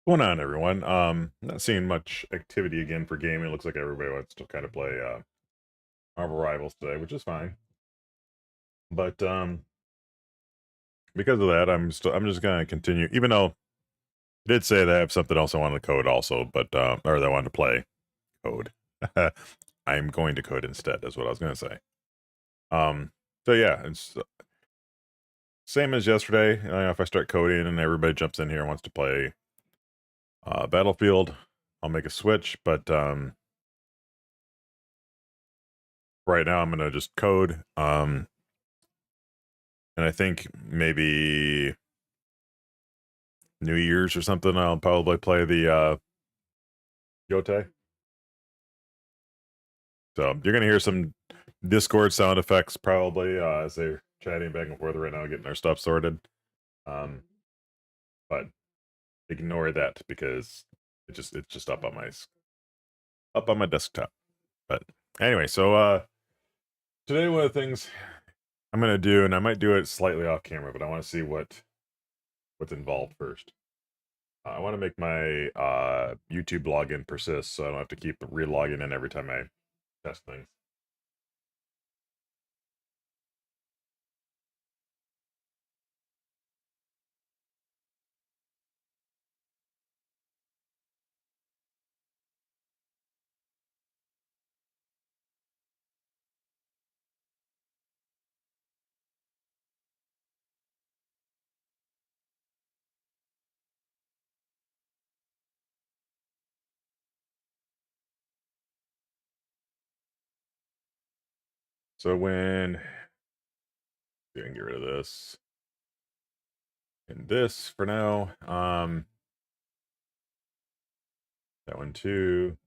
What's going on, everyone? Not seeing much activity again for gaming. It looks like everybody wants to kind of play Marvel Rivals today, which is fine. But because of that, I'm just gonna continue. Even though I did say that I have something else I wanted to code also, but or that I wanted to play code. I'm going to code instead. Is what I was gonna say. So yeah, it's same as yesterday. If I start coding and everybody jumps in here and wants to play Battlefield, I'll make a switch. But right now I'm gonna just code. And I think maybe New Year's or something, I'll probably play the Yote. So you're gonna hear some Discord sound effects probably as they're chatting back and forth right now, getting their stuff sorted. But ignore that because it's just up on my desktop. But anyway, so today one of the things I'm gonna do, and I might do it slightly off camera, but I want to see what's involved first. I want to make my YouTube login persist, so I don't have to keep re-logging in every time I test things. So when I can get rid of this and this for now. That one too.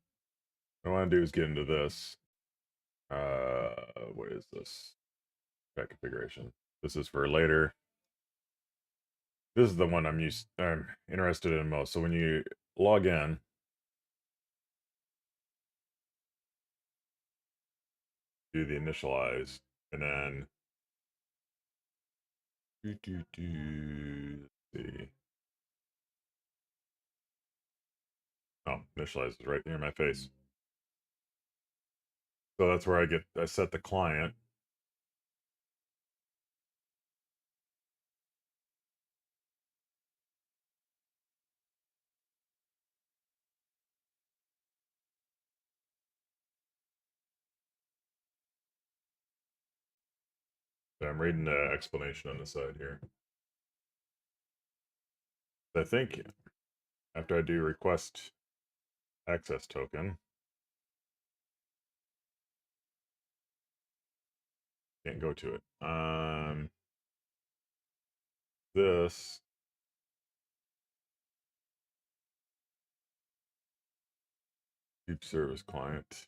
What I want to do is get into this. What is this? That configuration. This is for later. This is the one I'm interested in most. So when you log in, do the initialize, and then let's see. Oh, initialize is right near my face. So that's where I set the client. So I'm reading the explanation on the side here. I think after I do request access token, can't go to it. This deep service client.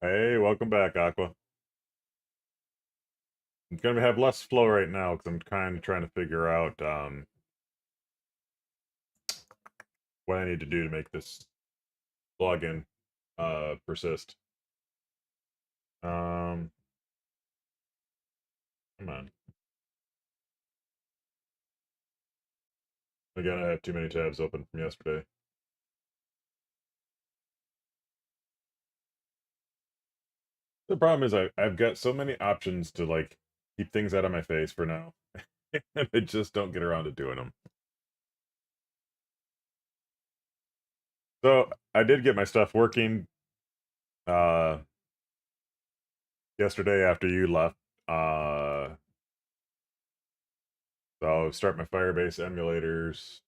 Hey, welcome back, Aqua. I'm gonna have less flow right now because I'm kind of trying to figure out what I need to do to make this login persist. Come on. Again, I have too many tabs open from yesterday. The problem is I've got so many options to like keep things out of my face for now. And I just don't get around to doing them. So I did get my stuff working uh yesterday after you left. So I'll start my Firebase emulators.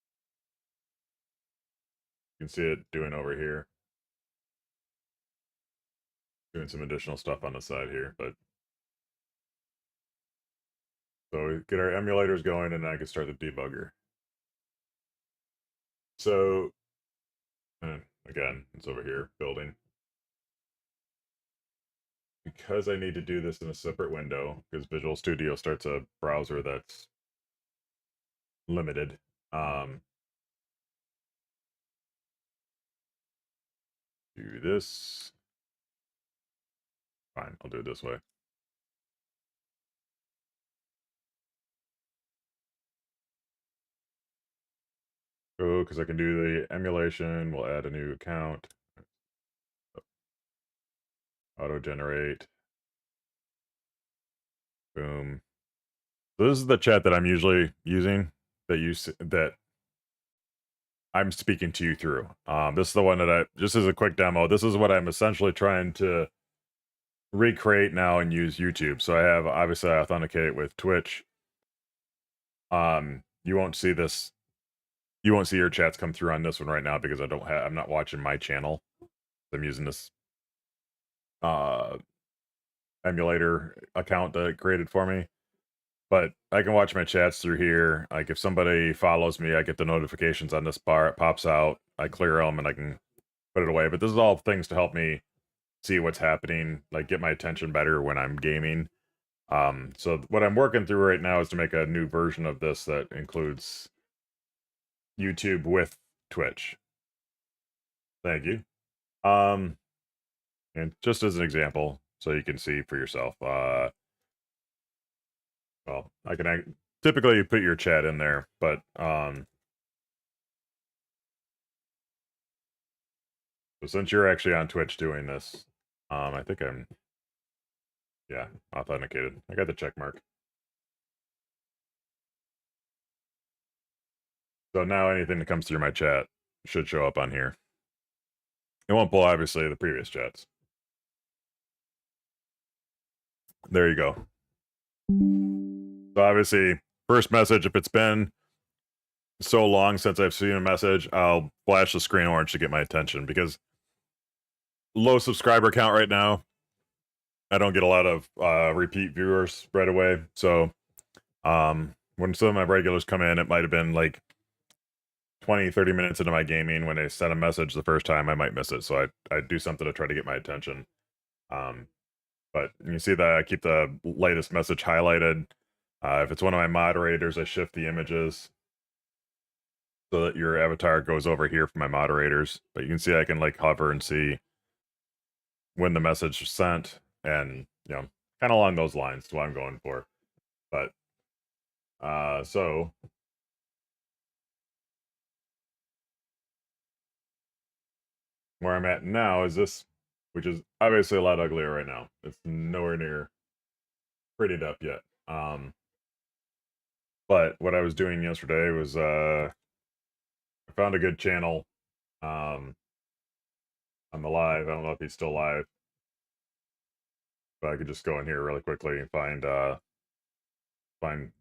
You can see it doing over here. Doing some additional stuff on the side here, but so we get our emulators going and I can start the debugger. So again, it's over here building. Because I need to do this in a separate window, because Visual Studio starts a browser that's limited. Do this. Fine, I'll do it this way. Oh, because I can do the emulation. We'll add a new account. Auto generate. Boom. So this is the chat that I'm usually using that I'm speaking to you through. This is the one that just as a quick demo, this is what I'm essentially trying to recreate now and use YouTube. So I have obviously I authenticate with Twitch. You won't see this. You won't see your chats come through on this one right now because I'm not watching my channel. I'm using this uh emulator account that it created for me. But I can watch my chats through here. Like if somebody follows me, I get the notifications on this bar. It pops out. I clear them and I can put it away. But this is all things to help me see what's happening, like get my attention better when I'm gaming. So what I'm working through right now is to make a new version of this that includes YouTube with Twitch. Thank you. And just as an example, so you can see for yourself, well, typically you put your chat in there, but so since you're actually on Twitch doing this, I think yeah, authenticated. I got the check mark. So now anything that comes through my chat should show up on here. It won't pull, obviously, the previous chats. There you go. So obviously, first message, if it's been so long since I've seen a message, I'll flash the screen orange to get my attention because low subscriber count right now. I don't get a lot of repeat viewers right away. So when some of my regulars come in, it might have been like 20, 30 minutes into my gaming. When they send a message the first time, I might miss it. So I do something to try to get my attention. But you see that I keep the latest message highlighted. If it's one of my moderators, I shift the images so that your avatar goes over here for my moderators. But you can see I can like hover and see when the message is sent, and kind of along those lines is what I'm going for. But so where I'm at now is this, which is obviously a lot uglier right now. It's nowhere near prettied up yet. But what I was doing yesterday was I found a good channel on the live. I don't know if he's still live, but I could just go in here really quickly and find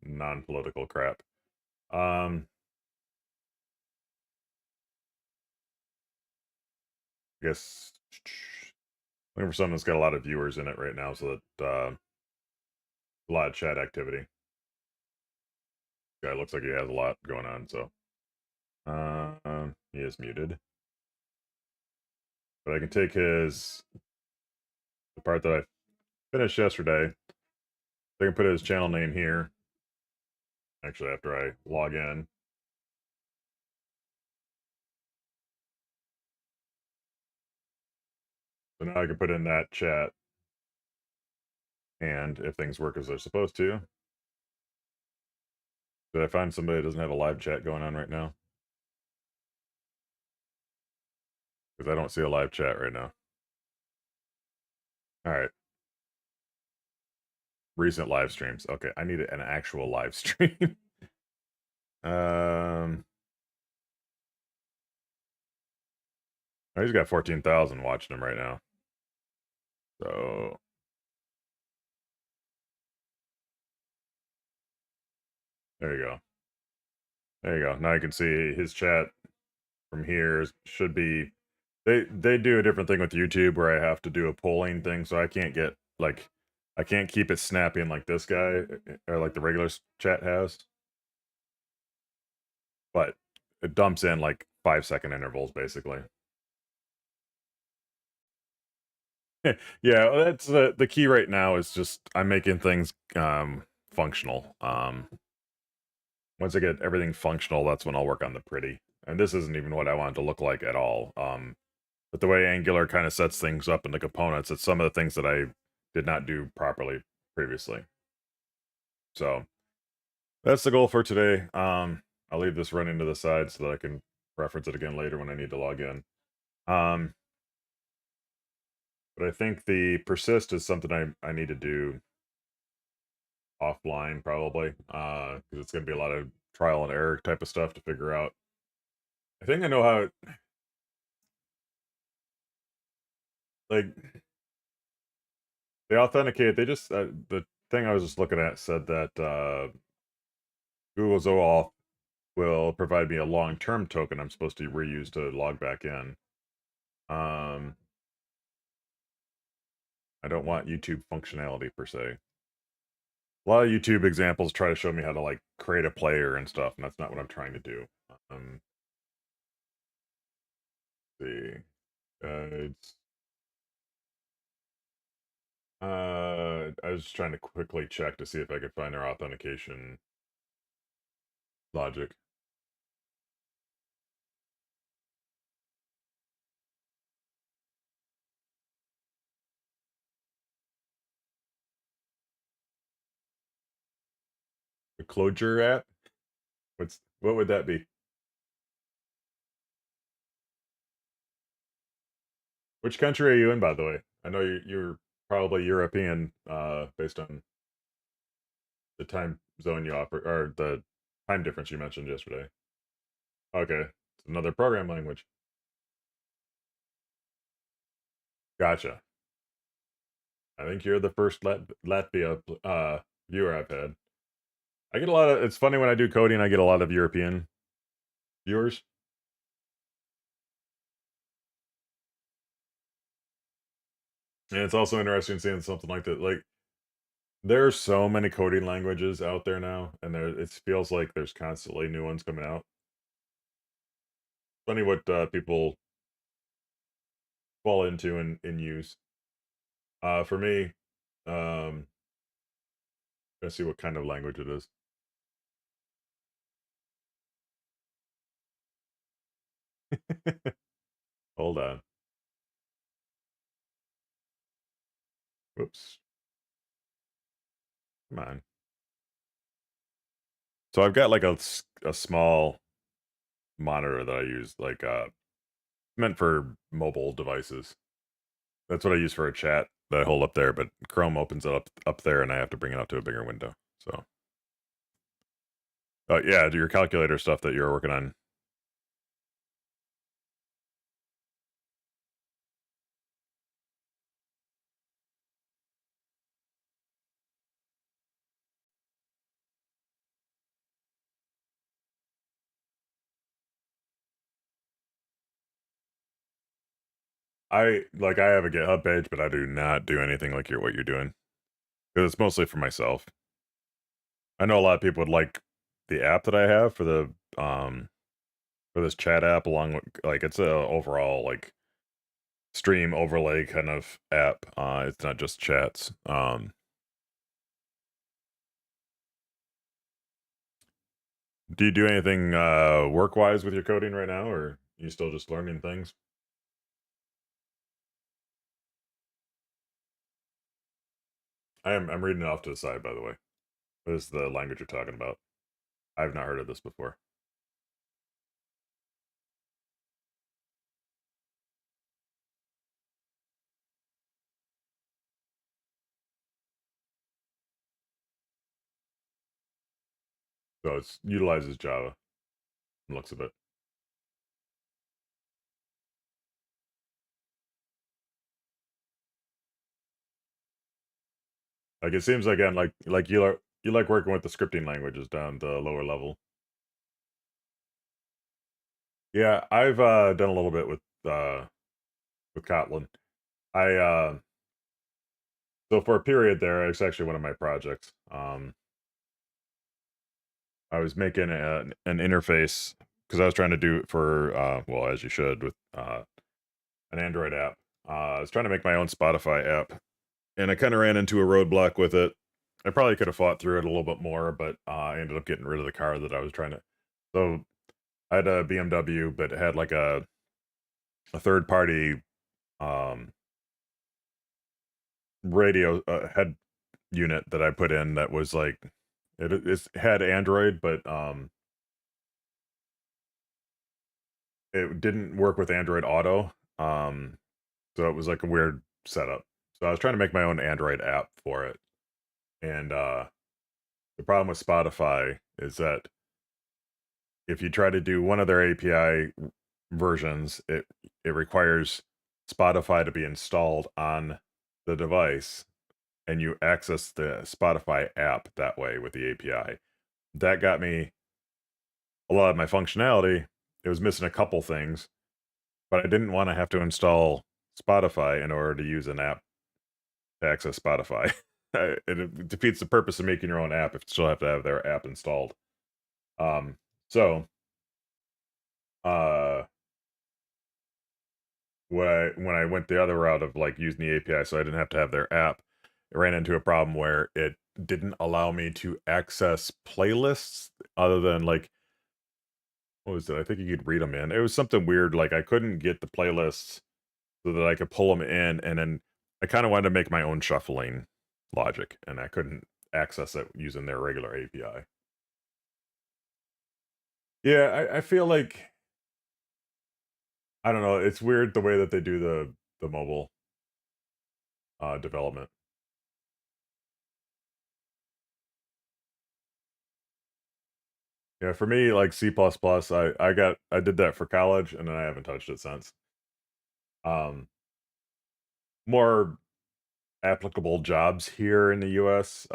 non-political crap. I guess looking for something that's got a lot of viewers in it right now, so that a lot of chat activity. Guy looks like he has a lot going on, so he is muted. But I can take the part that I finished yesterday. I can put his channel name here. Actually, after I log in. So now I can put in that chat. And if things work as they're supposed to, Did I find somebody that doesn't have a live chat going on right now? Because I don't see a live chat right now. All right. Recent live streams. Okay, I need an actual live stream. um, oh, he's got 14,000 watching him right now. So there you go. There you go. Now you can see his chat from here should be. They do a different thing with YouTube where I have to do a polling thing, so I can't get like I can't keep it snapping like this guy or like the regular chat has, but it dumps in like 5 second intervals basically. Yeah, well, that's the key right now is just I'm making things functional. Once I get everything functional, that's when I'll work on the pretty. And this isn't even what I want it to look like at all. But the way Angular kind of sets things up in the components, it's some of the things that I did not do properly previously. So that's the goal for today. I'll leave this running to the side so that I can reference it again later when I need to log in. But I think the persist is something I need to do offline probably, because it's going to be a lot of trial and error type of stuff to figure out. I think I know how like they authenticate. They just the thing I was just looking at said that Google's OAuth will provide me a long-term token I'm supposed to reuse to log back in. I don't want YouTube functionality per se. A lot of YouTube examples try to show me how to like create a player and stuff, and that's not what I'm trying to do. See, it's I was just trying to quickly check to see if I could find their authentication logic. The Clojure app? What would that be? Which country are you in, by the way? I know you're probably European, based on the time zone you offer or the time difference you mentioned yesterday. Okay, it's another program language. Gotcha. I think you're the first Latvia viewer I've had. I get a lot of. It's funny when I do coding, I get a lot of European viewers. And it's also interesting seeing something like that. Like, there's so many coding languages out there now, and it feels like there's constantly new ones coming out. Funny what people fall into and use. For me, let's see what kind of language it is. Hold on. Whoops. Come on. So I've got like a small monitor that I use, like meant for mobile devices. That's what I use for a chat that I hold up there, but Chrome opens it up there, and I have to bring it up to a bigger window. So, yeah, do your calculator stuff that you're working on. I have a GitHub page, but I do not do anything like what you're doing because it's mostly for myself. I know a lot of people would like the app that I have for this chat app, along with like it's a overall like stream overlay kind of app. It's not just chats. Do you do anything work wise with your coding right now, or are you still just learning things? I'm reading it off to the side, by the way. What is the language you're talking about? I've not heard of this before. So it utilizes Java, from the looks of it. Like, it seems again, like you like working with the scripting languages down the lower level. Yeah, I've, done a little bit with Kotlin. I, so for a period there, it's actually one of my projects. I was making an interface because I was trying to do it for, well, as you should with, an Android app. I was trying to make my own Spotify app, and I kinda ran into a roadblock with it. I probably could have fought through it a little bit more, but, I ended up getting rid of the car that I was trying to so, I had a BMW, but it had, like, a third party, um, radio, head unit that I put in that was, like it's had Android, but, it didn't work with Android Auto, so it was, like, a weird setup. So I was trying to make my own Android app for it, and, the problem with Spotify is that if you try to do one of their API versions, it requires Spotify to be installed on the device, and you access the Spotify app that way with the API. That got me a lot of my functionality. It was missing a couple things, but I didn't want to have to install Spotify in order to use an app to access Spotify. It defeats the purpose of making your own app if you still have to have their app installed. Um, so uh when I went the other route of like using the API so I didn't have to have their app, it ran into a problem where it didn't allow me to access playlists other than like what was it? I think you could read them in. It was something weird. Like I couldn't get the playlists so that I could pull them in, and then I kind of wanted to make my own shuffling logic, and I couldn't access it using their regular API. Yeah, I feel like I don't know. It's weird the way that they do the mobile development. Yeah, for me, like C++, I did that for college, and then I haven't touched it since. Um, More applicable jobs here in the US,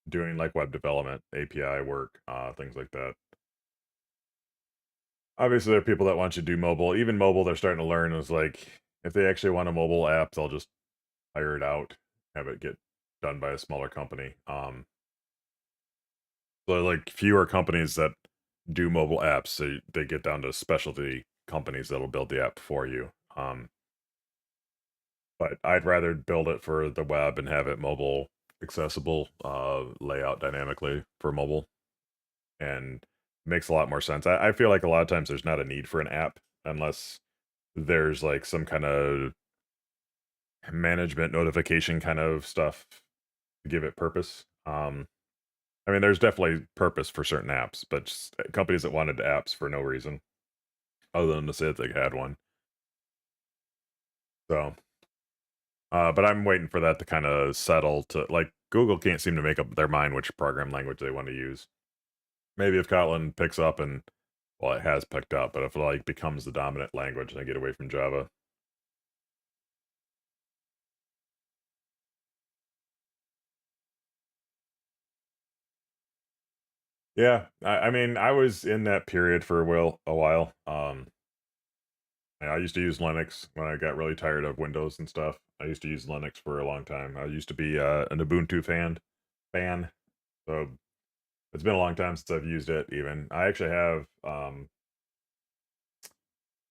doing like web development, API work, things like that. Obviously, there are people that want you to do mobile. Even mobile, they're starting to learn is like if they actually want a mobile app, they'll just hire it out, have it get done by a smaller company. So like fewer companies that do mobile apps, so they get down to specialty companies that'll build the app for you. But I'd rather build it for the web and have it mobile accessible, layout dynamically for mobile, and makes a lot more sense. I feel like a lot of times there's not a need for an app unless there's like some kind of management notification kind of stuff to give it purpose. I mean, there's definitely purpose for certain apps, but just companies that wanted apps for no reason other than to say that they had one. So, but I'm waiting for that to kind of settle to like Google can't seem to make up their mind which program language they want to use. Maybe if Kotlin picks up and well, it has picked up, but if it like becomes the dominant language and they get away from Java. Yeah, I mean, I was in that period for a while. I used to use Linux when I got really tired of Windows and stuff. I used to use Linux for a long time. I used to be an Ubuntu fan. So it's been a long time since I've used it. Even I actually have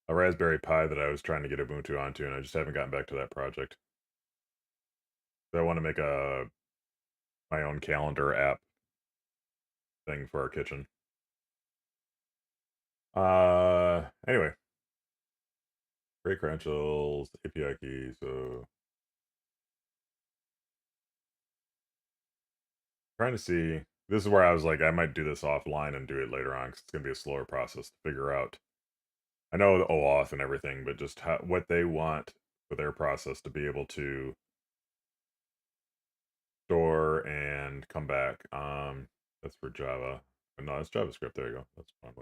a Raspberry Pi that I was trying to get Ubuntu onto, and I just haven't gotten back to that project. So I want to make a my own calendar app thing for our kitchen. Anyway, great credentials, API key. So trying to see. This is where I was like, I might do this offline and do it later on because it's gonna be a slower process to figure out. I know the OAuth and everything, but just what they want for their process to be able to store and come back. That's for Java. No, it's JavaScript. There you go. That's fine.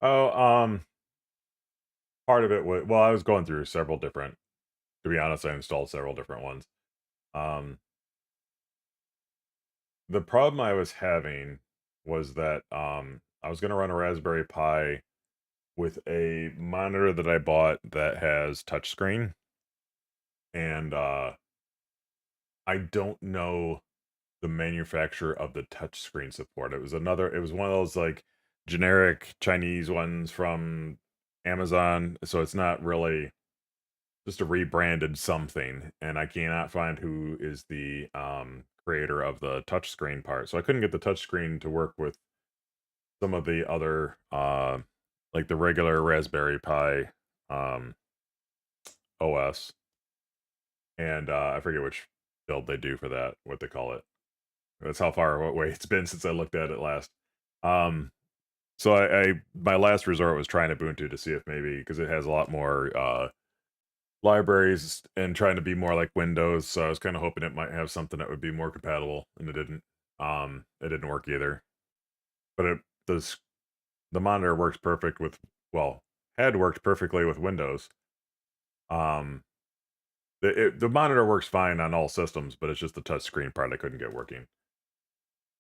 Oh, part of it was, well, I was going through several different. To be honest, I installed several different ones. Um, the problem I was having was that I was going to run a Raspberry Pi with a monitor that I bought that has touchscreen, and I don't know the manufacturer of the touchscreen support. It was one of those like generic Chinese ones from Amazon, so it's not really just a rebranded something, and I cannot find who is the creator of the touchscreen part. So I couldn't get the touchscreen to work with some of the other like the regular Raspberry Pi um OS, and I forget which build they do for that, what they call it. That's how far away it's been since I looked at it last. Um, so I my last resort was trying Ubuntu to see if maybe because it has a lot more libraries and trying to be more like Windows. So I was kind of hoping it might have something that would be more compatible, and it didn't. It didn't work either. But the monitor works perfect with, well, had worked perfectly with Windows. Um, the monitor works fine on all systems, but it's just the touchscreen part I couldn't get working.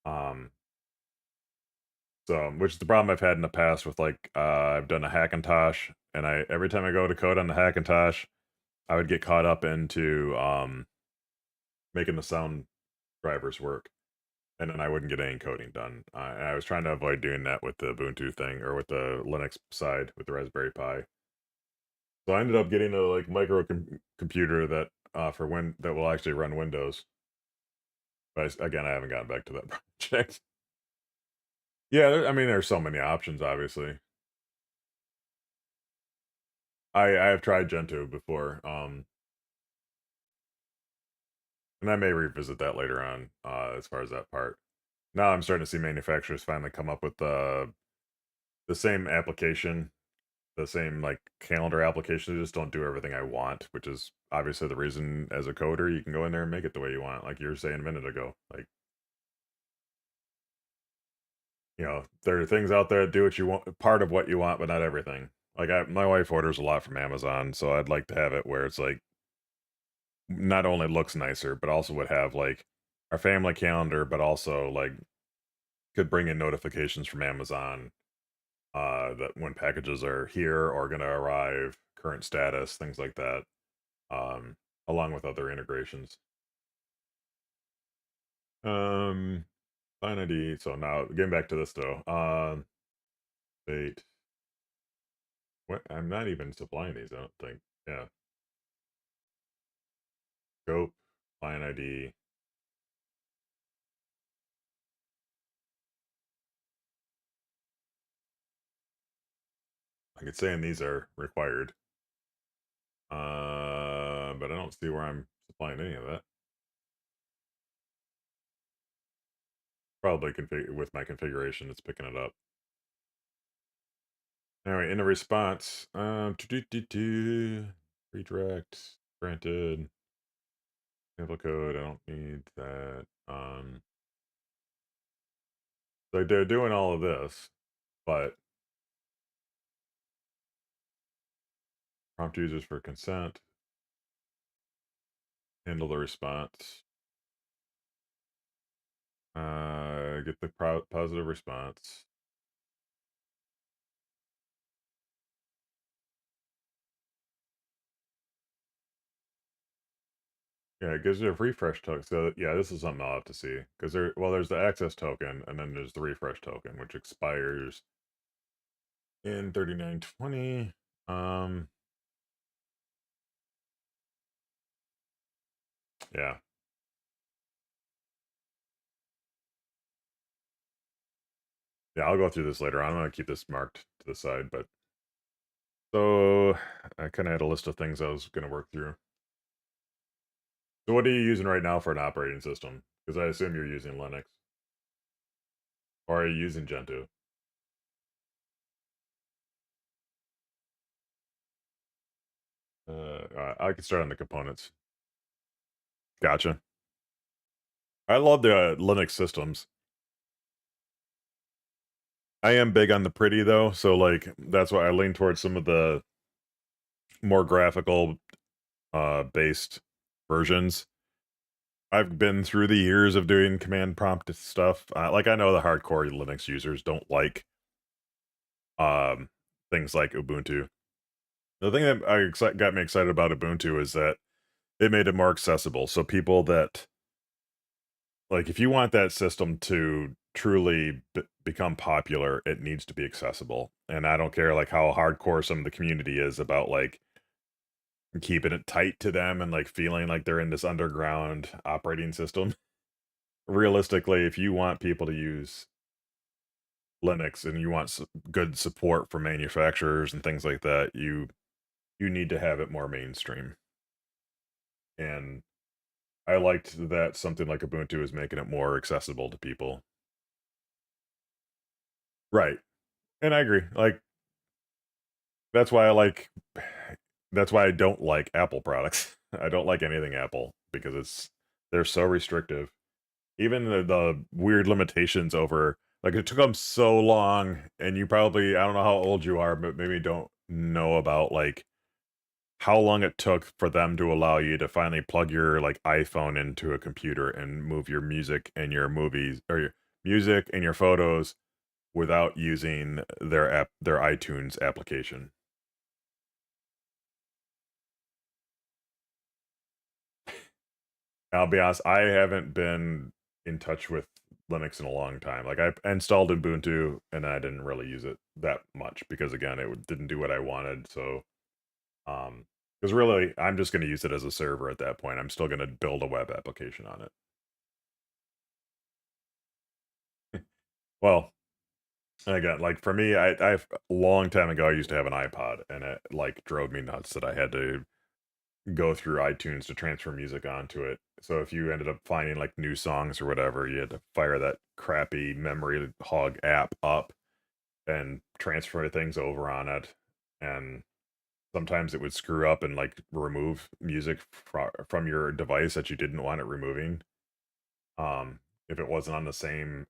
Um, So, which is the problem I've had in the past with like I've done a Hackintosh, and I every time I go to code on the Hackintosh, I would get caught up into making the sound drivers work, and then I wouldn't get any coding done. And I was trying to avoid doing that with the Ubuntu thing or with the Linux side with the Raspberry Pi. So I ended up getting a like computer that for that will actually run Windows. But again, I haven't gotten back to that project. Yeah, I mean, there's so many options, obviously. I have tried Gentoo before, and I may revisit that later on, as far as that part. Now I'm starting to see manufacturers finally come up with the same application, the same like calendar application. They just don't do everything I want, which is obviously the reason as a coder you can go in there and make it the way you want, like you were saying a minute ago. Like, there are things out there that do what you want, part of what you want, but not everything. Like my wife orders a lot from Amazon, so I'd like to have it where it's like not only looks nicer, but also would have like our family calendar, but also like could bring in notifications from Amazon that when packages are here or going to arrive, current status, things like that, um, along with other integrations. Um, Fine ID. So now getting back to this though. Date. What? I'm not even supplying these. I don't think. Yeah. Scope. Client ID. I could say these are required. But I don't see where I'm supplying any of that. Probably with my configuration, it's picking it up. Anyway, in the response, redirect, granted, sample code, I don't need that. So they're doing all of this, but prompt users for consent, handle the response, get the positive response. Yeah, it gives you a refresh token. So yeah, this is something I'll have to see because there's the access token and then there's the refresh token, which expires in 3920. Yeah, yeah, I'll go through this later on. I'm gonna keep this marked to the side, but So I kind of had a list of things I was going to work through. So what are you using right now for an operating system? Because I assume you're using Linux, or are you using Gentoo? I can start on the components. Gotcha. I love the Linux systems. I am big on the pretty though, so like that's why I lean towards some of the more graphical based versions. I've been through the years of doing command prompt stuff. Like I know the hardcore Linux users don't like um things like Ubuntu. The thing that got me excited about Ubuntu is that it made it more accessible. So people that like, if you want that system to truly become popular, it needs to be accessible. And I don't care like how hardcore some of the community is about like keeping it tight to them and like feeling like they're in this underground operating system. Realistically, if you want people to use Linux and you want good support from manufacturers and things like that, you need to have it more mainstream. And I liked that something like Ubuntu is making it more accessible to people. Right. And I agree. Like that's why I like that's why I don't like Apple products. I don't like anything Apple because they're so restrictive. Even the weird limitations over like it took them so long and you probably I don't know how old you are, but maybe don't know about like how long it took for them to allow you to finally plug your like iPhone into a computer and move your music and your movies or your music and your photos without using their iTunes application. I'll be honest, I haven't been in touch with Linux in a long time. Like I installed Ubuntu and I didn't really use it that much because again, didn't do what I wanted. So, because really, I'm just going to use it as a server at that point. I'm still going to build a web application on it. Well, and again, like for me, I've a long time ago, I used to have an iPod, and it like drove me nuts that I had to go through iTunes to transfer music onto it. So if you ended up finding like new songs or whatever, you had to fire that crappy memory hog app up and transfer things over on it. And sometimes it would screw up and like remove music from your device that you didn't want it removing. Um, if it wasn't on the same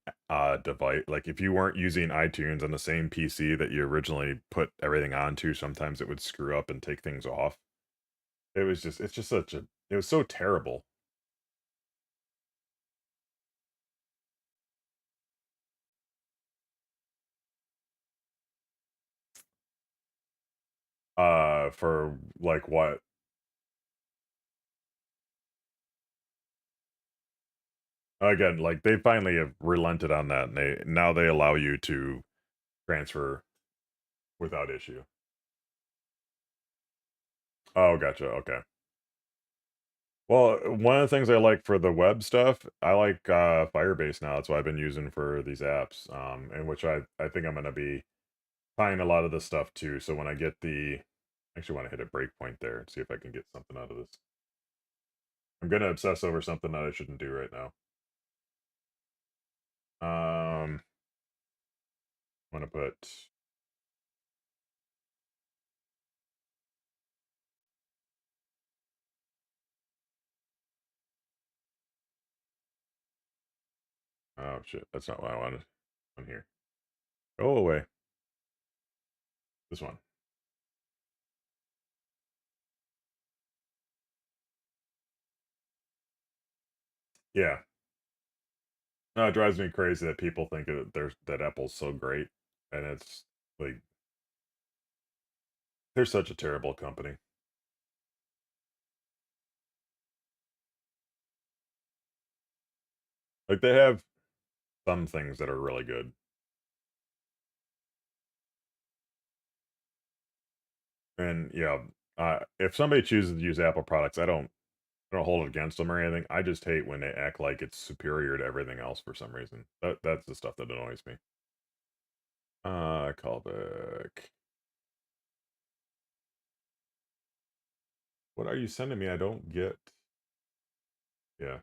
device, like if you weren't using iTunes on the same PC that you originally put everything onto, sometimes it would screw up and take things off. It's just such a, it was so terrible. For like what? Again, like they finally have relented on that, and they allow you to transfer without issue. Oh, gotcha. Okay. Well, one of the things I like for the web stuff, I like Firebase now. That's what I've been using for these apps, in which I think I'm gonna be tying a lot of this stuff to. So when I get the, I actually want to hit a breakpoint there and see if I can get something out of this. I'm gonna obsess over something that I shouldn't do right now. I'm gonna put. Oh shit, that's not what I wanted. On here, go away. This one. Yeah. No, it drives me crazy that people think that that Apple's so great, and it's like they're such a terrible company. Like they have some things that are really good, and yeah, if somebody chooses to use Apple products, I don't hold it against them or anything. I just hate when they act like it's superior to everything else for some reason. That's the stuff that annoys me. Callback. What are you sending me? I don't get. Yeah.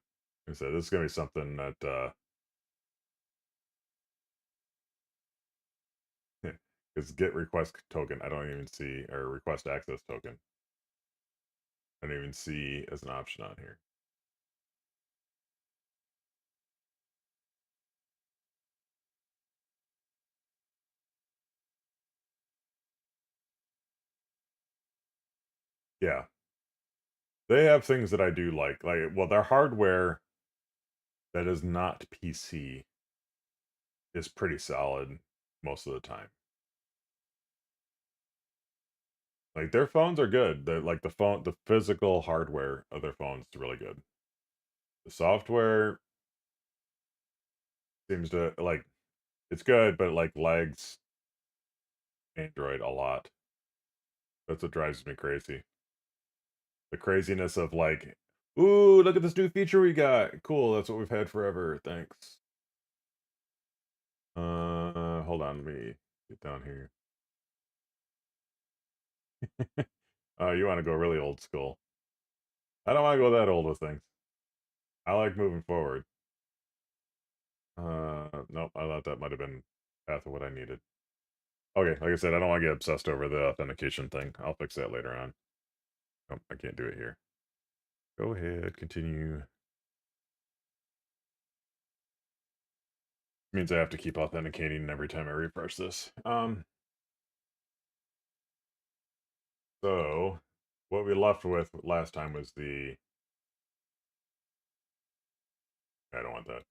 Like I said, this is gonna be something that is get request token. I don't even see, or request access token. I don't even see as an option on here. Yeah. They have things that I do like. Well, their hardware that is not PC is pretty solid most of the time. Like their phones are good. They're like the physical hardware of their phones is really good. The software seems to like it's good, but like lags Android a lot. That's what drives me crazy. The craziness of like, ooh, look at this new feature we got. Cool, that's what we've had forever. Thanks. Hold on, let me get down here. Oh, you want to go really old school. I don't want to go that old with things. I like moving forward. Nope, I thought that might have been half of what I needed. Okay, like I said, I don't want to get obsessed over the authentication thing. I'll fix that later on. Oh, I can't do it here. Go ahead, continue. Means I have to keep authenticating every time I refresh this. So what we left with last time was the I don't want that.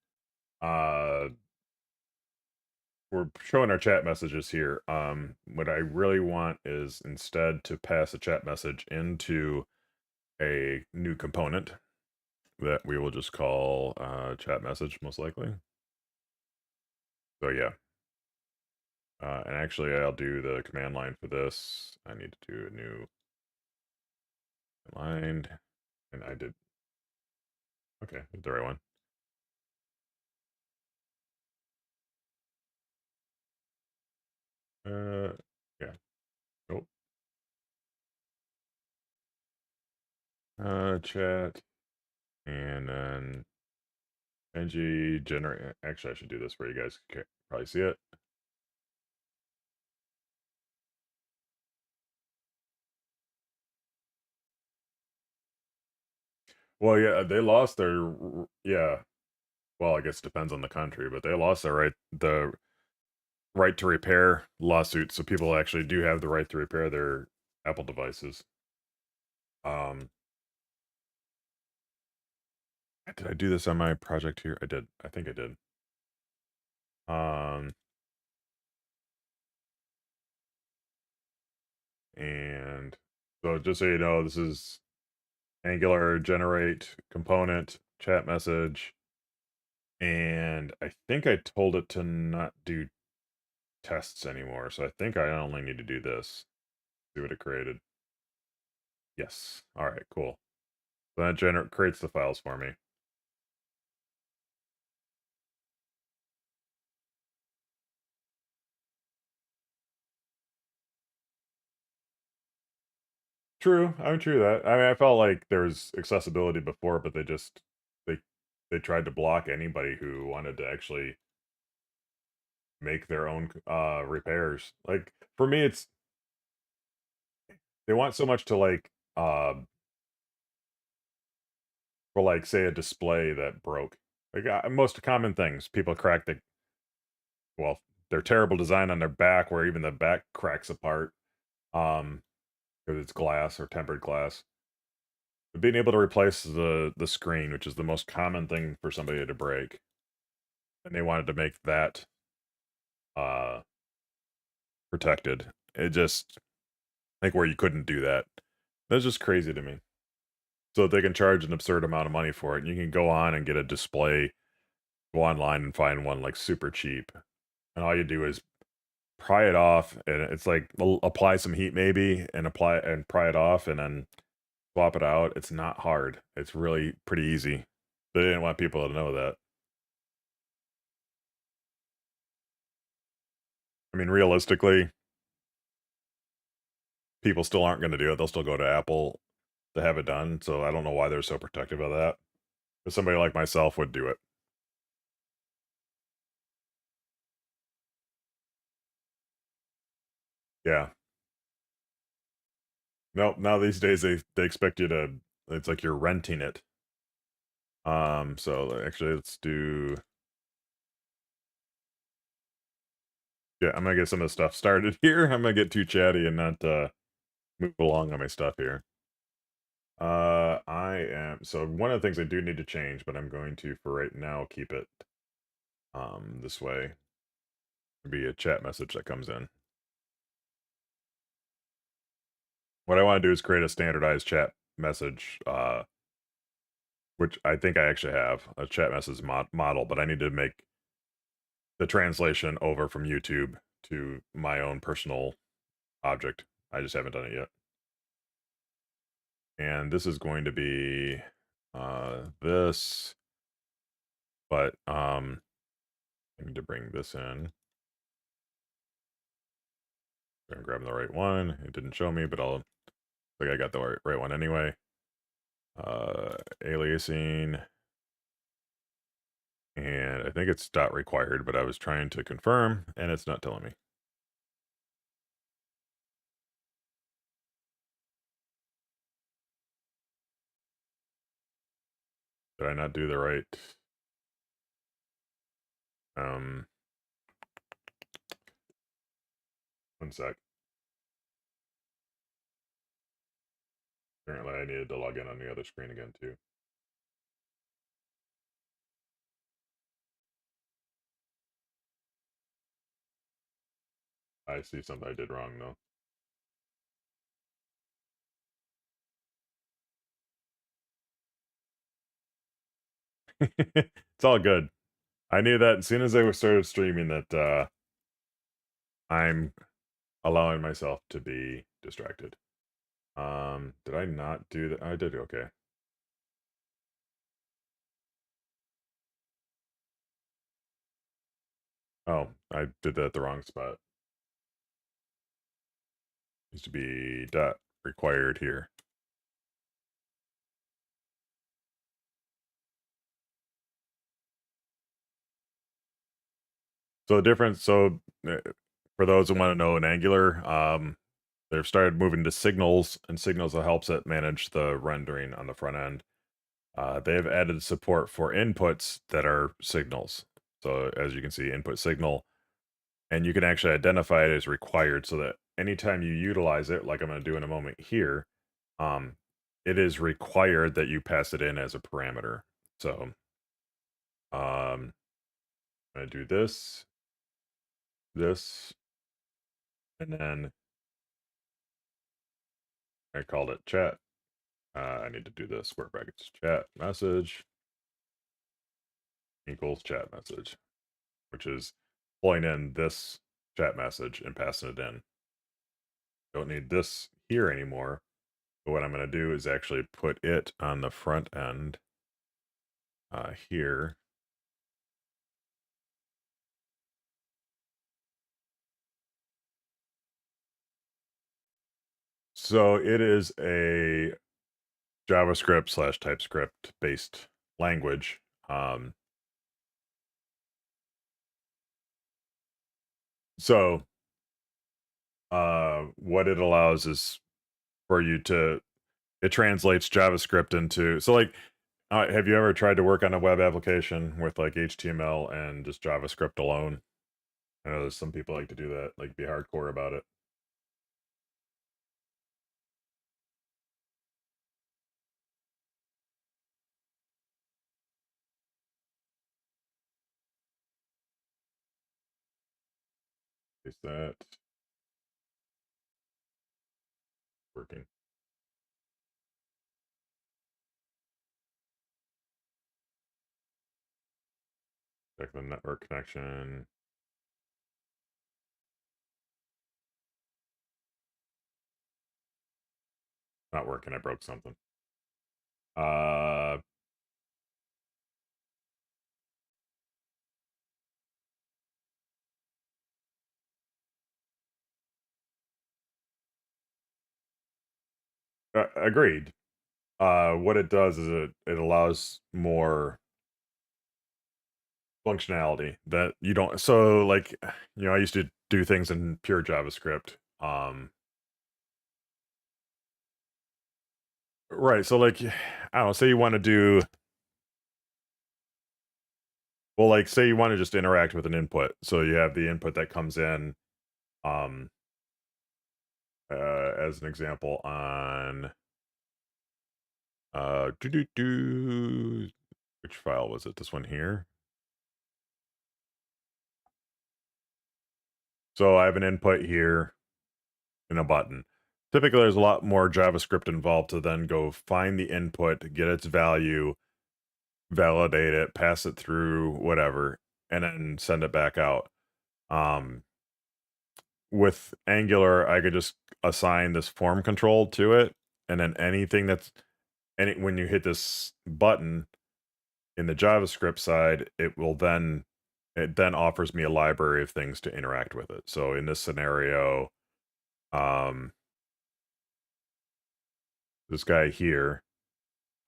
We're showing our chat messages here. What I really want is instead to pass a chat message into a new component that we will just call chat message most likely. So yeah. And actually I'll do the command line for this. I need to do a new line. And I did okay, the right one. Yeah. Nope. Chat. And then ng generate. Actually, I should do this where you guys can probably see it. Well, yeah, they lost their yeah. Well, I guess it depends on the country, but they lost the right to repair lawsuit, so people actually do have the right to repair their Apple devices. Um, did I do this on my project here? I did. I think I did. Um, and so just so you know, this is Angular generate component chat message, and I think I told it to not do tests anymore, so I think I only need to do this. See what it created. Yes. All right. Cool. So that creates the files for me. True. I mean, true that. I mean, I felt like there was accessibility before, but they they tried to block anybody who wanted to actually make their own repairs. Like for me, it's they want so much to like for like say a display that broke. Like most common things, people crack the well, their terrible design on their back, where even the back cracks apart. Because it's glass or tempered glass. But being able to replace the screen, which is the most common thing for somebody to break, and they wanted to make that uh protected. It just like where you couldn't do that. That's just crazy to me. So they can charge an absurd amount of money for it. And you can go on and get a display, go online and find one like super cheap. And all you do is pry it off and it's like apply some heat maybe and apply and pry it off and then swap it out. It's not hard. It's really pretty easy. They didn't want people to know that. I mean, realistically, people still aren't going to do it. They'll still go to Apple to have it done, so I don't know why they're so protective of that. If somebody like myself would do it. Yeah. Nope, now these days they expect you to it's like you're renting it. So actually let's do yeah, I'm gonna get some of the stuff started here. I'm gonna get too chatty and not move along on my stuff here. I am so one of the things I do need to change, but I'm going to for right now keep it this way. It'd be a chat message that comes in. What I want to do is create a standardized chat message, which I think I actually have a chat message model, but I need to make the translation over from YouTube to my own personal object. I just haven't done it yet. And this is going to be this, but I need to bring this in. I'm grabbing the right one. It didn't show me, but I'll think I got the right one anyway. Aliasing. And I think it's dot required, but I was trying to confirm and it's not telling me. Did I not do the right? Um, One sec. Apparently I needed to log in on the other screen again too. I see something I did wrong though. It's all good. I knew that as soon as I started streaming that I'm allowing myself to be distracted. Did I not do that? I did okay. Oh, I did that at the wrong spot. Needs to be dot required here. So the difference, for those who want to know in Angular, they've started moving to signals, and signals that helps it manage the rendering on the front end. They've added support for inputs that are signals. So as you can see, input signal, and you can actually identify it as required so that anytime you utilize it, like I'm going to do in a moment here, um, it is required that you pass it in as a parameter. So I'm going to do this, and then I called it chat. I need to do the square brackets chat message equals chat message, which is pulling in this chat message and passing it in. Don't need this here anymore. But what I'm going to do is actually put it on the front end here. So it is a JavaScript / TypeScript based language. So what it allows is for you to it translates JavaScript into so like have you ever tried to work on a web application with like HTML and just JavaScript alone? I know there's some people like to do that, like be hardcore about it. Is that working? Check the network connection. Not working. I broke something. Uh, Agreed. What it does is it allows more functionality that you don't. So like, I used to do things in pure JavaScript. Right. So like, I don't know, say you want to do, well, like say you want to just interact with an input. So you have the input that comes in, um, as an example on, do, which file was it? This one here. So I have an input here and a button. Typically, there's a lot more JavaScript involved to then go find the input, get its value, validate it, pass it through, whatever, and then send it back out. Um, with Angular, I could just assign this form control to it, and then anything that's when you hit this button in the JavaScript side, it then offers me a library of things to interact with it. So in this scenario, um, this guy here,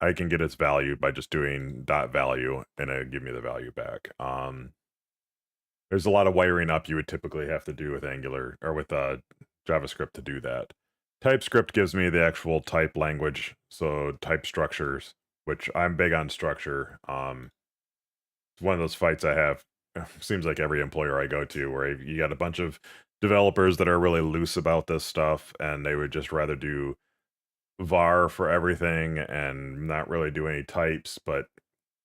I can get its value by just doing dot value, and it give me the value back. There's a lot of wiring up you would typically have to do with Angular or with JavaScript to do that. TypeScript gives me the actual type language, so type structures, which I'm big on structure. It's one of those fights I have. Seems like every employer I go to, where you got a bunch of developers that are really loose about this stuff, and they would just rather do var for everything and not really do any types. But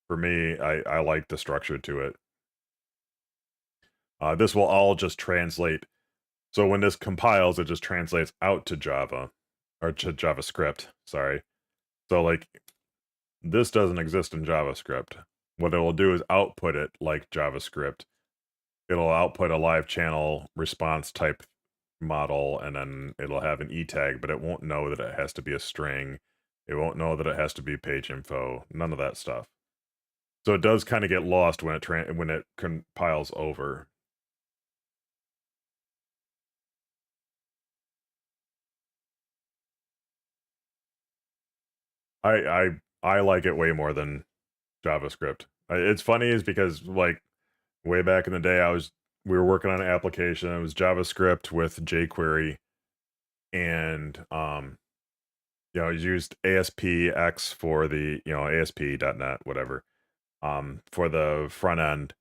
for me, I like the structure to it. This will all just translate. So when this compiles, it just translates out to Java or to JavaScript. Sorry. So like this doesn't exist in JavaScript. What it will do is output it like JavaScript. It'll output a live channel response type model, and then it'll have an e tag, but it won't know that it has to be a string. It won't know that it has to be page info. None of that stuff. So it does kind of get lost when it compiles over. I I I like it way more than JavaScript. It's funny is because like way back in the day, we were working on an application. It was JavaScript with jQuery, and I used ASPX for the ASP.NET whatever for the front end,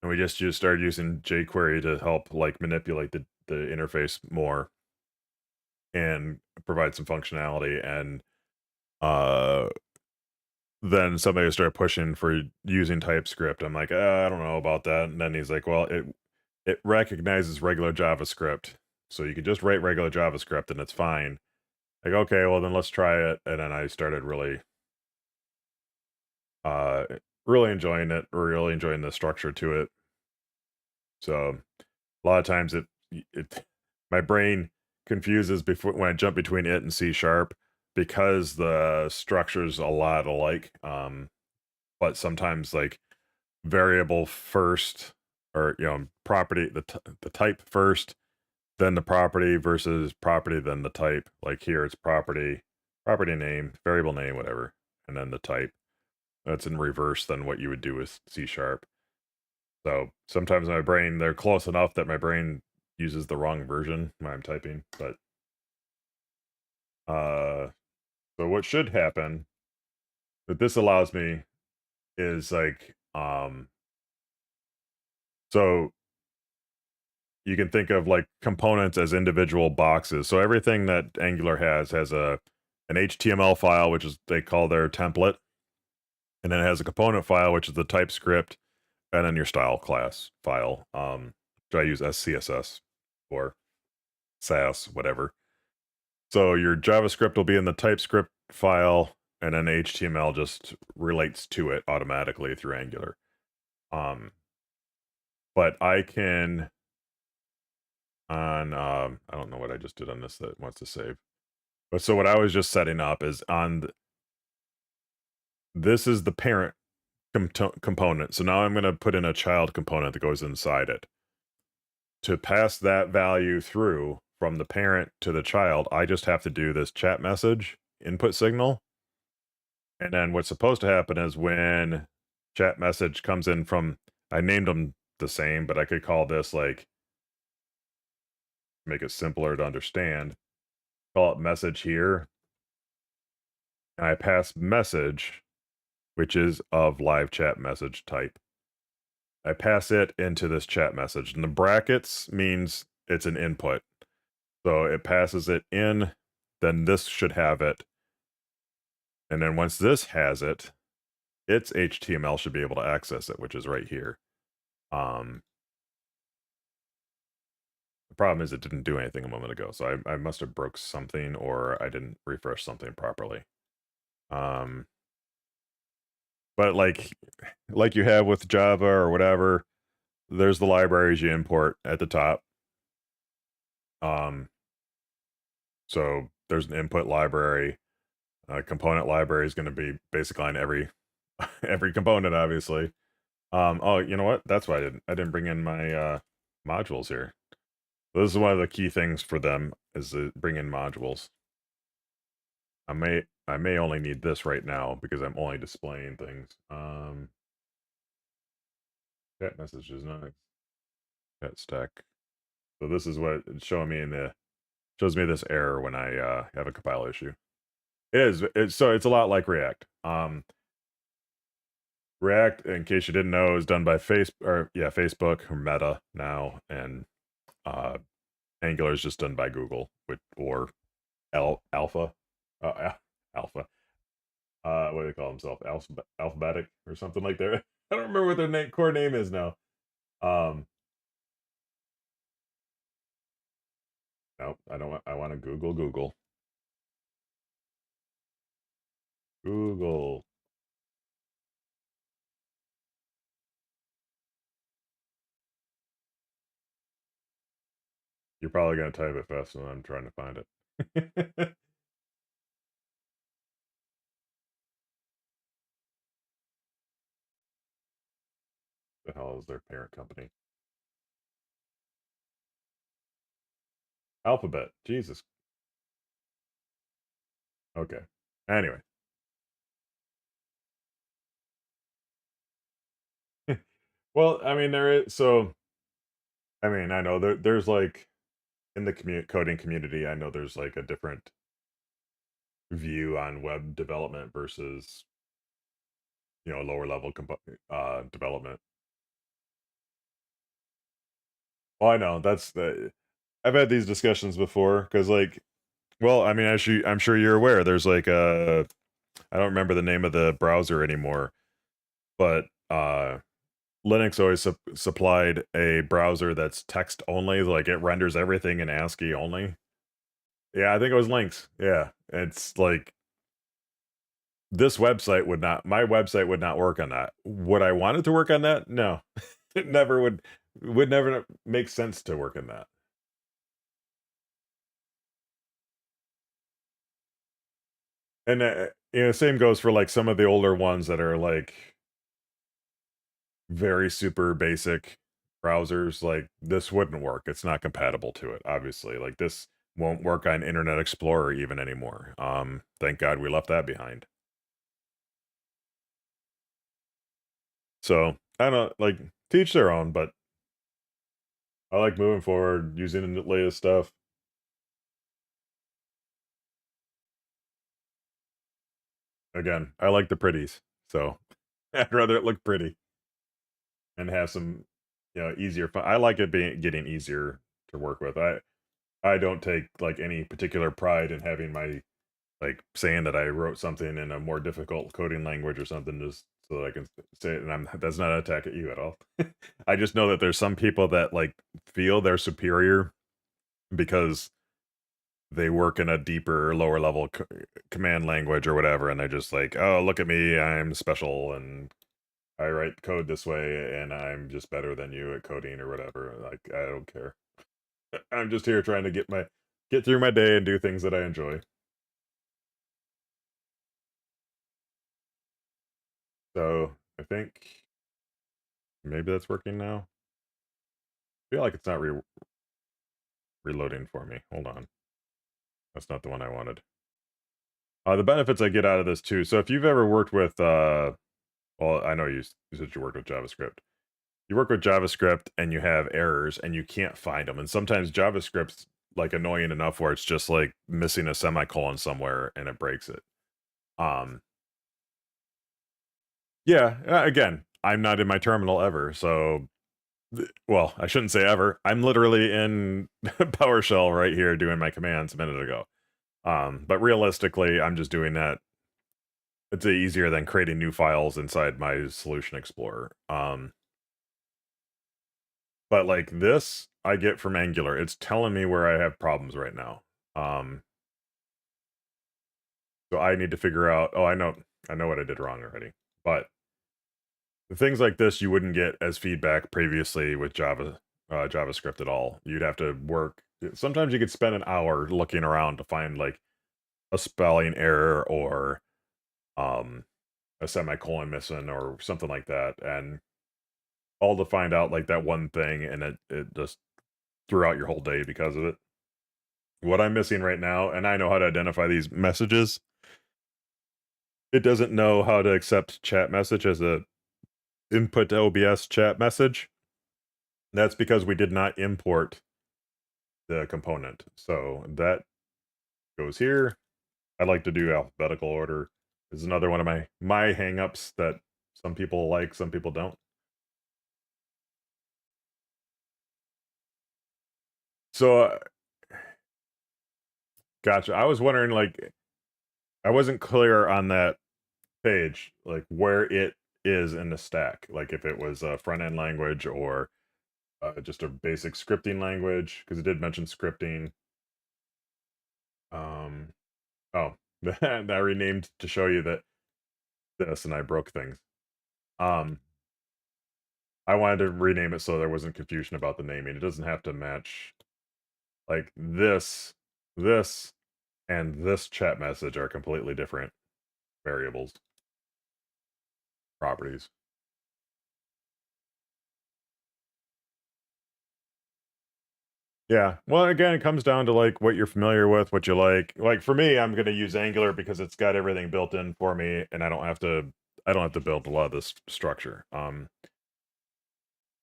and we just started using jQuery to help like manipulate the interface more and provide some functionality. And uh then somebody started pushing for using TypeScript. I'm like, I don't know about that. And then he's like, well, it recognizes regular JavaScript, so you can just write regular JavaScript and it's fine. Like, okay, well then let's try it. And then I started uh really enjoying it, really enjoying the structure to it. So a lot of times it my brain confuses before when I jump between it and C sharp because the structure's a lot alike. But sometimes like variable first, or property, the type first, then the property, versus property then the type. Like here it's property name, variable name, whatever, and then the type. That's in reverse than what you would do with C sharp. So sometimes my brain, they're close enough that my brain uses the wrong version when I'm typing. But uh so what should happen that this allows me is like so you can think of like components as individual boxes. So everything that Angular has a an HTML file, which is they call their template, and then it has a component file, which is the TypeScript, and then your style class file, which I use as CSS or SAS, whatever. So your JavaScript will be in the TypeScript file, and then HTML just relates to it automatically through Angular. But I can I don't know what I just did on this that wants to save. But so what I was just setting up is this is the parent component. So now I'm going to put in a child component that goes inside it. To pass that value through from the parent to the child, I just have to do this chat message input signal. And then what's supposed to happen is when chat message comes in from, I named them the same, but I could call this like, make it simpler to understand, call it message here. And I pass message, which is of live chat message type. I pass it into this chat message, and the brackets means it's an input. So it passes it in, then this should have it. And then once this has it, its HTML should be able to access it, which is right here. Um, the problem is it didn't do anything a moment ago, so I must have broke something or I didn't refresh something properly. Um, but like you have with Java or whatever, there's the libraries you import at the top. Um, so there's an input library. Component library is going to be basically on every every component, obviously. Oh, you know what? That's why I didn't bring in my modules here. This is one of the key things for them is to bring in modules. I may only need this right now because I'm only displaying things. Chat messages, not chat stack. So this is what it's showing me in the shows me this error when I have a compile issue. It is. So it's a lot like React. React, in case you didn't know, is done by Facebook or Meta now, and uh, Angular is just done by Google, or Alpha, Alpha. What do they call themselves? Alphabetic or something like that. I don't remember what their core name is now. Um, no, I don't. I want to Google. Google. You're probably gonna type it faster than I'm trying to find it. The hell is their parent company? Alphabet. Jesus. Okay. Anyway. Well, I mean, there is so. I mean, I know there's like in the coding community, I know there's like a different view on web development versus lower level development. Well, I know that's the. I've had these discussions before because well, I mean, I'm sure you're aware. There's like I don't remember the name of the browser anymore, but Linux always supplied a browser that's text only, like it renders everything in ASCII only. Yeah, I think it was Lynx. Yeah, it's like my website would not work on that. Would I want it to work on that? No. It never would never make sense to work in that. And same goes for like some of the older ones that are like very super basic browsers. Like this wouldn't work. It's not compatible to it, obviously. Like this won't work on Internet Explorer even anymore. Thank God we left that behind. So I don't like teach their own, but I like moving forward using the latest stuff. Again, I like the pretties, so I'd rather it look pretty and have some, easier fun. I like it getting easier to work with. I don't take like any particular pride in having my like saying that I wrote something in a more difficult coding language or something just so that I can say it. And that's not an attack at you at all. I just know that there's some people that like feel they're superior because they work in a deeper, lower level command language or whatever, and they're just like, oh, look at me, I'm special, and I write code this way, and I'm just better than you at coding or whatever. Like, I don't care. I'm just here trying to get through my day and do things that I enjoy. So I think maybe that's working now. I feel like it's not reloading for me. Hold on, that's not the one I wanted. The benefits I get out of this too. So if you've ever worked with, well, I know you said you worked with JavaScript. You work with JavaScript and you have errors and you can't find them. And sometimes JavaScript's like annoying enough where it's just like missing a semicolon somewhere and it breaks it. Um, yeah, again, I'm not in my terminal ever, so well, I shouldn't say ever. I'm literally in PowerShell right here doing my commands a minute ago. But realistically, I'm just doing that. It's easier than creating new files inside my Solution Explorer. But like this, I get from Angular. It's telling me where I have problems right now. Um, so I need to figure out. Oh, I know what I did wrong already. But things like this you wouldn't get as feedback previously with JavaScript at all. You'd have to work. Sometimes you could spend an hour looking around to find like a spelling error or um, a semicolon missing or something like that, and all to find out like that one thing, and it just threw out your whole day because of it. What I'm missing right now, and I know how to identify these messages. It doesn't know how to accept chat message as a input to OBS chat message. That's because we did not import the component. So that goes here. I like to do alphabetical order. This is another one of my hangups that some people like, some people don't. So, gotcha. I was wondering, like, I wasn't clear on that page, like where it is in the stack. Like if it was a front end language or just a basic scripting language, because it did mention scripting. Um, oh, I renamed to show you that this, and I broke things. I wanted to rename it so there wasn't confusion about the naming. It doesn't have to match. Like this, and this chat message are completely different variables, properties. Yeah. Well, again, it comes down to like what you're familiar with, what you like. Like for me, I'm going to use Angular because it's got everything built in for me, and I don't have to build a lot of this structure.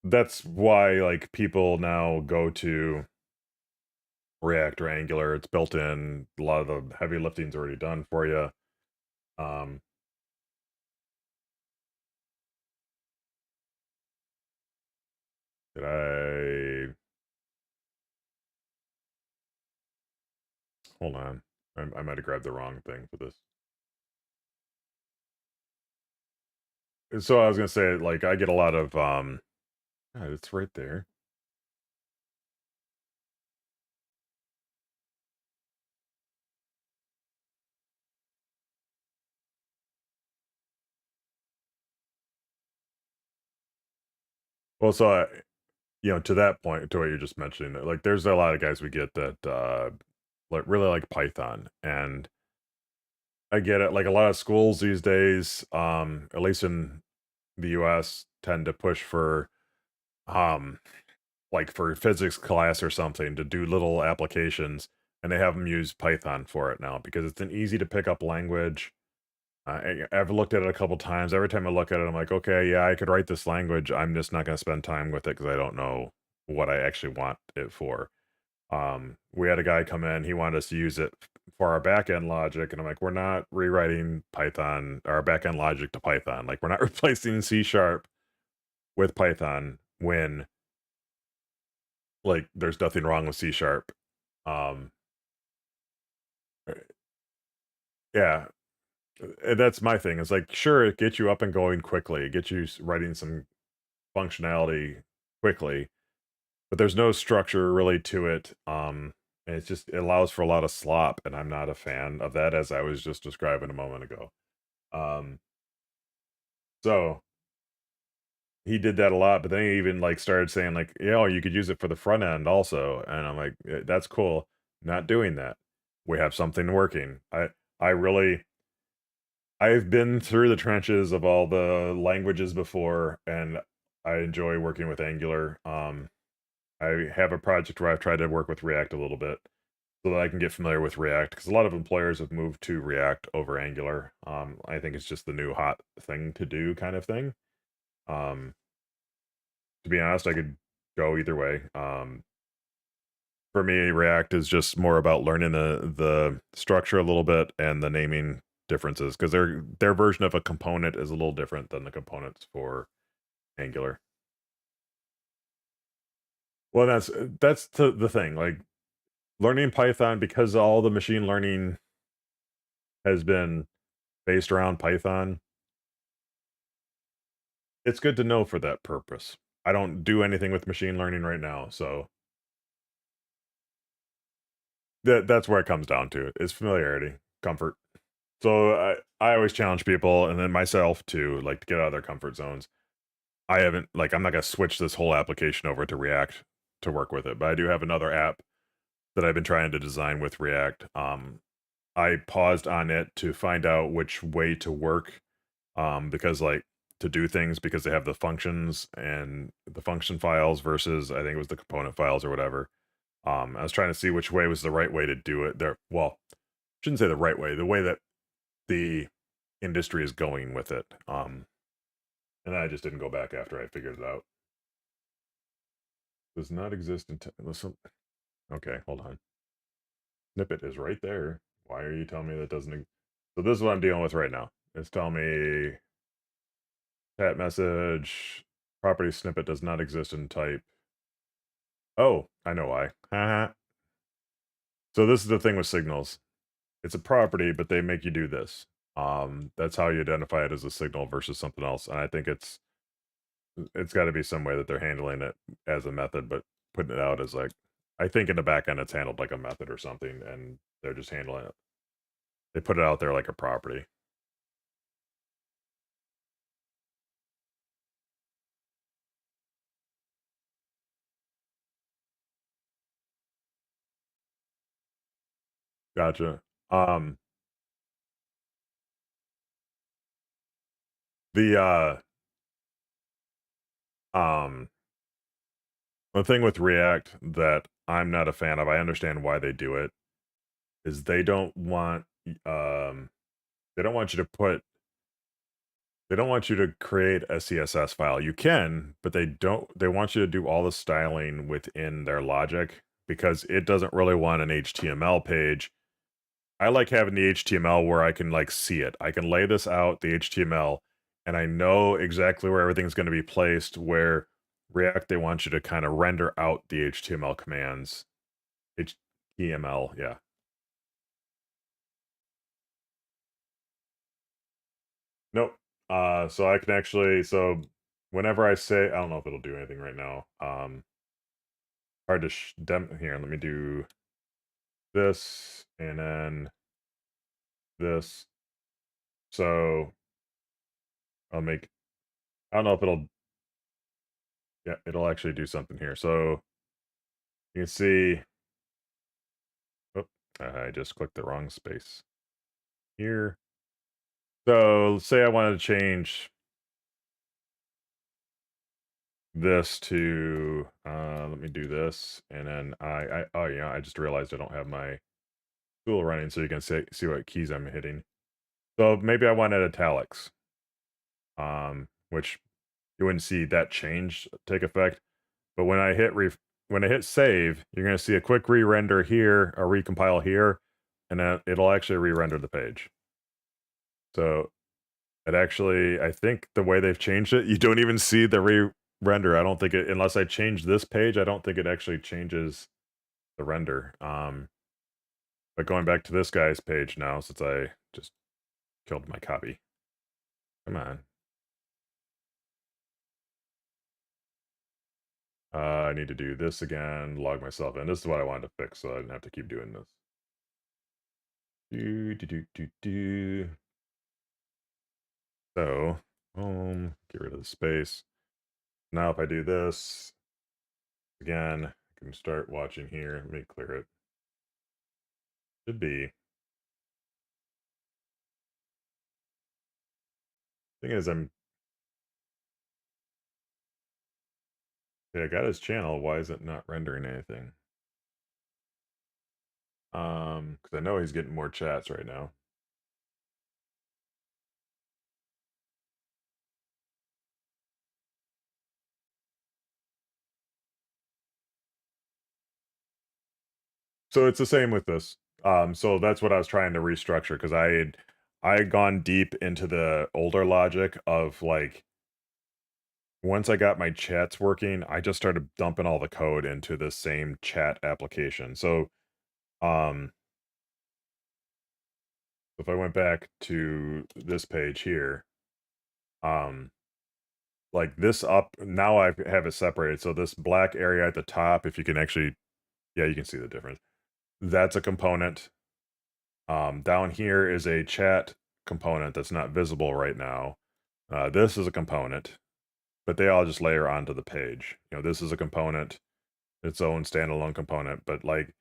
That's why like people now go to React or Angular. It's built in. A lot of the heavy lifting's already done for you. Um, did I hold on? I might have grabbed the wrong thing for this. So I was gonna say, like, I get a lot of God, it's right there. Well, so to that point, to what you're just mentioning, like, there's a lot of guys we get that like really like Python, and I get it. Like a lot of schools these days, at least in the US, tend to push for um like for physics class or something to do little applications, and they have them use Python for it now because it's an easy to pick up language. I've looked at it a couple times. Every time I look at it, I'm like, okay, yeah, I could write this language. I'm just not going to spend time with it because I don't know what I actually want it for. We had a guy come in. He wanted us to use it for our backend logic, and I'm like, we're not rewriting Python, our backend logic to Python. Like, we're not replacing C sharp with Python when like there's nothing wrong with C sharp. Um, uh, yeah, that's my thing. It's like, sure, it gets you up and going quickly, it gets you writing some functionality quickly, but there's no structure really to it. And it allows for a lot of slop, and I'm not a fan of that, as I was just describing a moment ago. Um, so he did that a lot, but then he even like started saying like, you could use it for the front end also, and I'm like, That's cool. Not doing that. We have something working. I really I've been through the trenches of all the languages before, and I enjoy working with Angular. I have a project where I've tried to work with React a little bit, so that I can get familiar with React because a lot of employers have moved to React over Angular. I think it's just the new hot thing to do kind of thing. Um, to be honest, I could go either way. For me, React is just more about learning the structure a little bit and the naming differences because their version of a component is a little different than the components for Angular. Well, that's the thing. Like learning Python because all the machine learning has been based around Python. It's good to know for that purpose. I don't do anything with machine learning right now, so that's where it comes down to. Is familiarity, comfort. So I always challenge people and then myself to like to get out of their comfort zones. I haven't like I'm not gonna switch this whole application over to React to work with it, but I do have another app that I've been trying to design with React. I paused on it to find out which way to work because like to do things because they have the functions and the function files versus I think it was the component files or whatever. I was trying to see which way was the right way to do it. There, well, shouldn't say the way that the industry is going with it. And I just didn't go back after I figured it out. Does not exist in. Listen, okay, hold on. Snippet is right there. Why are you telling me that doesn't? So this is what I'm dealing with right now. It's telling me chat message property snippet does not exist in type. Oh, I know why. Haha. So this is the thing with signals. It's a property, but they make you do this. That's how you identify it as a signal versus something else. And I think it's got to be some way that they're handling it as a method, but putting it out as like I think in the back end it's handled like a method or something, and they're just handling it. They put it out there like a property. Gotcha. Um, the um the thing with React that I'm not a fan of, I understand why they do it, is they don't want you to put they don't want you to create a CSS file. You can, but they want you to do all the styling within their logic because it doesn't really want an HTML page. I like having the HTML where I can like see it. I can lay this out, the HTML, and I know exactly where everything's going to be placed. Where React, they want you to kind of render out the HTML commands. HTML, yeah. Nope. So I can actually, so whenever I say, I don't know if it'll do anything right now. Hard to here. Let me do this and then this. So I'll make. I don't know if it'll. Yeah, it'll actually do something here. So you can see. Oh, I just clicked the wrong space here. So say I wanted to change this to. Let me do this, and then oh yeah, I just realized I don't have my tool running, so you can see what keys I'm hitting. So maybe I wanted italics, which you wouldn't see that change take effect. But when I hit save, you're going to see a quick re-render here, or recompile here, and then it'll actually re-render the page. So it actually, I think the way they've changed it, you don't even see the re-render. I don't think it, unless I change this page, I don't think it actually changes the render. But going back to this guy's page now, since I just killed my copy. Come on. I need to do this again, log myself in. This is what I wanted to fix, so I didn't have to keep doing this. Do, do, do, do, do. So, get rid of the space. Now if I do this, again, I can start watching here. Let me clear it. Should be. Thing is, yeah, I got his channel. Why is it not rendering anything? Because I know he's getting more chats right now. So it's the same with this. So that's what I was trying to restructure because I had gone deep into the older logic of like once I got my chats working, I just started dumping all the code into the same chat application. So um if I went back to this page here, um like this up now I have it separated. So this black area at the top, if you can actually, yeah, you can see the difference. That's a component. Down here is a chat component that's not visible right now. This is a component, but they all just layer onto the page. You know, this is a component, its own standalone component. But like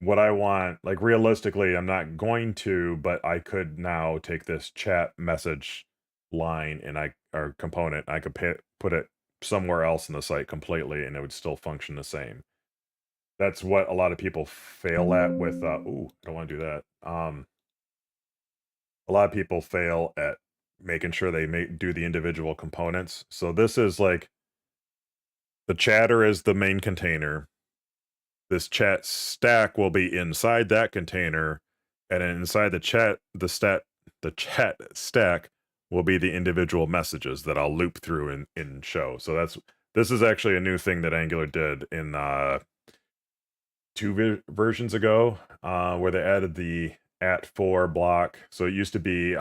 what I want, like realistically, I'm not going to, but I could now take this chat message line and I or component, I could put it somewhere else in the site completely, and it would still function the same. That's what a lot of people fail at with. Ooh, I don't want to do that. A lot of people fail at making sure they do the individual components. So this is like the chatter is the main container. This chat stack will be inside that container, and then inside the chat stack will be the individual messages that I'll loop through in show. So this is actually a new thing that Angular did in two versions ago, where they added the @for block. So it used to be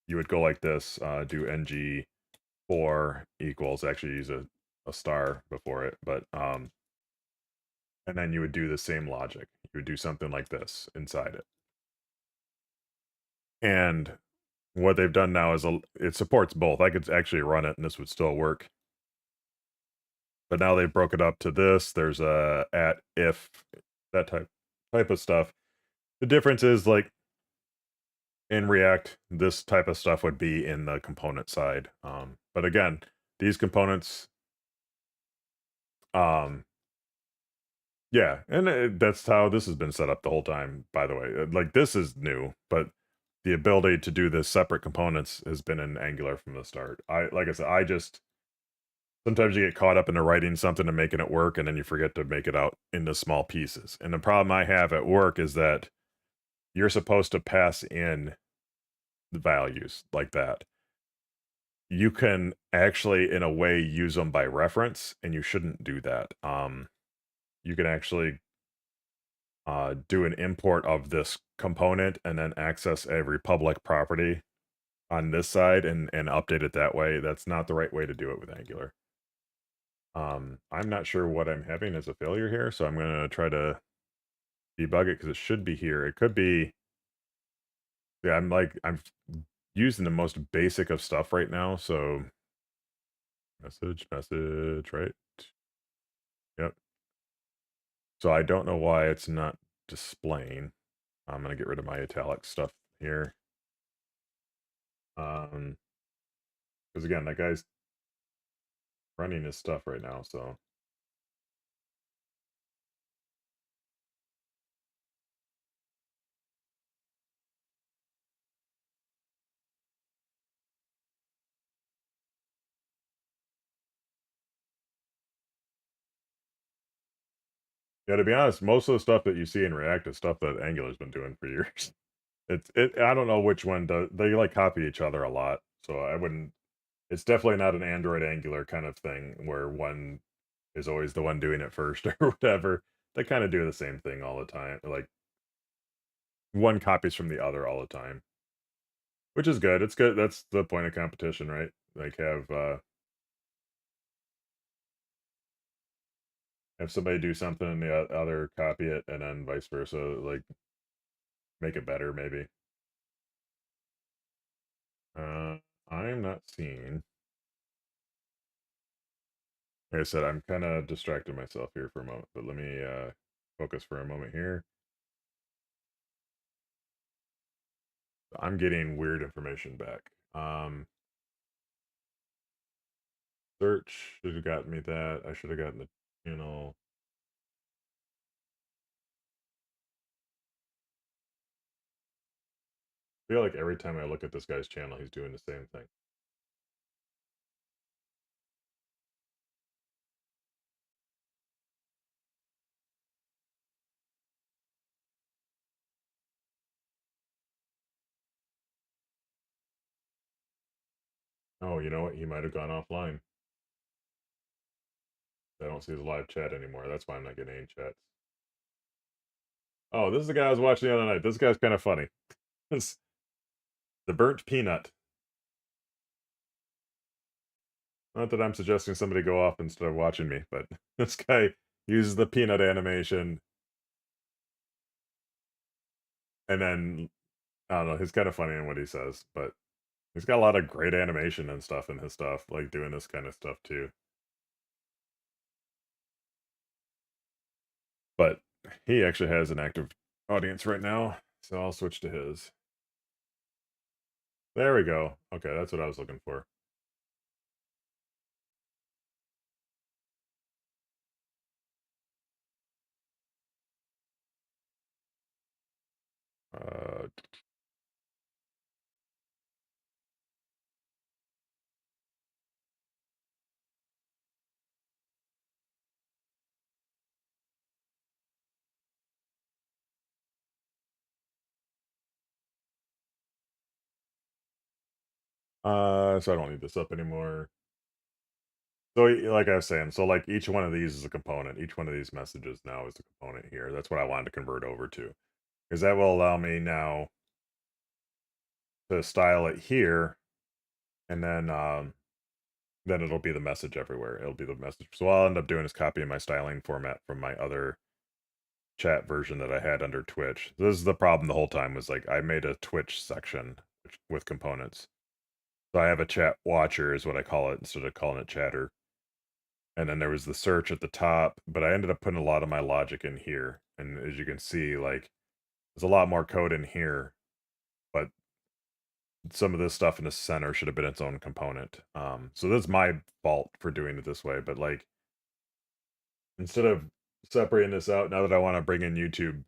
you would go like this, do ng for equals, actually use a star before it, but and then you would do the same logic. You would do something like this inside it. And what they've done now is it supports both. I could actually run it and this would still work. But now they broke it up to this. There's a at if that type of stuff. The difference is like in React, this type of stuff would be in the component side. But again, these components, um, yeah, and that's how this has been set up the whole time. By the way, like this is new, but the ability to do the separate components has been in Angular from the start. Like I said, I just sometimes you get caught up into writing something and making it work, and then you forget to make it out into small pieces. And the problem I have at work is that you're supposed to pass in the values like that. You can actually, in a way, use them by reference, and you shouldn't do that. You can actually do an import of this component and then access every public property on this side and update it that way. That's not the right way to do it with Angular. I'm not sure what I'm having as a failure here, so I'm gonna try to debug it because it should be here. It could be, yeah, I'm using the most basic of stuff right now, so message, right? Yep. So I don't know why it's not displaying. I'm gonna get rid of my italic stuff here. Because again, that guy's running his stuff right now, so yeah, to be honest, most of the stuff that you see in React is stuff that Angular's been doing for years. I don't know which one does they like copy each other a lot, so I wouldn't it's definitely not an Android Angular kind of thing where one is always the one doing it first or whatever. They kind of do the same thing all the time. Like one copies from the other all the time, which is good. It's good. That's the point of competition, right? Like have somebody do something and the other copy it and then vice versa, like make it better maybe. Uh I'm not seeing. Like I said, I'm kind of distracting myself here for a moment, but let me focus for a moment here. I'm getting weird information back. Search should have gotten me that. I should have gotten the channel. feel like every time I look at this guy's channel, he's doing the same thing. Oh, you know what? He might have gone offline. I don't see his live chat anymore. That's why I'm not getting any chats. Oh, this is the guy I was watching the other night. This guy's kind of funny. It's the burnt peanut. Not that I'm suggesting somebody go off instead of watching me, but this guy uses the peanut animation, and then I don't know. He's kind of funny in what he says, but he's got a lot of great animation and stuff in his stuff, like doing this kind of stuff too. But he actually has an active audience right now, so I'll switch to his. There we go. Okay, that's what I was looking for. Uh, so I don't need this up anymore. So, like I was saying, so like each one of these is a component. Each one of these messages now is a component here. That's what I wanted to convert over to, because that will allow me now to style it here, and then it'll be the message everywhere. It'll be the message. So what I'll end up doing is copying my styling format from my other chat version that I had under Twitch. This is the problem the whole time was like I made a Twitch section with components. So I have a chat watcher is what I call it instead of calling it chatter. And then there was the search at the top, but I ended up putting a lot of my logic in here. And as you can see, like there's a lot more code in here, but some of this stuff in the center should have been its own component. So that's my fault for doing it this way. But like instead of separating this out, now that I want to bring in YouTube,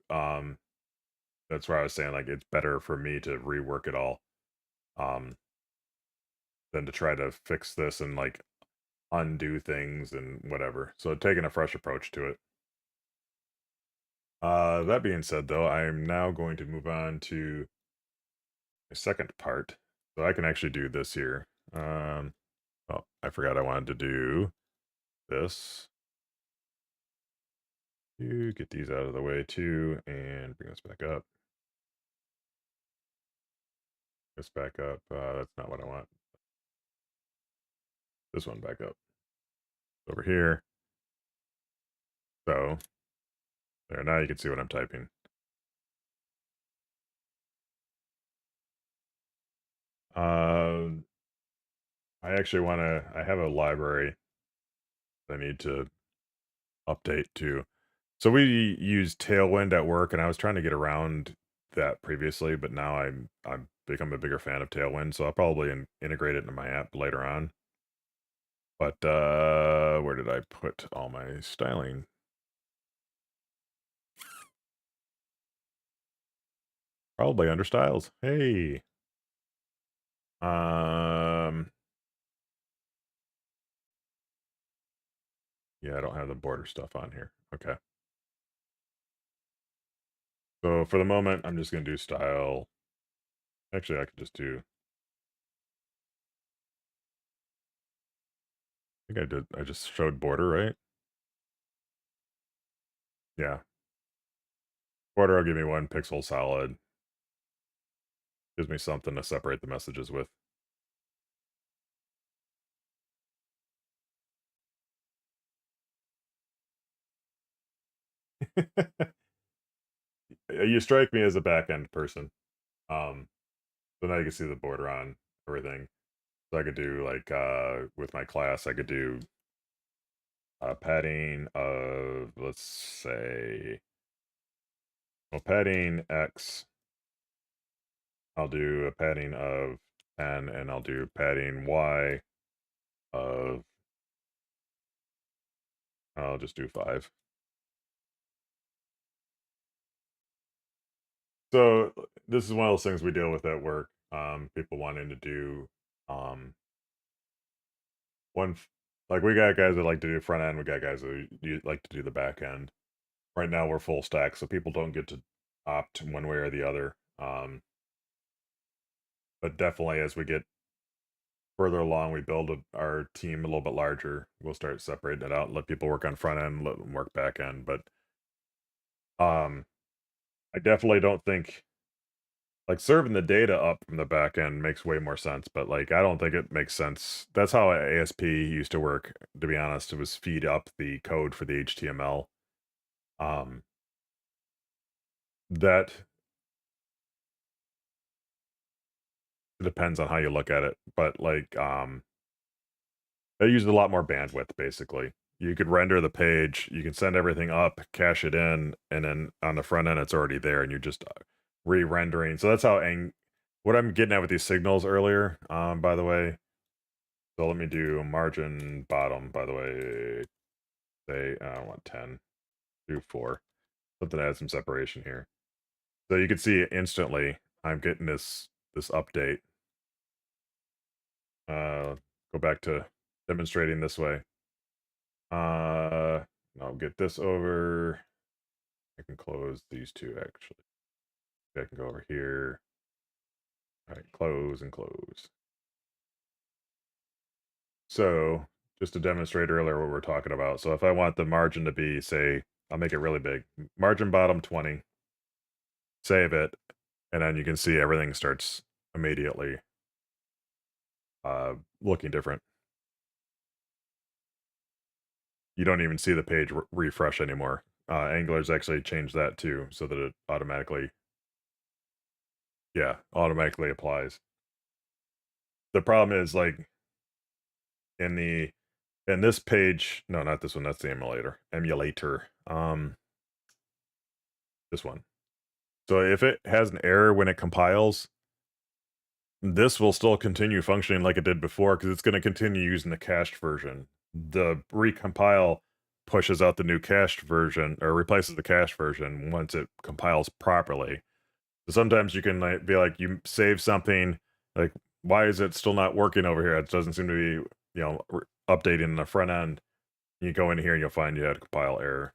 that's where I was saying like it's better for me to rework it all, um, than to try to fix this and like undo things and whatever. So taking a fresh approach to it. That being said, though, I'm now going to move on to the second part. So I can actually do this here. Oh, I forgot I wanted to do this. To get these out of the way too, and bring this back up. This back up. That's not what I want. This one back up. Over here. So there. Now you can see what I'm typing. I actually want to. I have a library I need to update too. So we use Tailwind at work, and I was trying to get around that previously, but now I'm become a bigger fan of Tailwind, so I'll probably integrate it into my app later on. But where did I put all my styling? Probably under styles. Hey. Um yeah, I don't have the border stuff on here. Okay. So for the moment, I'm just gonna do style. Actually, I could just do I think I did I just showed border, right? Yeah. Border will give me 1 pixel solid. Gives me something to separate the messages with. You strike me as a back end person. Um, so now you can see the border on everything. So I could do like with my class, I could do padding of let's say well padding X. I'll do a padding of 10 and I'll do padding Y of I'll just do 5. So this is one of those things we deal with at work. People wanting to do um one like we got guys that like to do front end, we got guys that like to do the back end. Right now we're full stack, so people don't get to opt one way or the other. But definitely as we get further along, we build our team a little bit larger. We'll start separating it out, let people work on front end, let them work back end. But um, I definitely don't think like serving the data up from the back end makes way more sense. But like, I don't think it makes sense. That's how ASP used to work. To be honest, it was feed up the code for the HTML. Um, that depends on how you look at it, but like, they used a lot more bandwidth, basically. You could render the page, you can send everything up, cache it in, and then on the front end, it's already there, and you're just re-rendering. So that's how what I'm getting at with these signals earlier, by the way. So let me do margin bottom, by the way. Say, I want 10, do 4. Something to add some separation here. So you can see instantly, I'm getting this update. Go back to demonstrating this way. I'll get this over. I can close these two actually. I can go over here. All right, close and close. So just to demonstrate earlier what we're talking about. So if I want the margin to be, say, I'll make it really big. Margin bottom 20. Save it, and then you can see everything starts immediately looking different. You don't even see the page refresh anymore. Angular's actually changed that too, so that it automatically, yeah, automatically applies. The problem is like in the in this page, no, not this one, that's the emulator. This one. So if it has an error when it compiles, this will still continue functioning like it did before because it's going to continue using the cached version. The recompile pushes out the new cached version or replaces the cached version once it compiles properly. So sometimes you can like, be like, you save something, like, why is it still not working over here? It doesn't seem to be, updating in the front end. You go in here and you'll find you had a compile error.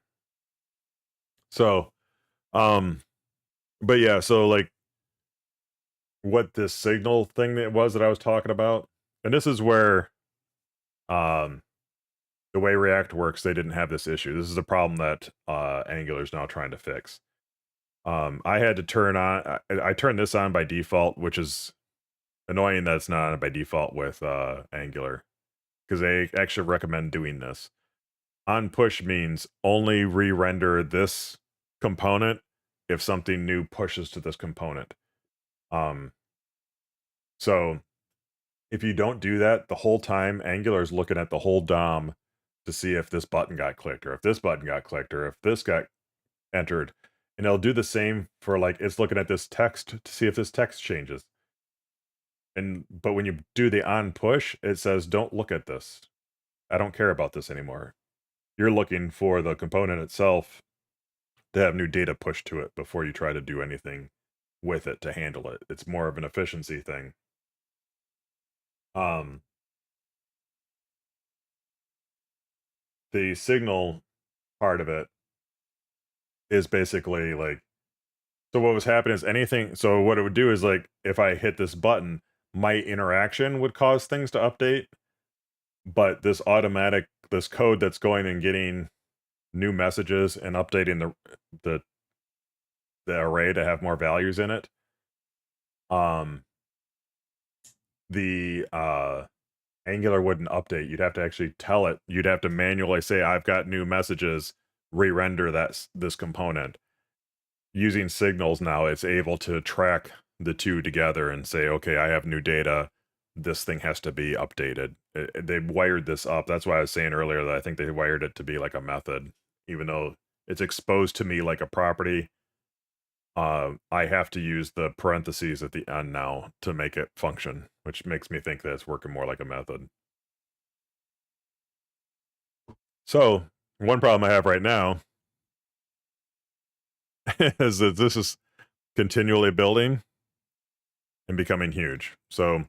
So, um, but yeah, so like what this signal thing that was that I was talking about, and this is where um the way React works, they didn't have this issue. This is a problem that Angular is now trying to fix. I had to turn on I turned this on by default, which is annoying that it's not on by default with Angular, because they actually recommend doing this. On push means only re-render this component if something new pushes to this component. Um, so if you don't do that, the whole time Angular is looking at the whole DOM to see if this button got clicked, or if this button got clicked, or if this got entered. And it'll do the same for like it's looking at this text to see if this text changes. But when you do the on push, it says don't look at this. I don't care about this anymore. You're looking for the component itself to have new data pushed to it before you try to do anything with it to handle it. It's more of an efficiency thing. Um, the signal part of it is basically like, so what was happening is anything, so what it would do is like, if I hit this button, my interaction would cause things to update, but this code that's going and getting new messages and updating the the array to have more values in it, um, the Angular wouldn't update. You'd have to actually tell it. You'd have to manually say, "I've got new messages. Re-render this component." Using signals now, it's able to track the two together and say, "Okay, I have new data. This thing has to be updated." They wired this up. That's why I was saying earlier that I think they wired it to be like a method, even though it's exposed to me like a property. I have to use the parentheses at the end now to make it function, which makes me think that it's working more like a method. So, one problem I have right now is that continually building and becoming huge. So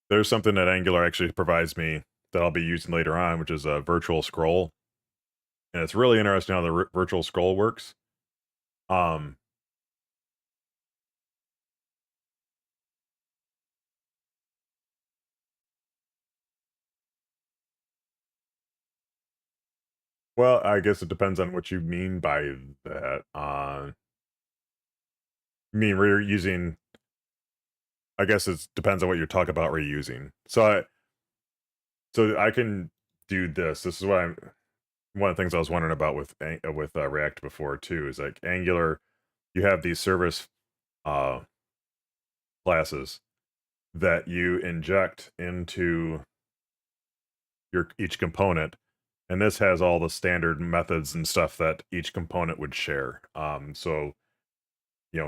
there's something that Angular actually provides me that I'll be using later on, which is a virtual scroll, and it's really interesting how the virtual scroll works. Um, well, I guess it depends on what you mean by that. I mean reusing. I guess it depends on what you're talking about reusing. So I can do this. This is what I'm. One of the things I was wondering about with React before too is like Angular. You have these service uh, classes that you inject into your each component, and this has all the standard methods and stuff that each component would share. So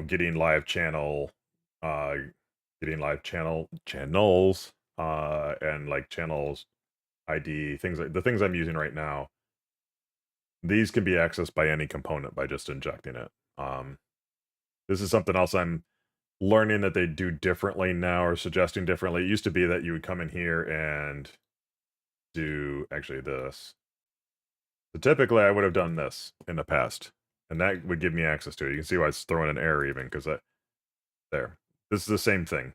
getting live channel, uh, getting live channels, and like channels ID things like the things I'm using right now. These can be accessed by any component by just injecting it. This is something else I'm learning that they do differently now or suggesting differently. It used to be that you would come in here and do actually this. So typically I would have done this in the past, and that would give me access to it. You can see why it's throwing an error even because there. This is the same thing.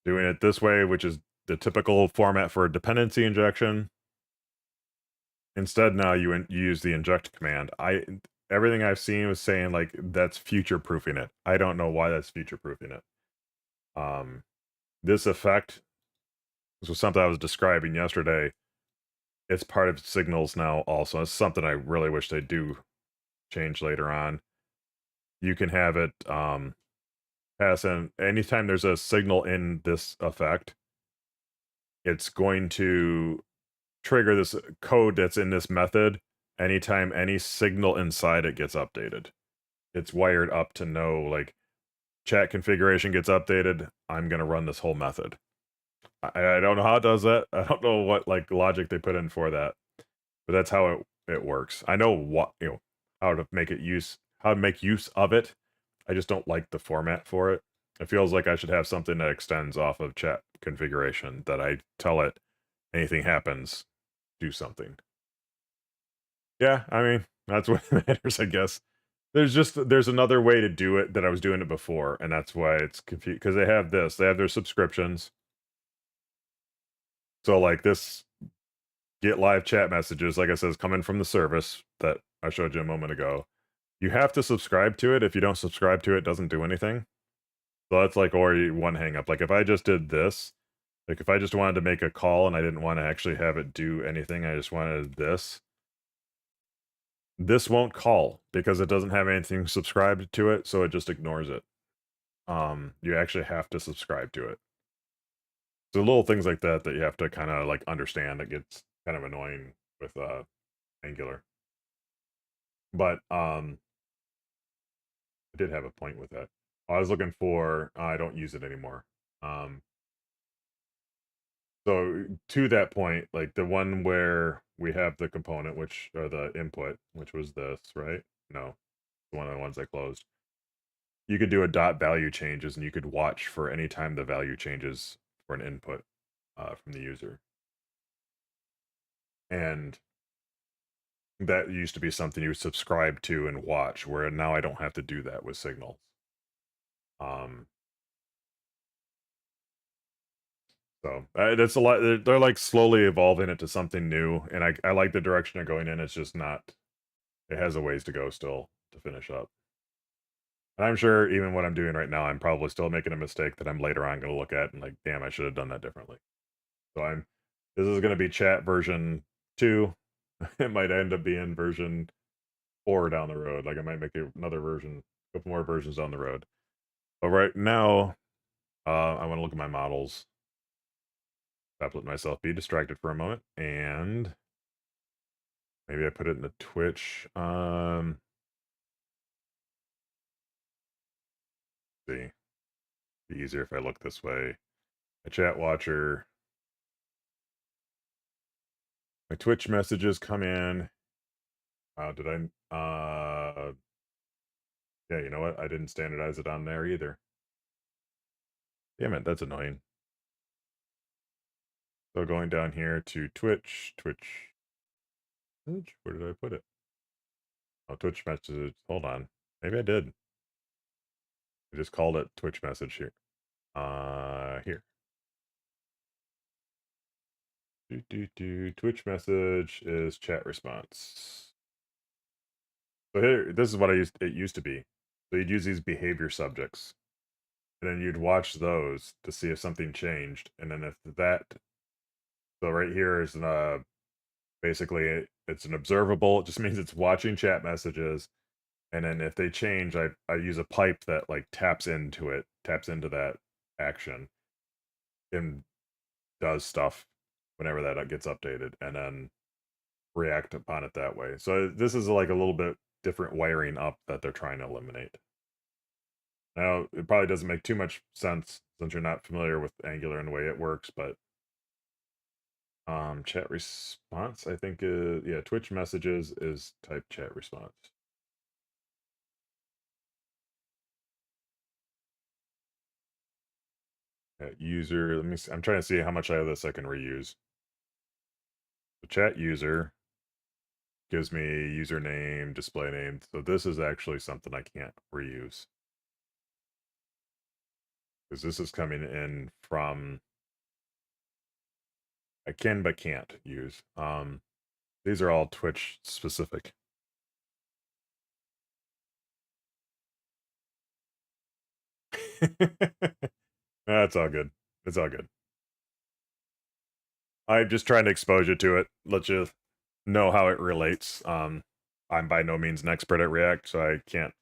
Doing it this way, which is the typical format for a dependency injection. Instead, now you use the inject command. Everything I've seen was saying like that's future proofing it. I don't know why that's future proofing it. Um, this effect, this was something I was describing yesterday. It's part of signals now also. It's something I really wish they do change later on. You can have it pass in anytime there's a signal in this effect, it's going to trigger this code that's in this method anytime any signal inside it gets updated. It's wired up to know like chat configuration gets updated, I'm gonna run this whole method. I don't know how it does that. I don't know what like logic they put in for that, but that's how it works. I know what how to make use of it. I just don't like the format for it. It feels like I should have something that extends off of chat configuration that I tell it anything happens, do something. Yeah, I mean, that's what matters, I guess. There's another way to do it that I was doing it before, and that's why it's confused because they have this. They have their subscriptions. So like this get live chat messages, like I said, is coming from the service that I showed you a moment ago. You have to subscribe to it. If you don't subscribe to it, it doesn't do anything. So that's like already one hang up. Like if I just did this, like if I just wanted to make a call and I didn't want to actually have it do anything, I just wanted this won't call because it doesn't have anything subscribed to it, so it just ignores it. You actually have to subscribe to it. So little things like that that you have to kind of like understand. It gets kind of annoying with Angular. But I did have a point with that. I was looking for I don't use it anymore. Um so to that point, like the one where we have the component which or the input, which was this, right? No, one of the ones I closed. You could do a dot value changes and you could watch for any time the value changes for an input from the user. And that used to be something you subscribe to and watch, where now I don't have to do that with signals. Um, so that's a lot. They're like slowly evolving it to something new, and I like the direction they're going in. It's just not. It has a ways to go still to finish up. And I'm sure even what I'm doing right now, I'm probably still making a mistake that I'm later on going to look at and like, damn, I should have done that differently. So this is going to be chat version 2. It might end up being version 4 down the road. Like I might make another version, a couple more versions down the road. But right now, I want to look at my models. Stop letting myself be distracted for a moment, and maybe I put it in the Twitch. See, be easier if I look this way. A chat watcher. My Twitch messages come in. Did I? Yeah, you know what? I didn't standardize it on there either. Damn it, that's annoying. So going down here to Twitch, where did I put it? Oh, Twitch messages. Hold on. Maybe I did. I just called it Twitch message here. Here. Twitch message is chat response. So here, this is what it used to be. So you'd use these behavior subjects, and then you'd watch those to see if something changed. And then if that, so right here is basically it's an observable. It just means it's watching chat messages. And then if they change, I use a pipe that like taps into it, taps into that action, and does stuff whenever that gets updated, and then react upon it that way. So this is like a little bit different wiring up that they're trying to eliminate. Now, it probably doesn't make too much sense since you're not familiar with Angular and the way it works, but chat response, I think, yeah, Twitch messages is type chat response. User, let me see, I'm trying to see how much of this I can reuse. The chat user gives me username, display name. So this is actually something I can't reuse. Because this is coming in from I can but can't use. These are all Twitch specific. That's all good. It's all good. I'm just trying to expose you to it. Let you know how it relates. I'm by no means an expert at React, so I can't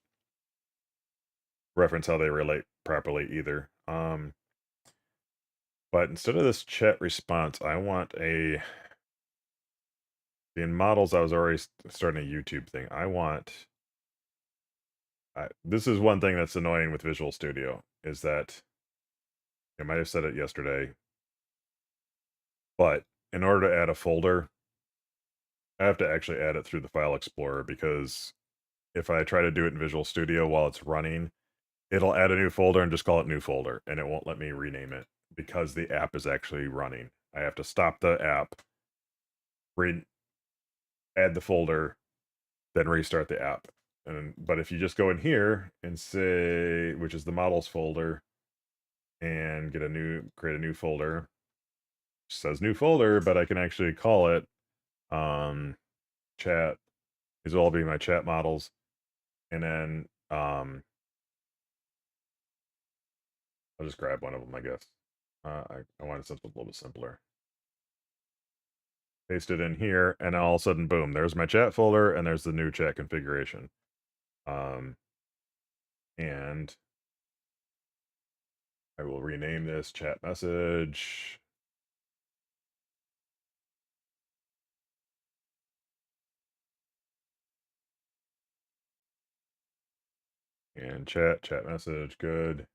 reference how they relate properly either. But instead of this chat response, I want in models. I was already starting a YouTube thing. This is one thing that's annoying with Visual Studio is that I might have said it yesterday, but in order to add a folder, I have to actually add it through the File Explorer because if I try to do it in Visual Studio while it's running, it'll add a new folder and just call it new folder, and it won't let me rename it because the app is actually running. I have to stop the app, add the folder, then restart the app. But if you just go in here and say, which is the models folder, and create a new folder, it says new folder, but I can actually call it chat. These will all be my chat models, and then I'll just grab one of them, I guess. I want something a little bit simpler. Paste it in here, and all of a sudden, boom, there's my chat folder, and there's the new chat configuration. And I will rename this chat message. And chat message, good.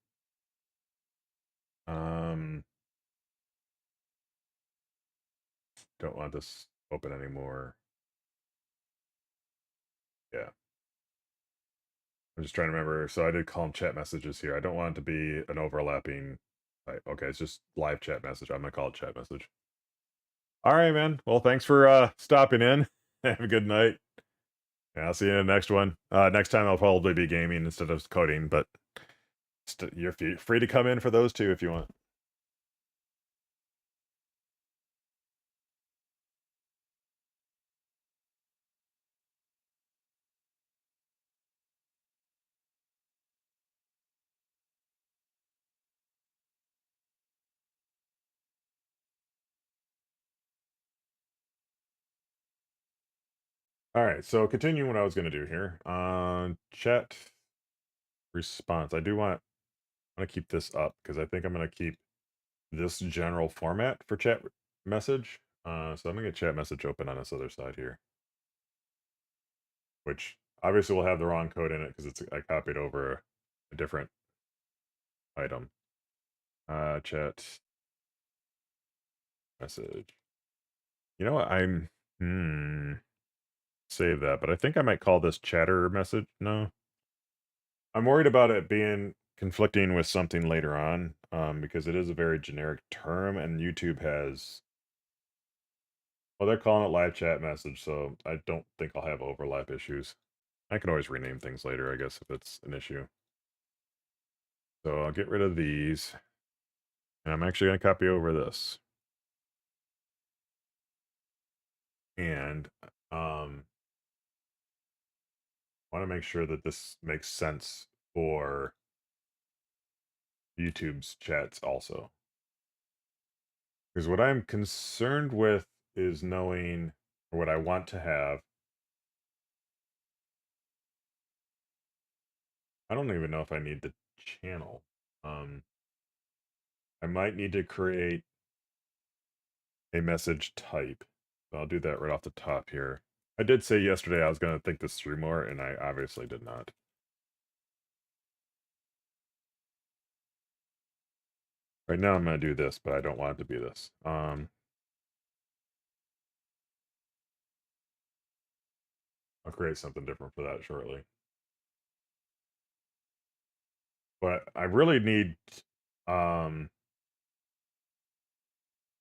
Don't want this open anymore. Yeah. I'm just trying to remember. So I did call them chat messages here. I don't want it to be an overlapping type. Okay, it's just live chat message. I'm gonna call it chat message. All right, man. Well, thanks for stopping in. Have a good night. Yeah, I'll see you in the next one. Next time I'll probably be gaming instead of coding, but you're free to come in for those too if you want. All right, so continuing what I was going to do here. Chat response. I want to keep this up because I think I'm going to keep this general format for chat message. So I'm going to get chat message open on this other side here, which obviously will have the wrong code in it because I copied over a different item. Chat message. You know what? Save that, but I think I might call this chatter message. No. I'm worried about it being conflicting with something later on, because it is a very generic term, and YouTube has well, they're calling it live chat message, so I don't think I'll have overlap issues. I can always rename things later, I guess, if it's an issue. So I'll get rid of these, and I'm actually going to copy over this. And want to make sure that this makes sense for YouTube's chats also. Because what I'm concerned with is knowing, or what I want to have. I don't even know if I need the channel. I might need to create a message type. So I'll do that right off the top here. I did say yesterday I was going to think this through more, and I obviously did not. Right now I'm going to do this, but I don't want it to be this. I'll create something different for that shortly. But I really need, um,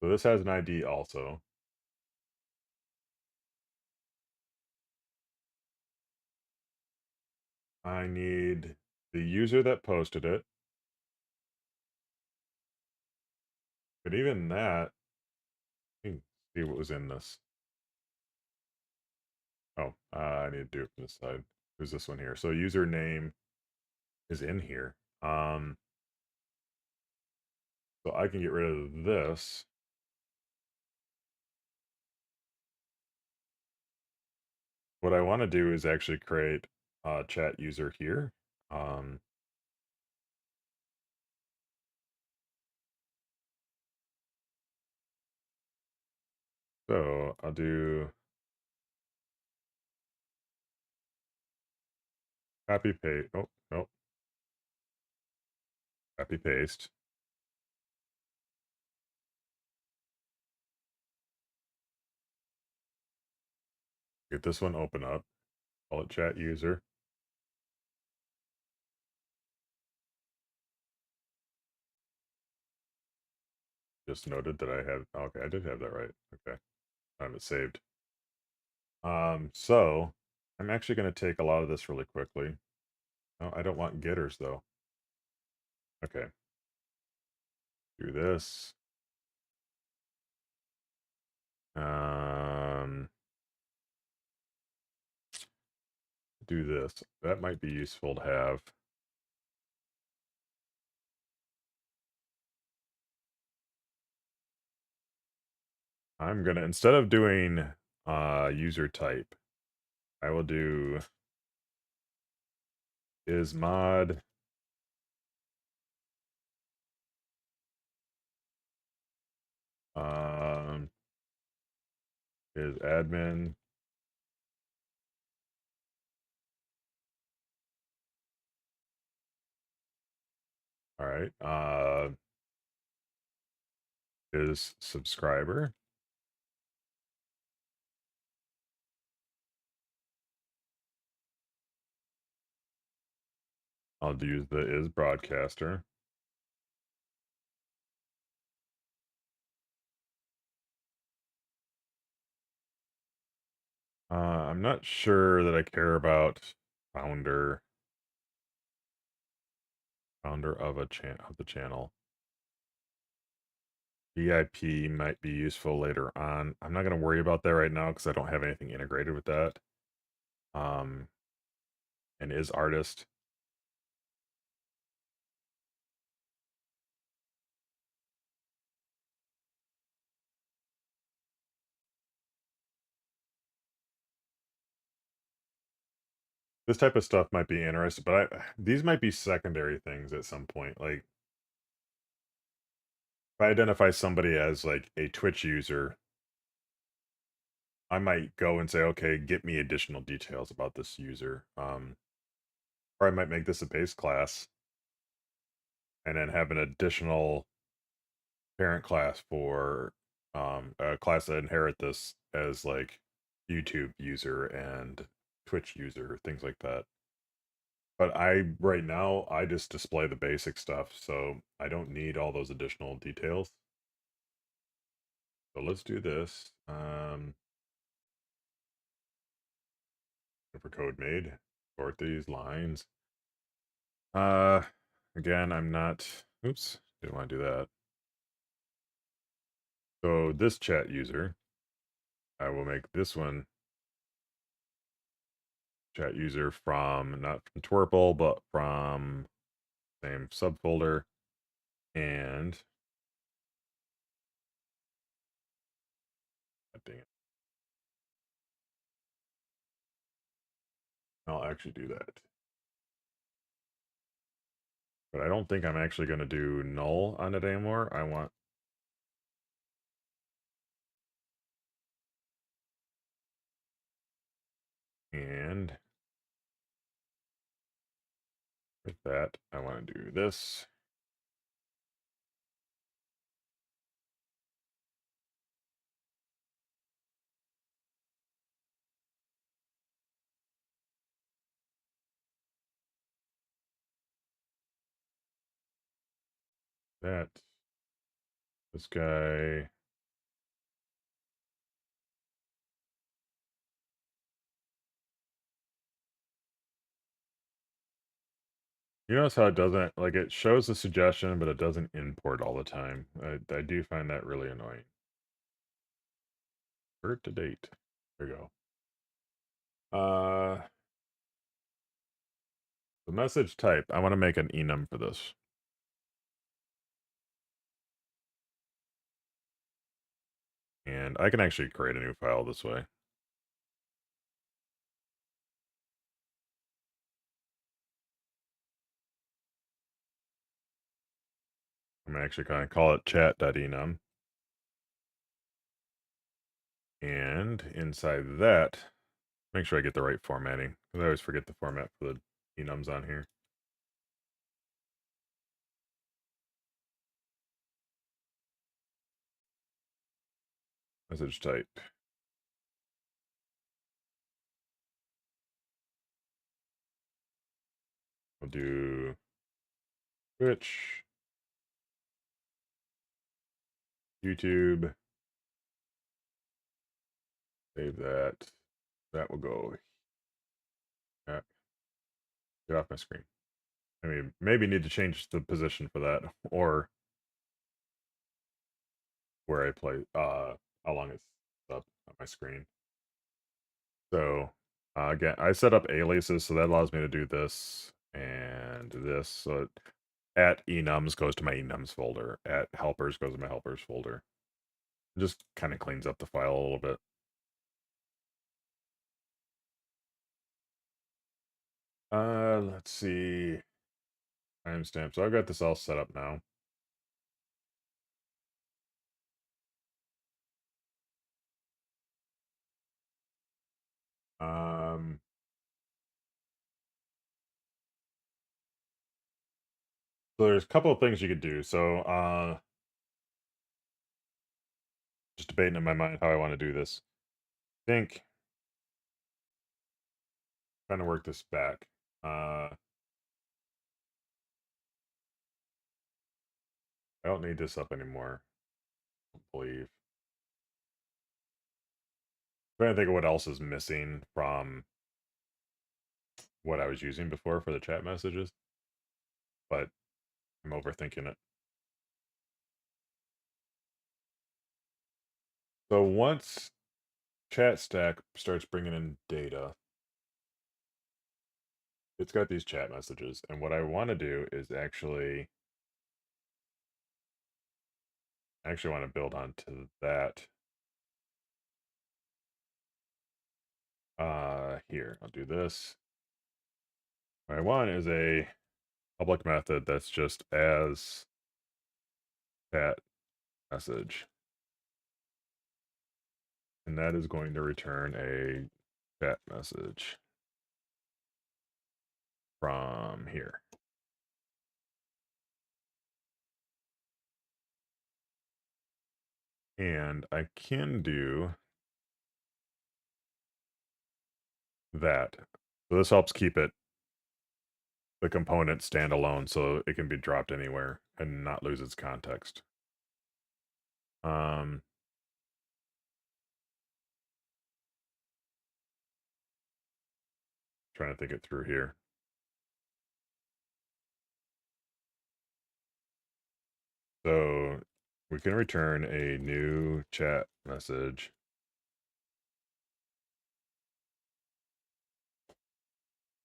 so this has an ID also. I need the user that posted it. But even that, let me see what was in this. Oh, I need to do it from this side. There's this one here. So username is in here. So I can get rid of this. What I want to do is actually create a chat user here. Um, so I'll do copy paste. Oh, no, copy paste. Get this one open up. Call it chat user. Just noted that I have. Okay, I did have that right. Okay, I have it saved. So I'm actually going to take a lot of this really quickly. No, I don't want getters though. Okay, do this. Um, do this. That might be useful to have. I'm gonna instead of doing user type, I will do is mod um is admin. All right. Is subscriber. I'll use the is broadcaster. I'm not sure that I care about founder of a of the channel. VIP might be useful later on. I'm not going to worry about that right now because I don't have anything integrated with that. Um, and is artist. This type of stuff might be interesting, but these might be secondary things at some point. Like if I identify somebody as like a Twitch user, I might go and say, okay, get me additional details about this user. Or I might make this a base class and then have an additional parent class for a class that inherit this as like YouTube user and Twitch user, things like that. But right now, I just display the basic stuff, so I don't need all those additional details. So let's do this. For code made, sort these lines. Uh, Again, I'm not, oops, didn't want to do that. So this chat user, I will make this one chat user from, not from Twerple, but from same subfolder. And, dang it, I'll actually do that. But I don't think I'm actually going to do null on it anymore. I want, and with that, I want to do this. That, this guy, you notice how it doesn't, like, it shows the suggestion, but it doesn't import all the time. I do find that really annoying. Convert to date. There you go. The message type, I want to make an enum for this. And I can actually create a new file this way. I'm actually going to call it chat.enum. And inside that, make sure I get the right formatting, because I always forget the format for the enums on here. Message type. We'll do Twitch, YouTube. Save that. That will go. Get off my screen. I mean, maybe need to change the position for that, or where I play, how long it's up on my screen. So, again, I set up aliases, so that allows me to do this and this. So, at enums goes to my enums folder. At helpers goes to my helpers folder. It just kind of cleans up the file a little bit. Let's see. Timestamp. So I've got this all set up now. Um, so there's a couple of things you could do. So, just debating in my mind how I want to do this. I think trying to work this back. I don't need this up anymore. I don't believe. Trying to think of what else is missing from what I was using before for the chat messages, but I'm overthinking it. So once chat stack starts bringing in data, it's got these chat messages, and what I want to do is actually want to build onto that. Here, I'll do this. What I want is a public method that's just as chat message, and that is going to return a chat message from here. And I can do that. So this helps keep it the component standalone so it can be dropped anywhere and not lose its context. Um, Trying to think it through here. So we can return a new chat message.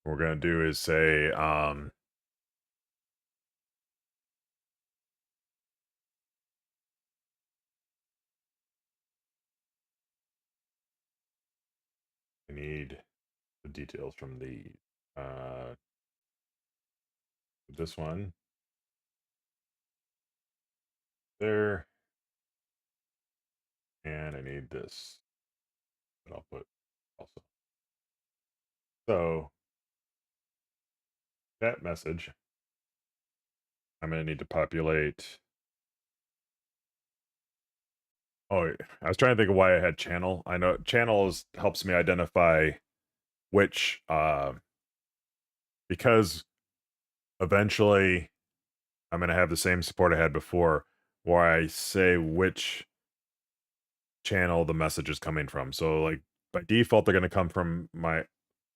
What we're going to do is say, I need the details from the, this one there, and I need this, that I'll put also. So chat message, I'm going to need to populate. Oh, I was trying to think of why I had channel. I know channels helps me identify which, because eventually I'm going to have the same support I had before where I say which channel the message is coming from. So, like, by default, they're going to come from my,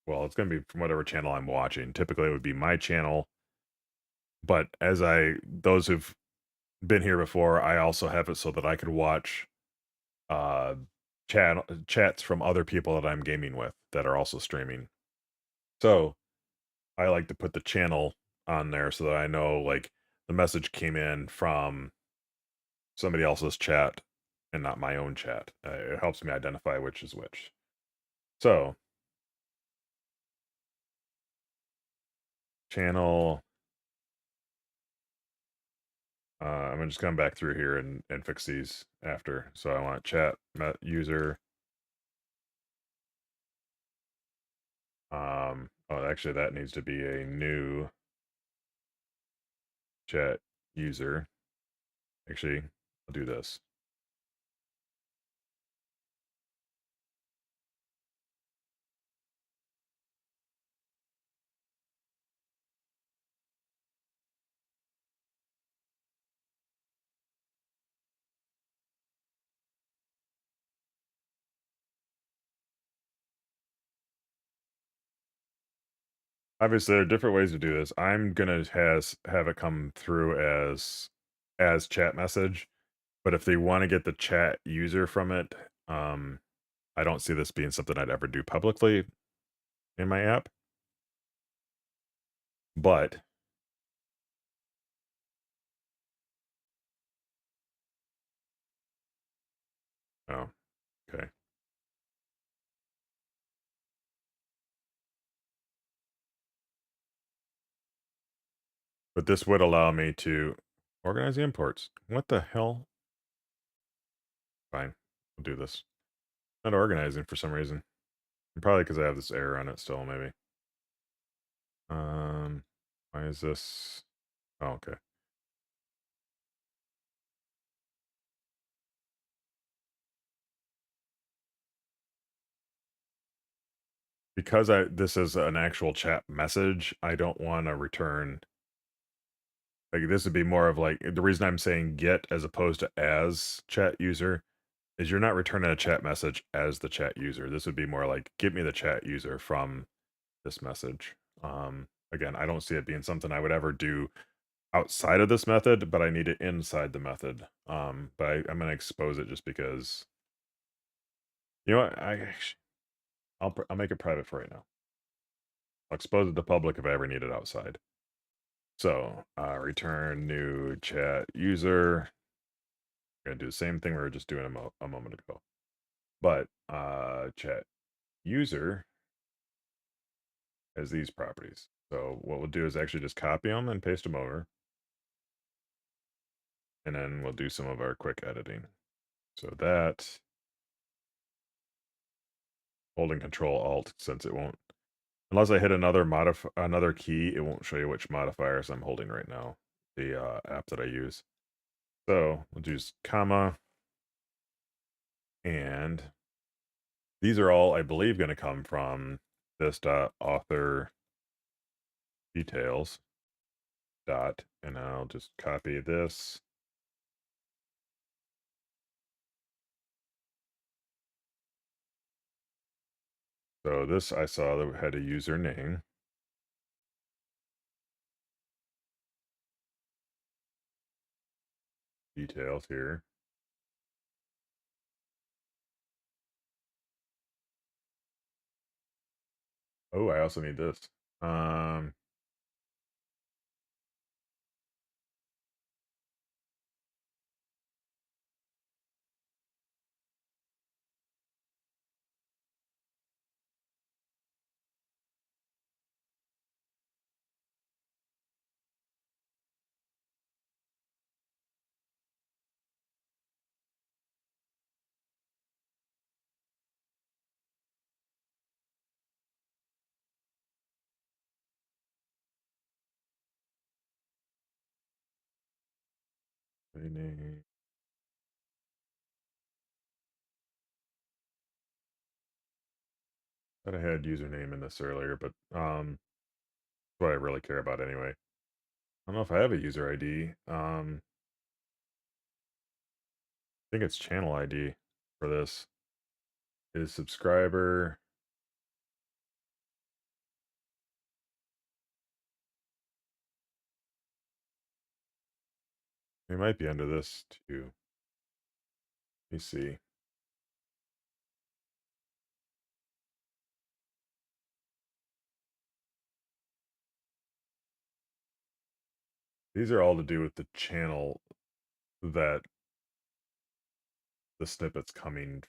well, it's going to be from whatever channel I'm watching. Typically, it would be my channel. But those who've been here before, I also have it so that I could watch uh chats from other people that I'm gaming with that are also streaming. So I like to put the channel on there so that I know like the message came in from somebody else's chat and not my own chat. It helps me identify which is which. So channel, I'm just come back through here and fix these after. So I want chat user. Oh, actually that needs to be a new chat user. Actually, I'll do this. Obviously, there are different ways to do this. I'm gonna has have it come through as chat message, but if they want to get the chat user from it, I don't see this being something I'd ever do publicly in my app. But oh, okay. But this would allow me to organize the imports. What the hell? Fine, we'll do this. Not organizing for some reason. Probably because I have this error on it still, maybe. Why is this? Oh, okay. Because this is an actual chat message, I don't want to return like this would be more of like the reason I'm saying get as opposed to as chat user is you're not returning a chat message as the chat user. This would be more like give me the chat user from this message. Again, I don't see it being something I would ever do outside of this method, but I need it inside the method. But I'm gonna expose it just because you know what I'll make it private for right now. I'll expose it to public if I ever need it outside. So return new chat user. We're gonna do the same thing we were just doing a moment ago. But chat user has these properties. So what we'll do is actually just copy them and paste them over. And then we'll do some of our quick editing. So that holding control alt since it won't unless I hit another key, it won't show you which modifiers I'm holding right now. The app that I use. So we'll use comma and these are all, I believe, going to come from this author details dot, and I'll just copy this. So this I saw that had a username. Details here. Oh, I also need this. Um, name. Thought I had username in this earlier, but what I really care about anyway. I don't know if I have a user ID. I think it's channel ID for this. Is subscriber. It might be under this too. Let me see. These are all to do with the channel that the snippet's coming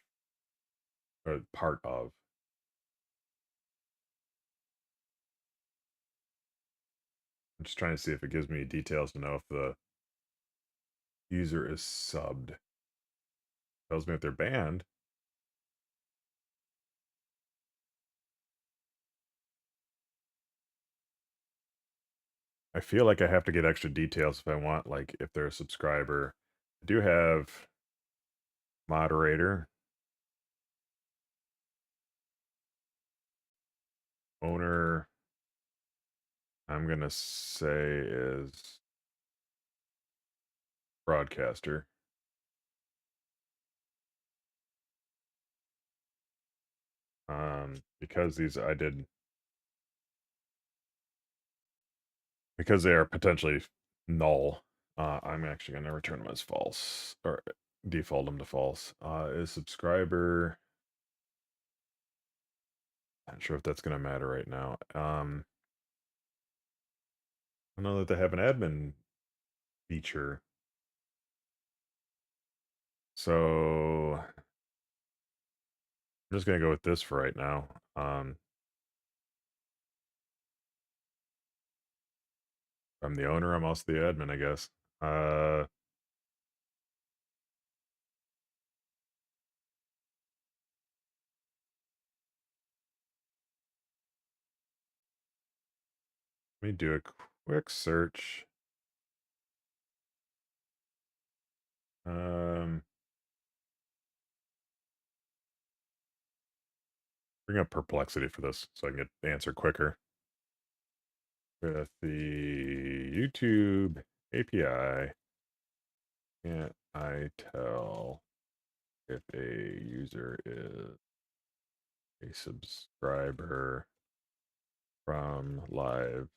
or part of. I'm just trying to see if it gives me details to know if the user is subbed. Tells me if they're banned. I feel like I have to get extra details if I want, like, if they're a subscriber. I do have moderator, owner, I'm gonna say is broadcaster. Because these I did because they are potentially null. I'm actually gonna return them as false or default them to false. Is subscriber? Not sure if that's gonna matter right now. I know that they have an admin feature, so I'm just gonna go with this for right now. I'm the owner. I'm also the admin, I guess. Uh, Let me do a quick search. Um, Bring up perplexity for this so I can get the answer quicker. With the YouTube API, can't I tell if a user is a subscriber from live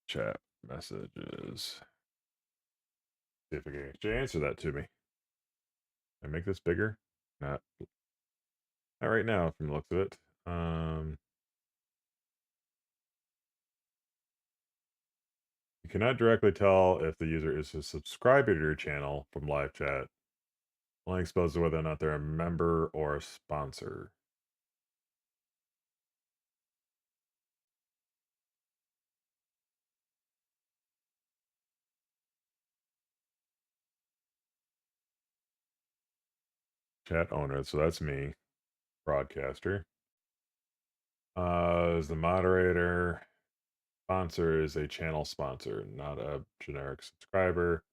chat messages? See if I can actually answer that to me. Can I make this bigger? Not right now from the looks of it. You cannot directly tell if the user is a subscriber to your channel from live chat, only exposed to whether or not they're a member or a sponsor. Chat owner, so that's me, broadcaster. Is the moderator. Sponsor is a channel sponsor, not a generic subscriber.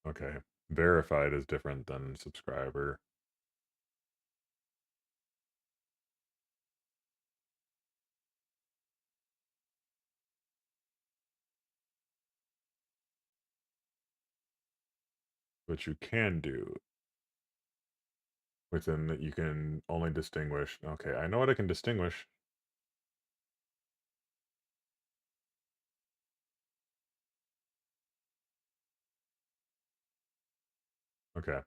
Okay. Verified is different than subscriber. what you can do within that, you can only distinguish. Okay, I know what I can distinguish. Okay,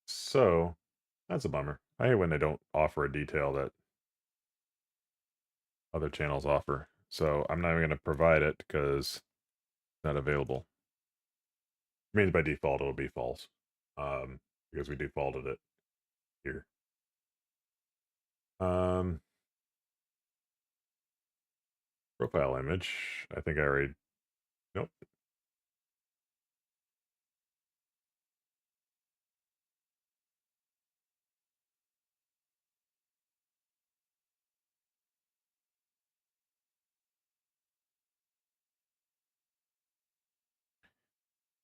so that's a bummer. I hate when they don't offer a detail that other channels offer. So I'm not even going to provide it because it's not available. It means by default it'll be false, because we defaulted it here. Um, Profile image. I think I already. Nope.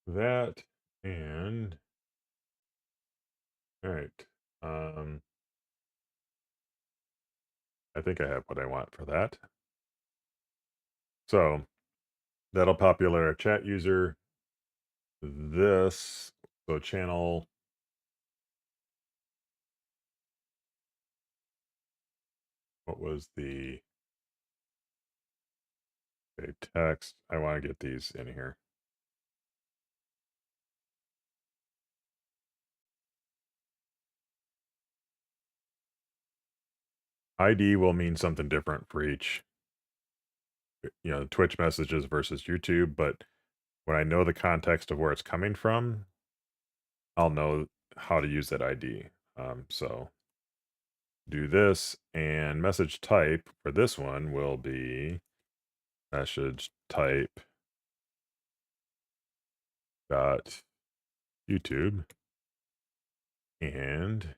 That and all right. Um, I think I have what I want for that. So that'll populate our chat user. This so channel. What was the okay, text? I want to get these in here. ID will mean something different for each, Twitch messages versus YouTube. But when I know the context of where it's coming from, I'll know how to use that ID. So do this, and message type for this one will be message type dot YouTube and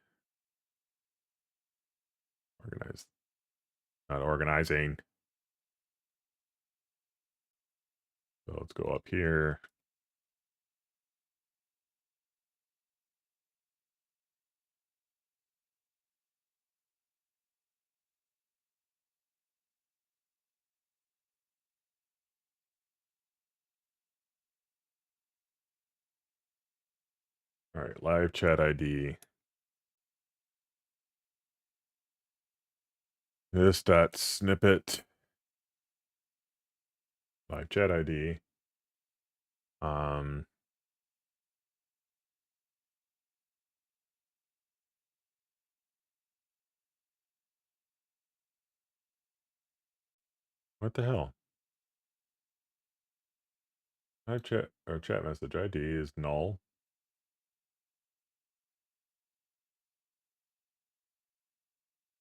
organize, not organizing. So let's go up here. All right, live chat ID. This dot snippet live chat ID. Um, what the hell? Live chat or chat message ID is null.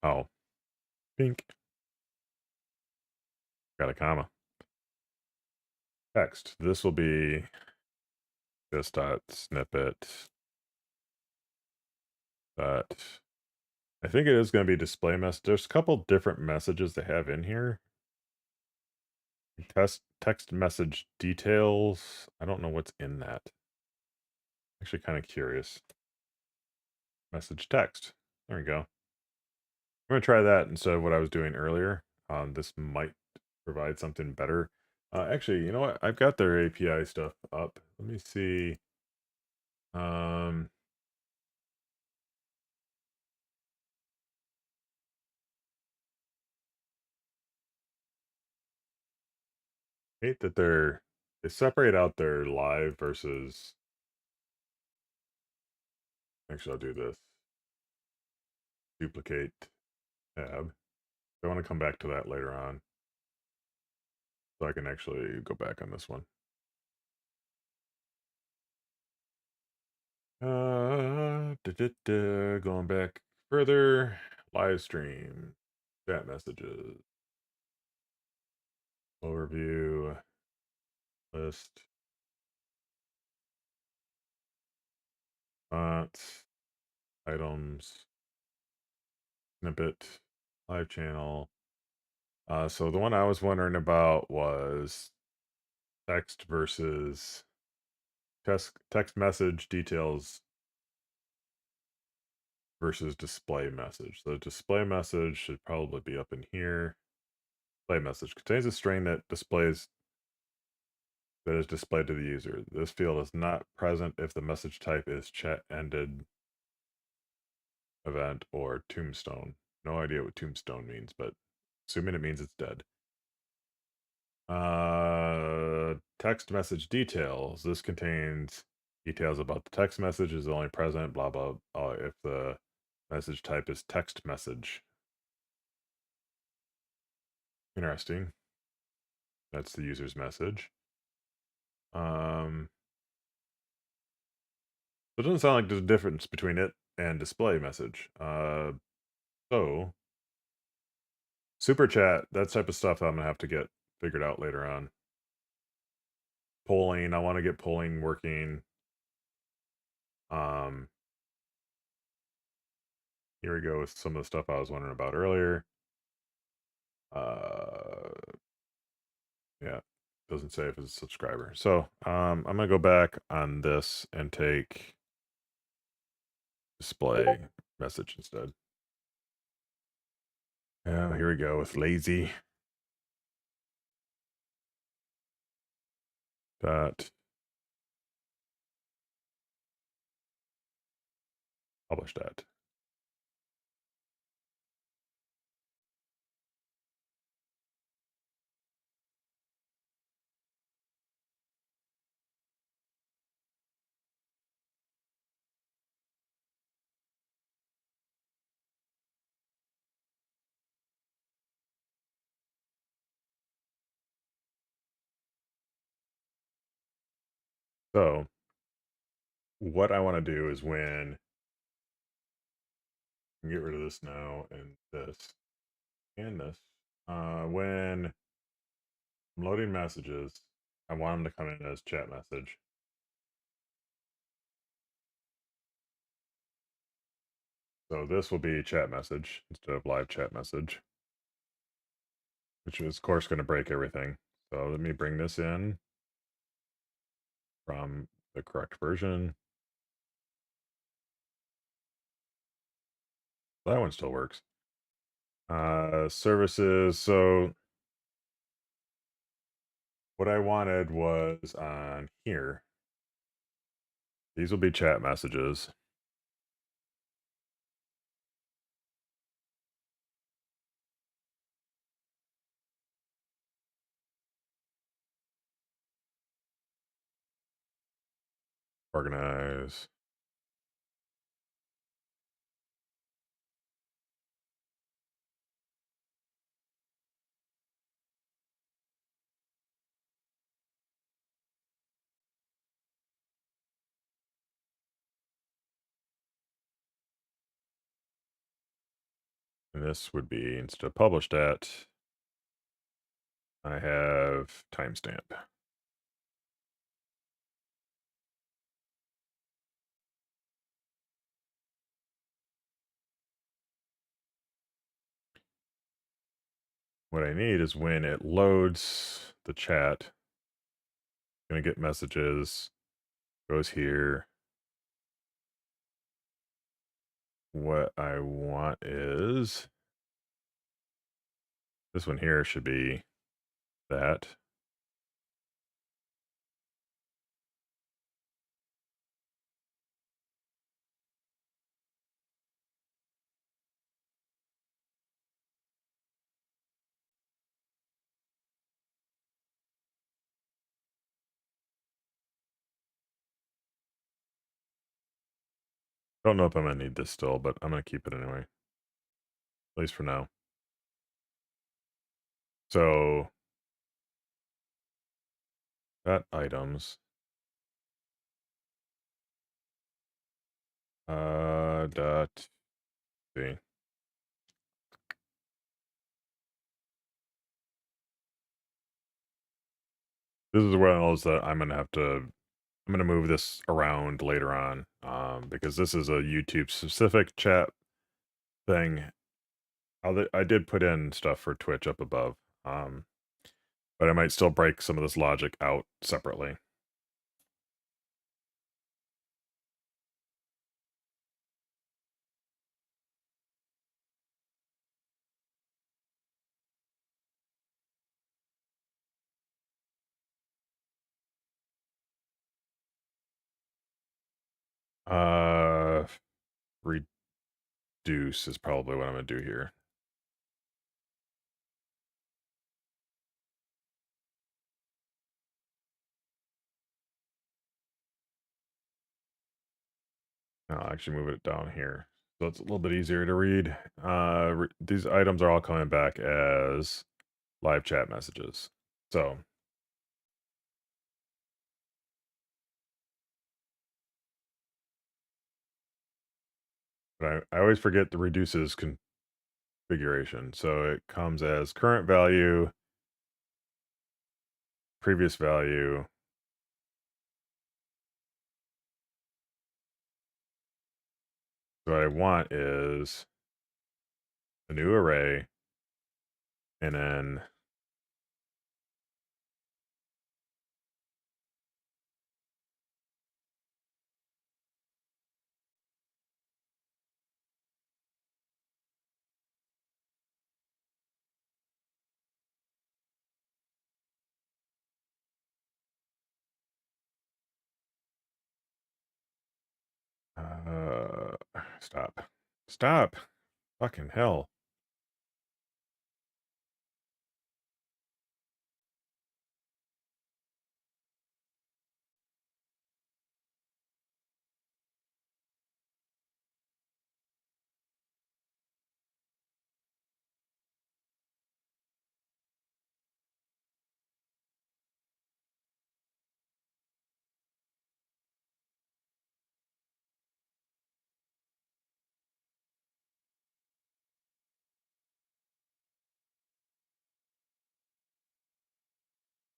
Oh, pink. Got a comma. Text. This will be this dot snippet dot. I think it is going to be display message. There's a couple different messages they have in here. Text message details. I don't know what's in that. Actually, kind of curious. Message text. There we go. I'm going to try that instead of what I was doing earlier. This might provide something better. Actually, you know what? I've got their API stuff up. Let me see. Um, Hate that they separate out their live versus. Actually, I'll do this. Duplicate tab. I want to come back to that later on, so I can actually go back on this one. Going back further, live stream, chat messages, overview, list, fonts, items, snippet, live channel. So the one I was wondering about was text versus text message details versus display message. The display message should probably be up in here. Display message contains a string that displays that is displayed to the user. This field is not present if the message type is chat ended, event, or tombstone. No idea what tombstone means, but assuming it means it's dead. Text message details. This contains details about the text message is only present, blah, blah, if the message type is text message. Interesting. That's the user's message. It doesn't sound like there's a difference between it and display message. So super chat, that type of stuff I'm gonna have to get figured out later on. Polling, I want to get polling working. Um, Here we go with some of the stuff I was wondering about earlier. Yeah, doesn't say if it's a subscriber. So I'm gonna go back on this and take display message instead. Yeah, here we go with lazy. Dot publish that. So what I want to do is when get rid of this now and this and this. When I'm loading messages, I want them to come in as chat message. So this will be chat message instead of live chat message, which is of course going to break everything. So let me bring this in from the correct version. That one still works. Services. So what I wanted was on here. These will be chat messages. Organize. And this would be instead of published at, I have timestamp. What I need is when it loads the chat, gonna get messages, goes here. What I want is this one here should be that. Don't know if I'm gonna need this still, but I'm gonna keep it anyway. At least for now. So that items. Dot see. This is where I knows that I'm gonna move this around later on. Because this is a YouTube specific chat thing. I did put in stuff for Twitch up above. But I might still break some of this logic out separately. Uh, reduce is probably what I'm gonna do here. I'll actually move it down here. So it's a little bit easier to read. These items are all coming back as live chat messages. So, but I always forget the reduces configuration. So it comes as current value, previous value. What I want is a new array and then stop. Stop. Fucking hell.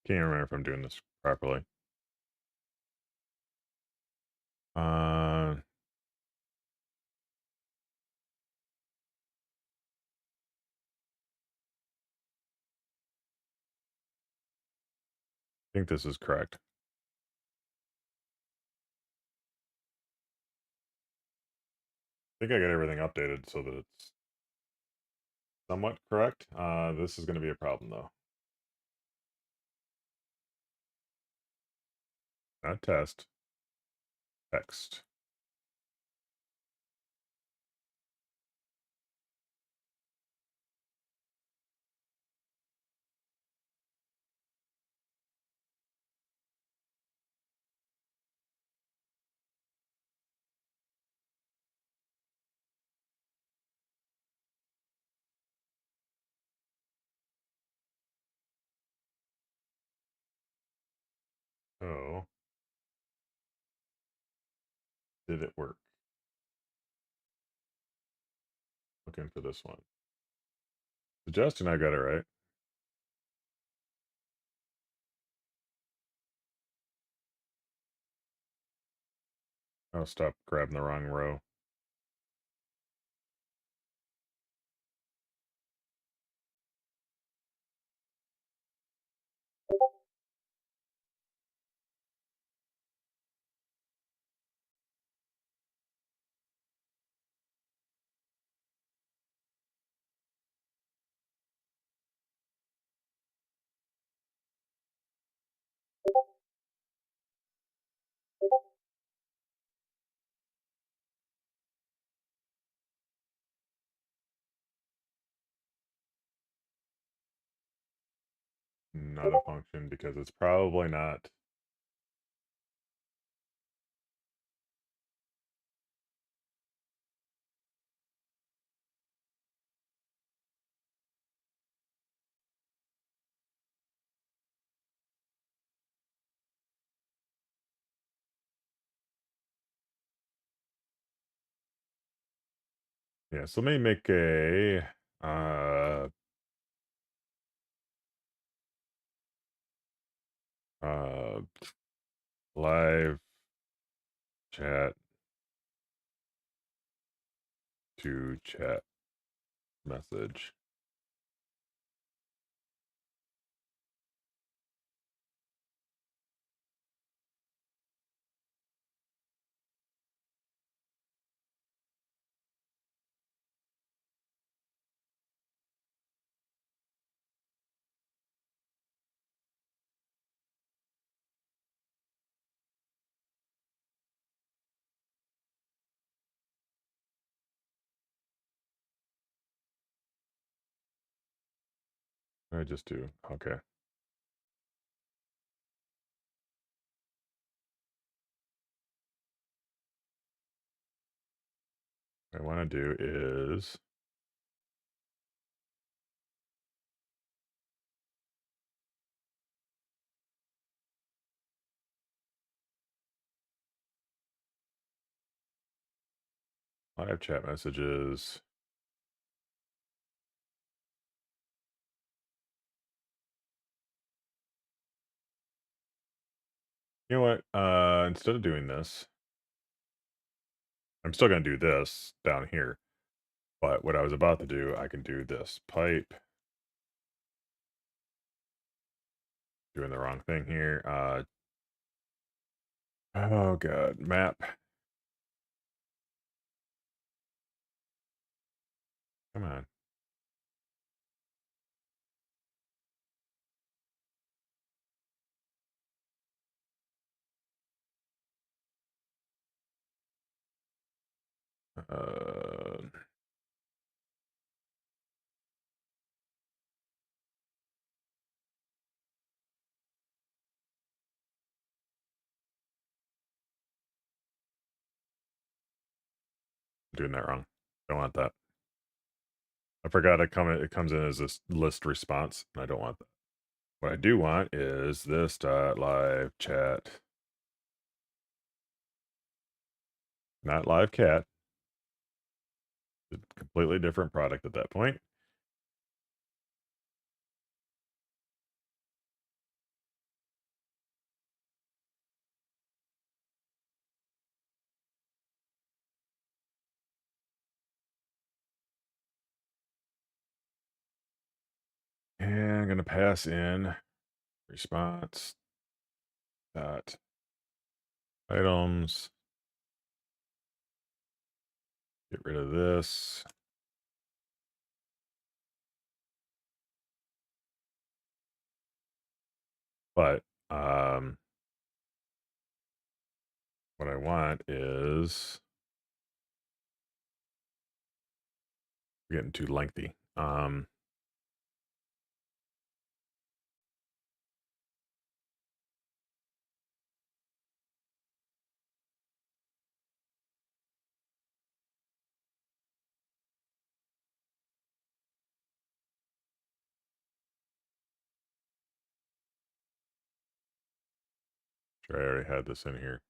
Can't remember if I'm doing this properly. I think this is correct. I think I got everything updated so that it's somewhat correct. This is going to be a problem though. Not test, text. Oh, did it work? Looking for this one. Suggesting I got it right. I'll stop grabbing the wrong row. Not a function because it's probably not. Yeah, so let me make a uh live chat to chat message. I just do. Okay. What I want to do is live chat messages. You know what? Instead of doing this, I'm still going to do this down here. But what I was about to do, I can do this pipe. Doing the wrong thing here. Oh god, map. Come on. Uh, doing that wrong. Don't want that. I forgot it comes in as this list response, and I don't want that. What I do want is this dot live chat, not live cat. A completely different product at that point. And I'm gonna pass in response dot items. Get rid of this. But what I want is getting too lengthy. Sure, I already had this in here.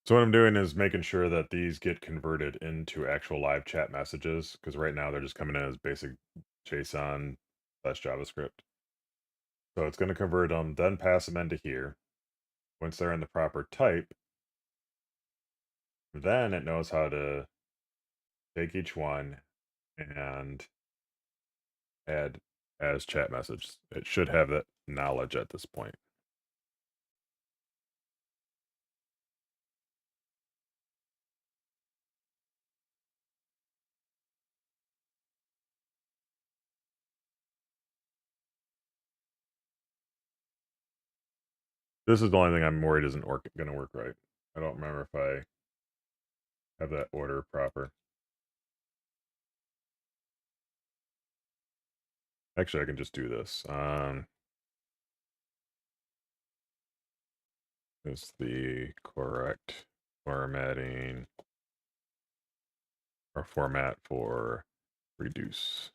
So what I'm doing is making sure that these get converted into actual live chat messages, because right now they're just coming in as basic JSON slash JavaScript. So it's going to convert them, then pass them into here. Once they're in the proper type, then it knows how to take each one and add as chat message. It should have that knowledge at this point. This is the only thing I'm worried isn't going to work right. I don't remember if I have that order proper. Actually, I can just do this. Is the correct formatting or format for reduce.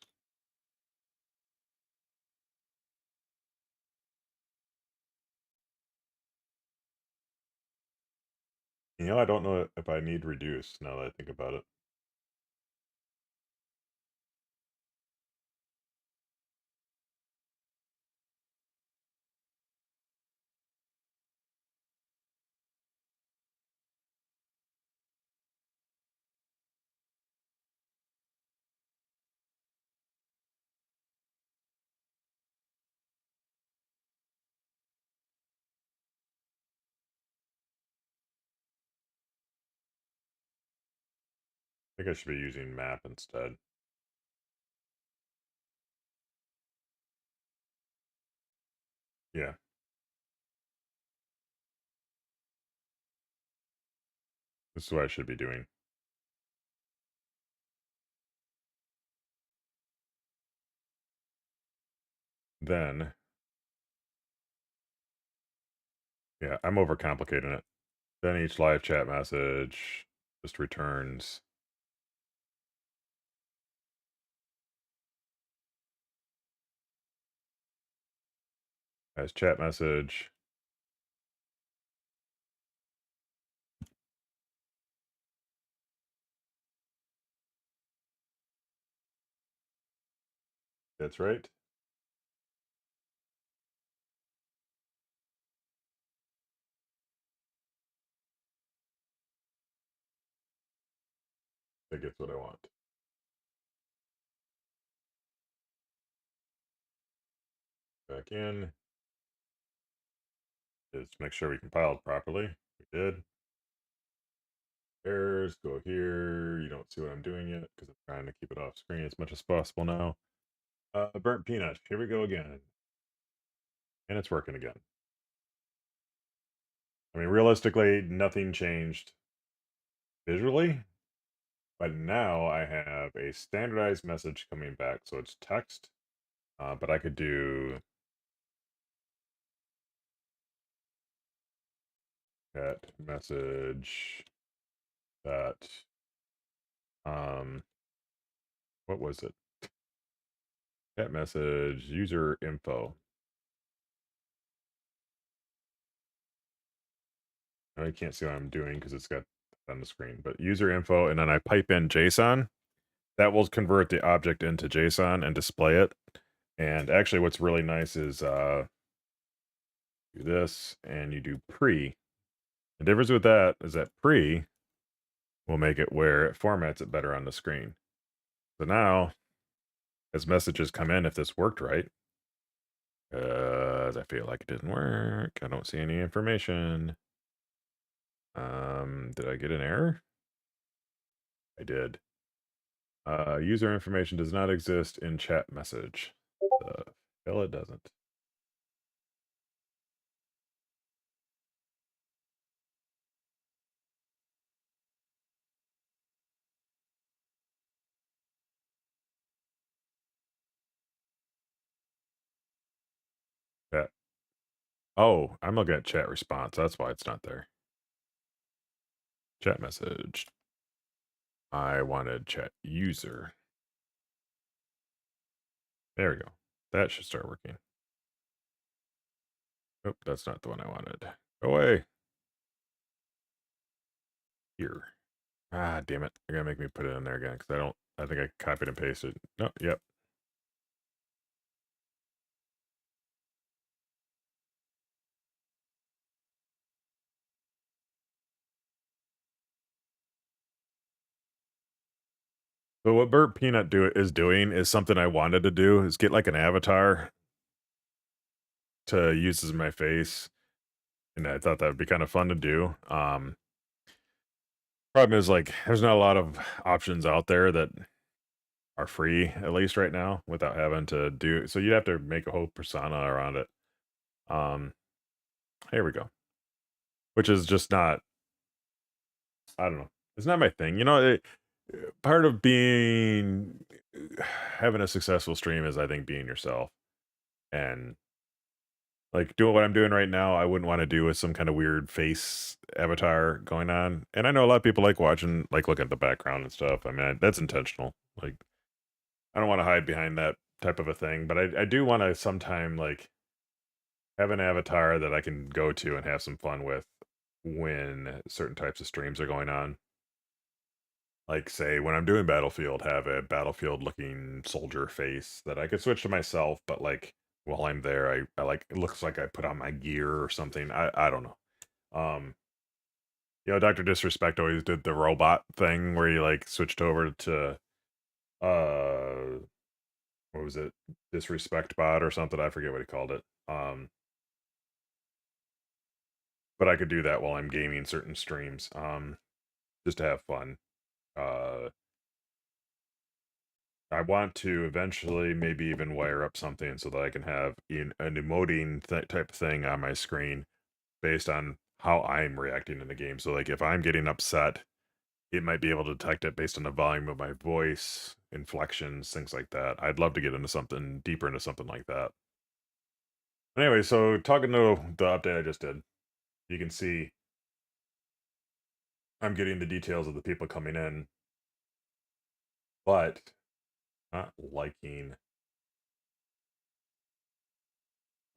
You know, I don't know if I need reduce now that I think about it. I think I should be using map instead. Yeah, this is what I should be doing. Then, yeah, I'm overcomplicating it. Then each live chat message just returns as chat message. That's right. That gets what I want. Back in. Just make sure we compiled properly. We did. Errors, go here. You don't see what I'm doing yet because I'm trying to keep it off screen as much as possible now. Burnt peanut. Here we go again. And it's working again. I mean, realistically, nothing changed visually, but now I have a standardized message coming back. So it's text, but I could do that message that, um, what was it? That message, user info. Now you can't see what I'm doing because it's got on the screen, but user info, and then I pipe in JSON. That will convert the object into JSON and display it. And actually, what's really nice is do this and you do pre. The difference with that is that pre will make it where it formats it better on the screen. So now, as messages come in, if this worked right, I feel like it didn't work. I don't see any information. Did I get an error? I did. User information does not exist in chat message. The hell it doesn't. Chat. Oh, I'm looking at chat response. That's why it's not there. Chat message. I wanted chat user. There we go. That should start working. Oh, that's not the one I wanted. Go away. Here. Ah, damn it. They're gonna make me put it in there again because I think I copied and pasted. No, yep. So what Burt Peanut is doing is something I wanted to do is get like an avatar to use as my face. And I thought that would be kind of fun to do. Problem is like there's not a lot of options out there that are free, at least right now, without having to do so you'd have to make a whole persona around it. Um, here we go. Which is just not I don't know. It's not my thing. Part of being having a successful stream is I think being yourself. And like doing what I'm doing right now, I wouldn't want to do with some kind of weird face avatar going on. And I know a lot of people like watching, like looking at the background and stuff. I mean, that's intentional. Like, I don't want to hide behind that type of a thing, but I do want to sometime like have an avatar that I can go to and have some fun with when certain types of streams are going on. Like, say, when I'm doing Battlefield, have a Battlefield looking soldier face that I could switch to myself, but like while I'm there, I like it looks like I put on my gear or something. I don't know. Um, Dr. Disrespect always did the robot thing where he like switched over to uh what was it? Disrespect bot or something. I forget what he called it. But I could do that while I'm gaming certain streams. Just to have fun. Uh I want to eventually maybe even wire up something so that I can have an emoting type of thing on my screen based on how I'm reacting in the game. So, like, if I'm getting upset, it might be able to detect it based on the volume of my voice, inflections, things like that. I'd love to get into something deeper into something like that. Anyway, so talking to the update I just did, you can see I'm getting the details of the people coming in, but not liking.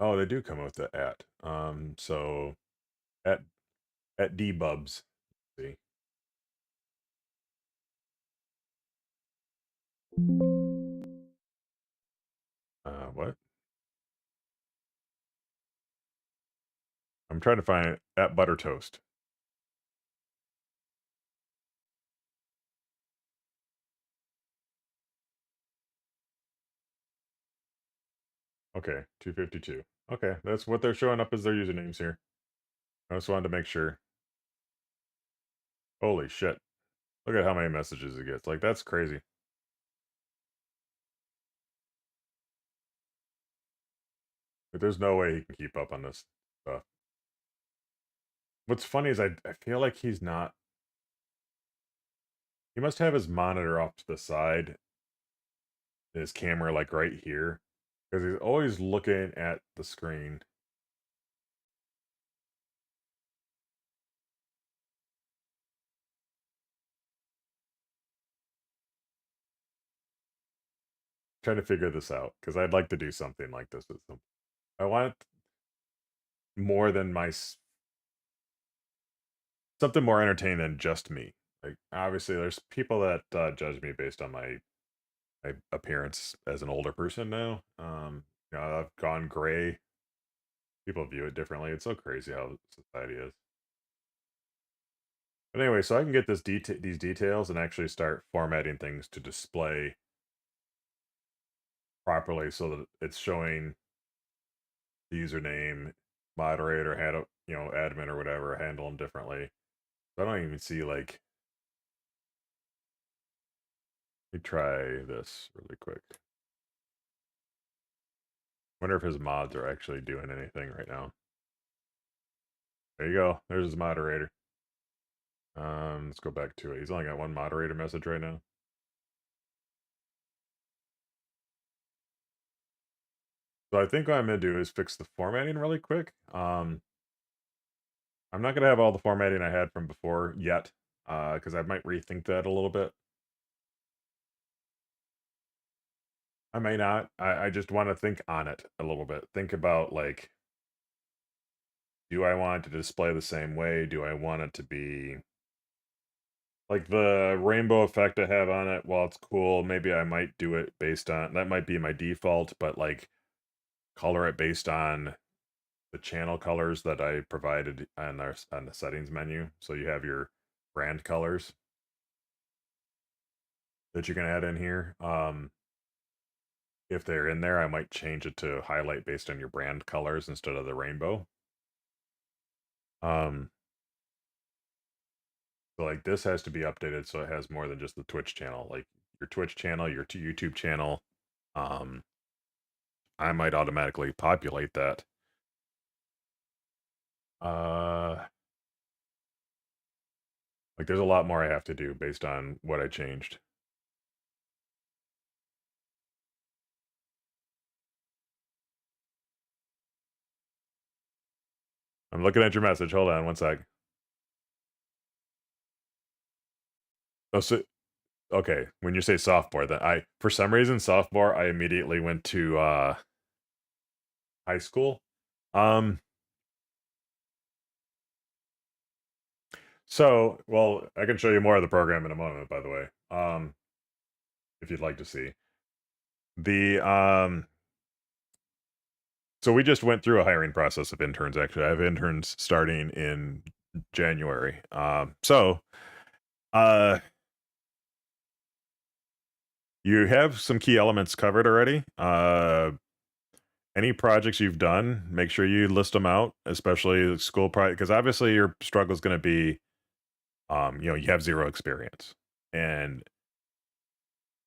Oh, they do come with the at. So at dbubs. See, what? I'm trying to find at butter toast. Okay, 252. Okay, that's what they're showing up as their usernames here. I just wanted to make sure. Holy shit! Look at how many messages it gets. Like that's crazy. Like, there's no way he can keep up on this stuff. What's funny is I feel like he's not. He must have his monitor off to the side, his camera like right here, because he's always looking at the screen. Trying to figure this out because I'd like to do something like this with them. I want more than something more entertaining than just me. Like obviously, there's people that judge me based on my appearance as an older person now. I've gone gray. People view it differently. It's so crazy how society is. But anyway, so I can get these details and actually start formatting things to display properly so that it's showing the username, moderator, handle, admin or whatever, handle them differently. I don't even see like. Let me try this really quick. Wonder if his mods are actually doing anything right now. There you go. There's his moderator. Let's go back to it. He's only got one moderator message right now. So I think what I'm gonna do is fix the formatting really quick. I'm not gonna have all the formatting I had from before yet, because I might rethink that a little bit. I may not. I just want to think on it a little bit. Think about like, do I want it to display the same way? Do I want it to be like the rainbow effect I have on it? While it's cool, maybe I might do it based on that might be my default, but like color it based on the channel colors that I provided on the settings menu. So you have your brand colors that you can add in here. If they're in there, I might change it to highlight based on your brand colors instead of the rainbow. Um, so like this has to be updated so it has more than just the Twitch channel, like your Twitch channel, your YouTube channel. Um, I might automatically populate that. Uh, like there's a lot more I have to do based on what I changed. I'm looking at your message. Hold on one sec. Oh, so okay. When you say sophomore, then for some reason sophomore, I immediately went to high school. Um, well, I can show you more of the program in a moment, by the way. If you'd like to see. The so we just went through a hiring process of interns actually. I have interns starting in January. Uh you have some key elements covered already. Any projects you've done, make sure you list them out, especially the school project, because obviously your struggle is going to be, you have zero experience, and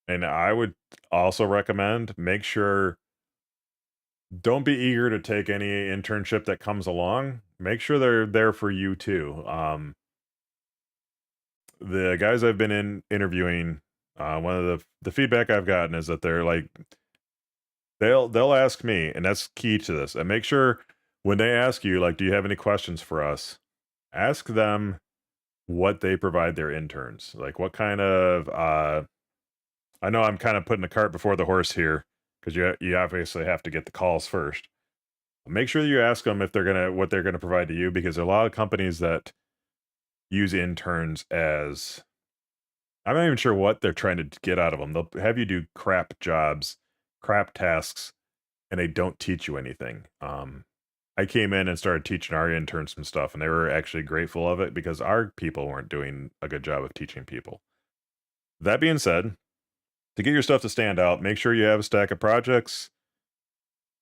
I would also recommend make sure don't be eager to take any internship that comes along. Make sure they're there for you too. The guys I've been interviewing, one of the feedback I've gotten is that they're like they'll ask me, and that's key to this. And make sure when they ask you, like, do you have any questions for us? Ask them what they provide their interns. Like what kind of I know I'm kind of putting the cart before the horse here because you obviously have to get the calls first. Make sure you ask them if they're gonna what they're gonna provide to you because there are a lot of companies that use interns as I'm not even sure what they're trying to get out of them. They'll have you do crap jobs, crap tasks, and they don't teach you anything. I came in and started teaching our interns some stuff, and they were actually grateful of it because our people weren't doing a good job of teaching people. That being said, to get your stuff to stand out, make sure you have a stack of projects.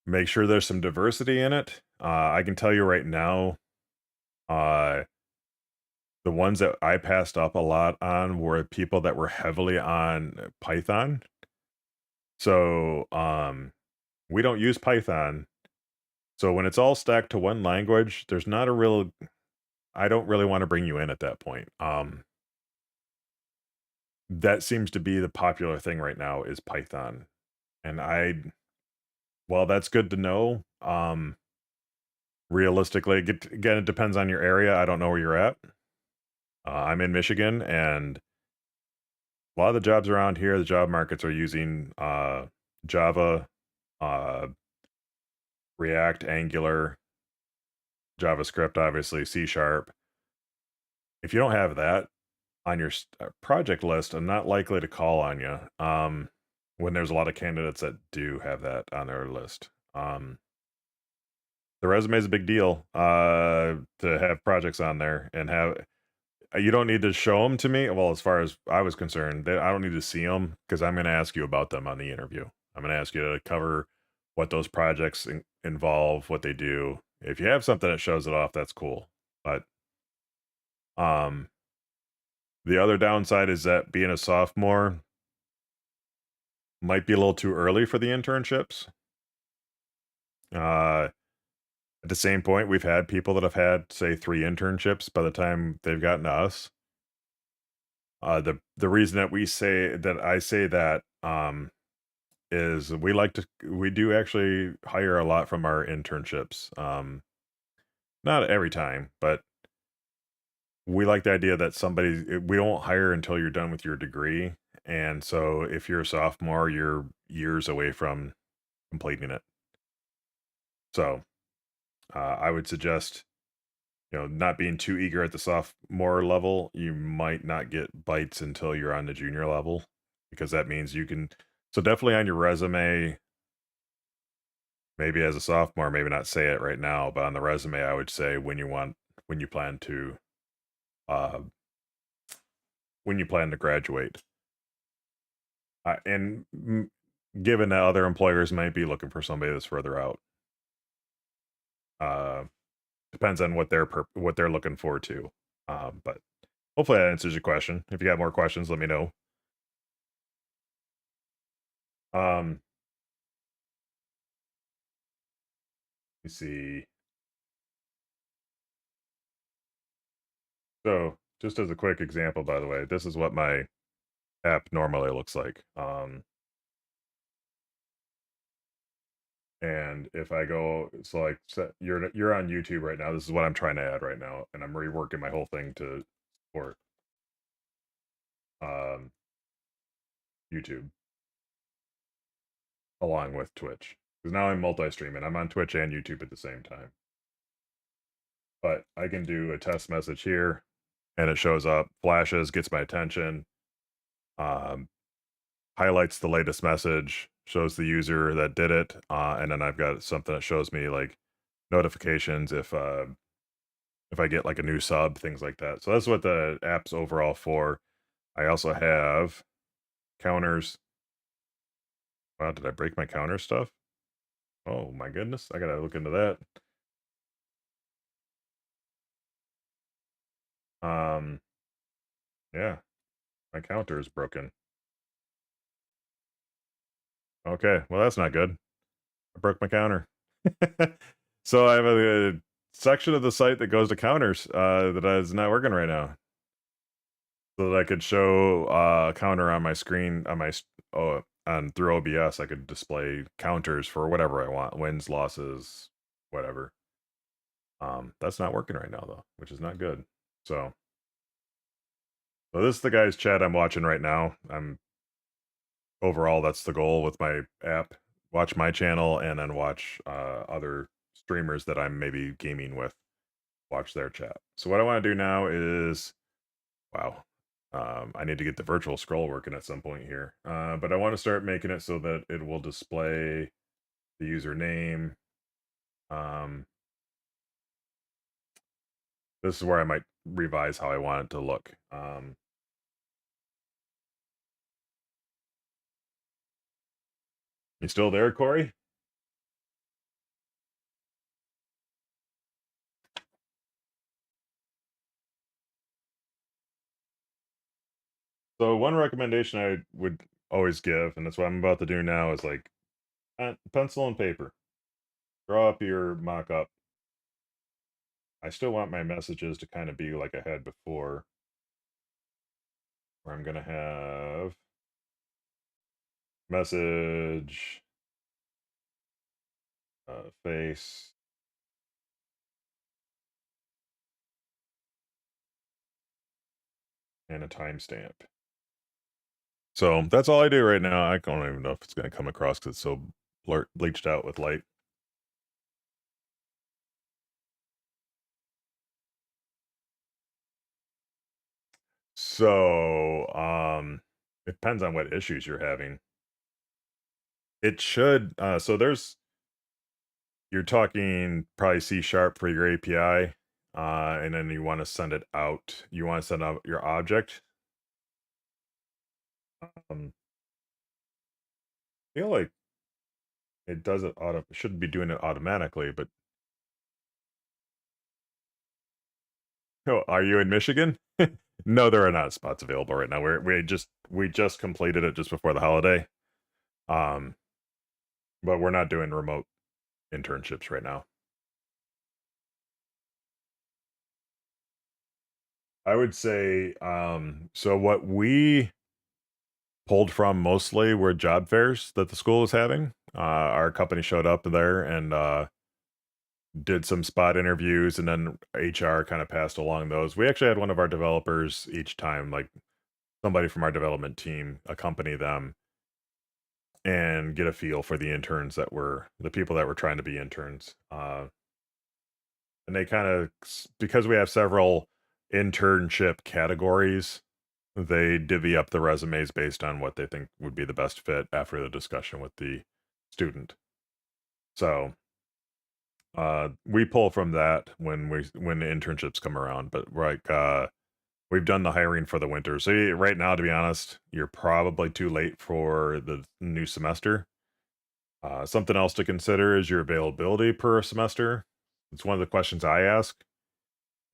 Make sure there's some diversity in it. I can tell you right now, uh, the ones that I passed up a lot on were people that were heavily on Python. So we don't use Python. So when it's all stacked to one language, there's not a real. I don't really want to bring you in at that point. That seems to be the popular thing right now is Python, and well, that's good to know. Realistically, again, it depends on your area. I don't know where you're at. I'm in Michigan, and a lot of the jobs around here, the job markets are using Java, uh, React, Angular, JavaScript, obviously, C Sharp. If you don't have that on your project list, I'm not likely to call on you when there's a lot of candidates that do have that on their list. The resume is a big deal to have projects on there and have you don't need to show them to me. Well, as far as I was concerned, I don't need to see them because I'm going to ask you about them on the interview. I'm going to ask you to cover what those projects involve, what they do. If you have something that shows it off, that's cool. But um, the other downside is that being a sophomore might be a little too early for the internships. At the same point, we've had people that have had, say, 3 internships by the time they've gotten to us. The reason that I say that is we do actually hire a lot from our internships. Not every time, but we like the idea that we don't hire until you're done with your degree. And so if you're a sophomore, you're years away from completing it. So I would suggest, not being too eager at the sophomore level. You might not get bites until you're on the junior level because that means you can. So definitely on your resume, maybe as a sophomore, maybe not say it right now, but on the resume, I would say when you plan to, uh, when you plan to graduate. Given that other employers might be looking for somebody that's further out, uh, depends on what they're looking for too. But hopefully that answers your question. If you got more questions, let me know. Um, let me see. So, just as a quick example, by the way, this is what my app normally looks like. And if I go, so like you're on YouTube right now. This is what I'm trying to add right now, and I'm reworking my whole thing to support um, YouTube along with Twitch because now I'm multi-streaming. I'm on Twitch and YouTube at the same time. But I can do a test message here, and it shows up, flashes, gets my attention, um, highlights the latest message, shows the user that did it, and then I've got something that shows me like notifications if I get like a new sub, things like that. So that's what the app's overall for. I also have counters. Wow, did I break my counter stuff? Oh my goodness, I gotta look into that. Um, yeah, my counter is broken. Okay, well that's not good. I broke my counter. So I have a section of the site that goes to counters that is not working right now. So that I could show a counter on my screen on my on through OBS, I could display counters for whatever I want, wins, losses, whatever. That's not working right now though, which is not good. So this is the guy's chat I'm watching right now. I'm overall that's the goal with my app. Watch my channel and then watch other streamers that I'm maybe gaming with. Watch their chat. So what I want to do now is, wow, I need to get the virtual scroll working at some point here. But I want to start making it so that it will display the username. Um, this is where I might revise how I want it to look. You still there, Corey? So one recommendation I would always give, and that's what I'm about to do now, is like pencil and paper. Draw up your mock-up. I still want my messages to kind of be like I had before, where I'm gonna have message, face, and a timestamp. So that's all I do right now. I don't even know if it's gonna come across because it's so bleached out with light. So, it depends on what issues you're having. It should, so you're talking probably C# for your API, and then you want to send it out. You want to send out your object. I feel like it does it should be doing it automatically, but oh, are you in Michigan? No, there are not spots available right now. We just completed it just before the holiday. Um, but we're not doing remote internships right now. I would say, so what we pulled from mostly were job fairs that the school was having. Our company showed up there and did some spot interviews, and then HR kind of passed along those. We actually had one of our developers each time, like somebody from our development team, accompany them and get a feel for the interns that were the people that were trying to be interns. And they kind of, because we have several internship categories, they divvy up the resumes based on what they think would be the best fit after the discussion with the student. So we pull from that when the internships come around. But like we've done the hiring for the winter. So right now, to be honest, you're probably too late for the new semester. Something else to consider is your availability per semester. It's one of the questions I ask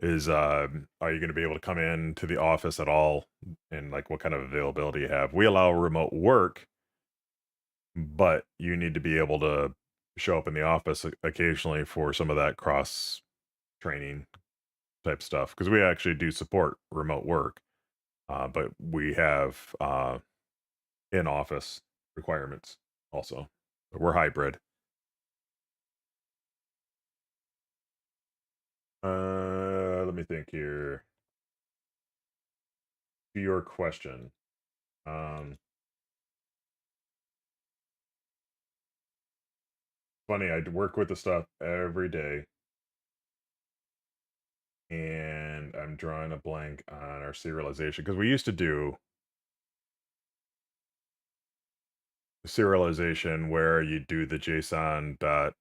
is are you going to be able to come in to the office at all, and like what kind of availability you have. We allow remote work, but you need to be able to show up in the office occasionally for some of that cross training type stuff because we actually do support remote work, but we have in office requirements also. We're hybrid. Let me think here. To your question, um, funny, I work with the stuff every day, and I'm drawing a blank on our serialization because we used to do serialization where you do the JSON dot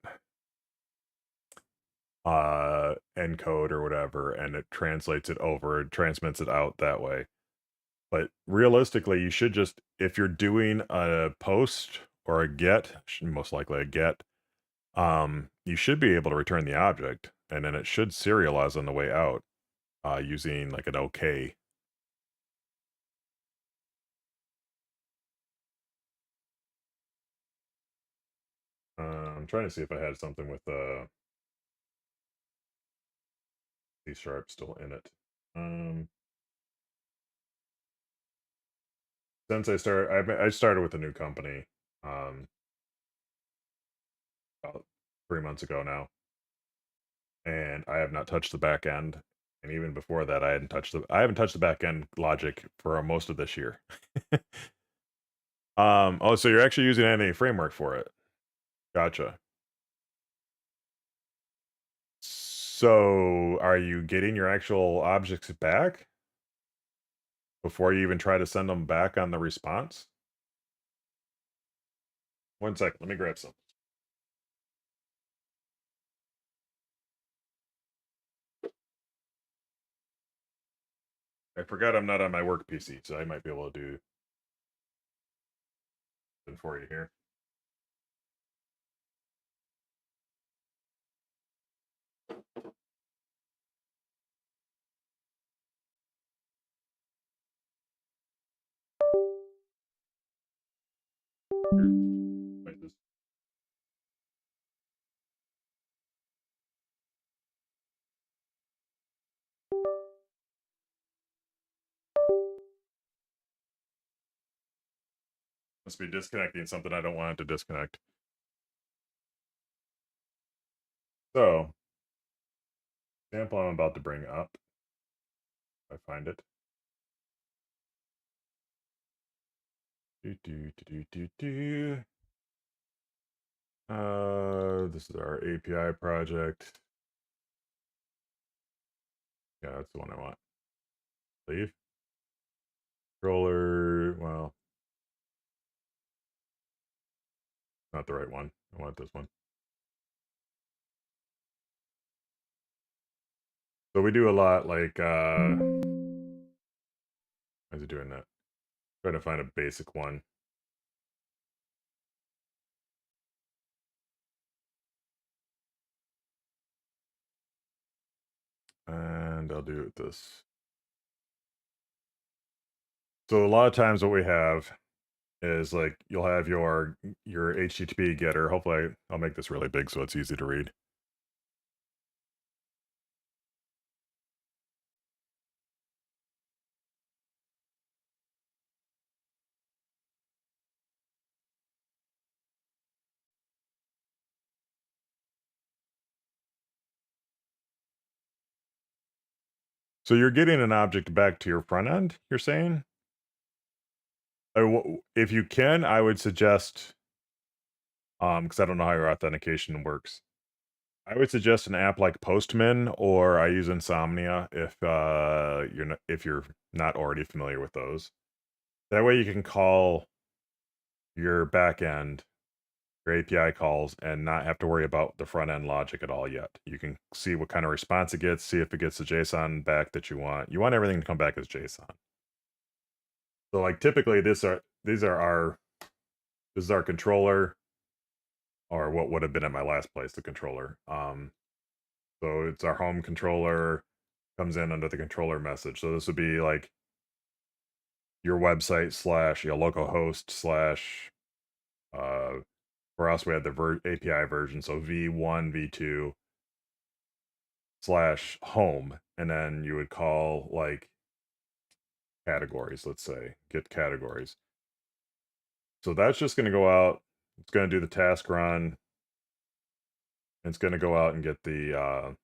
encode or whatever, and it translates it over and transmits it out that way. But realistically, you should just, if you're doing a post or a get, most likely a get, you should be able to return the object, and then it should serialize on the way out using like an OK. I'm trying to see if I had something with C# still in it. Um, since I started with a new company, um, about 3 months ago now, and I have not touched the back end. And even before that, I haven't touched the back end logic for most of this year. Oh, so you're actually using any framework for it? Gotcha. So, are you getting your actual objects back before you even try to send them back on the response? One second, let me grab some. I forgot I'm not on my work PC, so I might be able to do it for you here. Wait, this- Must be disconnecting something I don't want it to disconnect. So, sample I'm about to bring up, if I find it. This is our API project. Yeah, that's the one I want. Leave. Controller, well, not the right one. I want this one. So we do a lot like, why is it doing that? Trying to find a basic one. And I'll do it this. So a lot of times what we have is like you'll have your HTTP getter. Hopefully I'll make this really big so it's easy to read. So you're getting an object back to your front end, you're saying? If you can, I would suggest, because I don't know how your authentication works. I would suggest an app like Postman, or I use Insomnia if you're not already familiar with those. That way you can call your backend, your API calls, and not have to worry about the front end logic at all yet. You can see what kind of response it gets, see if it gets the JSON back that you want. You want everything to come back as JSON. So like typically this is our controller, or what would have been at my last place, the controller. So it's our home controller, comes in under the controller message. So this would be like your website slash your local host slash uh for us we had the API version, so v1 v2 slash home, and then you would call like categories, let's say get categories. So that's just going to go out, it's going to do the task run, and it's going to go out and get the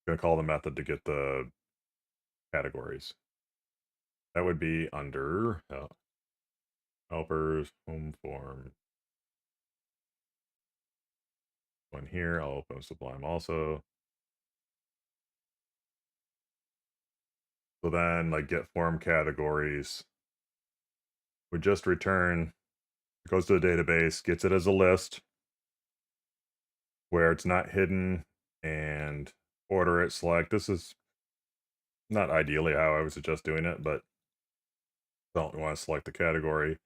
going to call the method to get the categories. That would be under helpers home form. One here, I'll open Sublime also. So then like get form categories would just return, it goes to the database, gets it as a list where it's not hidden, and order it, select. This is not ideally how I would suggest doing it, but don't want to select the category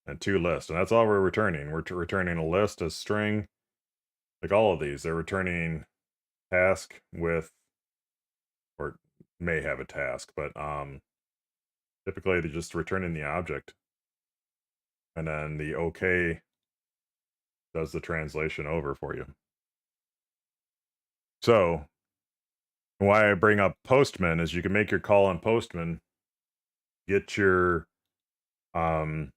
and two lists. And that's all we're returning. We're returning a list as string. Like all of these, they're returning task with, or may have a task, but typically they're just returning the object. And then the OK does the translation over for you. So why I bring up Postman is you can make your call on Postman, get your Um,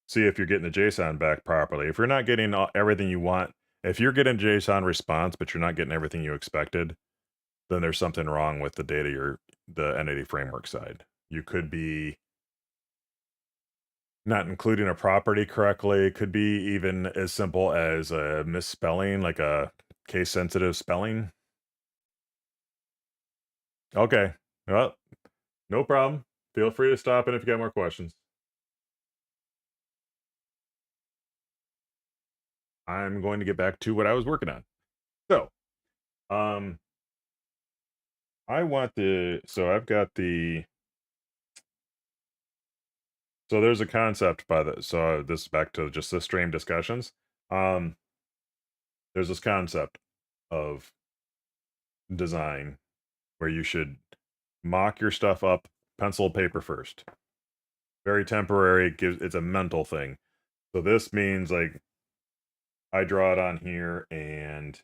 See if you're getting the JSON back properly. If you're not getting everything you want, if you're getting JSON response, but you're not getting everything you expected, then there's something wrong with the data the entity framework side. You could be not including a property correctly. It could be even as simple as a misspelling, like a case sensitive spelling. Okay. Well, no problem. Feel free to stop in if you got more questions. I'm going to get back to what I was working on. So, um, I want so I've got so there's a concept so this is back to just the stream discussions. Um, there's this concept of design where you should mock your stuff up pencil paper first. Very temporary. It's a mental thing. So this means like I draw it on here and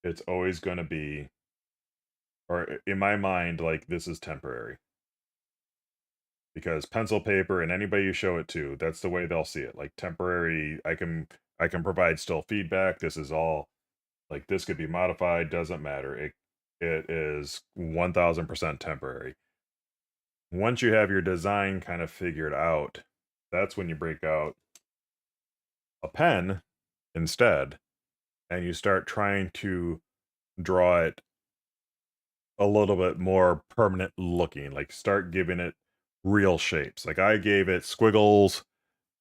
it's always going to be, or in my mind, like this is temporary because pencil paper and anybody you show it to, that's the way they'll see it. Like temporary, I can provide still feedback. This is all like this could be modified, doesn't matter. It is 1000% temporary. Once you have your design kind of figured out, that's when you break out a pen instead and you start trying to draw it a little bit more permanent looking, like start giving it real shapes. Like I gave it squiggles,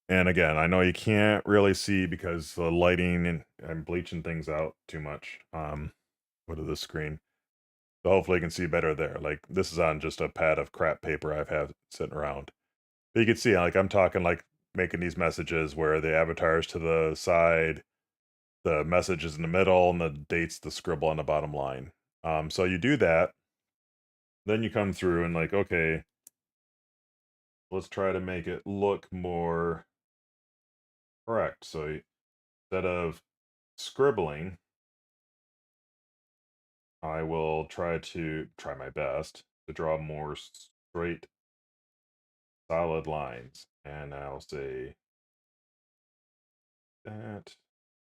and again, I know you can't really see because the lighting and I'm bleaching things out too much. What is the screen? So hopefully you can see better there. Like this is on just a pad of crap paper I've had sitting around. But you can see like I'm talking like making these messages where the avatar's to the side, the message is in the middle, and the date's the scribble on the bottom line. So you do that, then you come through and like, okay, let's try to make it look more correct. So instead of scribbling, I will try my best to draw more straight, solid lines. And I'll say that,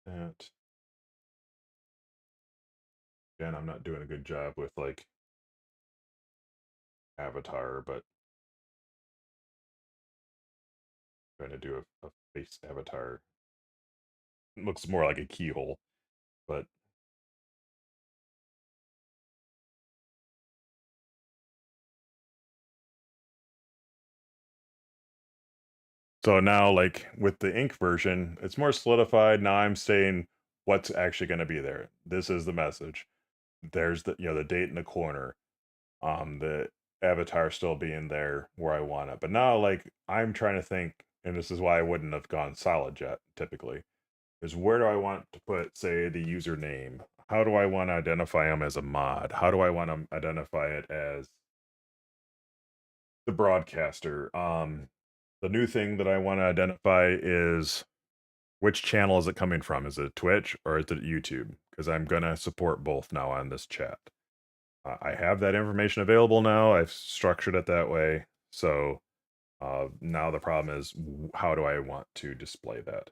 that. Again, I'm not doing a good job with like avatar, but trying to do a face avatar. It looks more like a keyhole, but so now, like with the ink version, it's more solidified. Now I'm saying what's actually going to be there. This is the message. There's the date in the corner. The avatar still being there where I want it. But now, like I'm trying to think, and this is why I wouldn't have gone solid jet typically. Is where do I want to put, say, the username? How do I want to identify them as a mod? How do I want to identify it as the broadcaster? The new thing that I want to identify is which channel is it coming from? Is it Twitch or is it YouTube? Because I'm going to support both now on this chat. I have that information available now. I've structured it that way. So now the problem is how do I want to display that?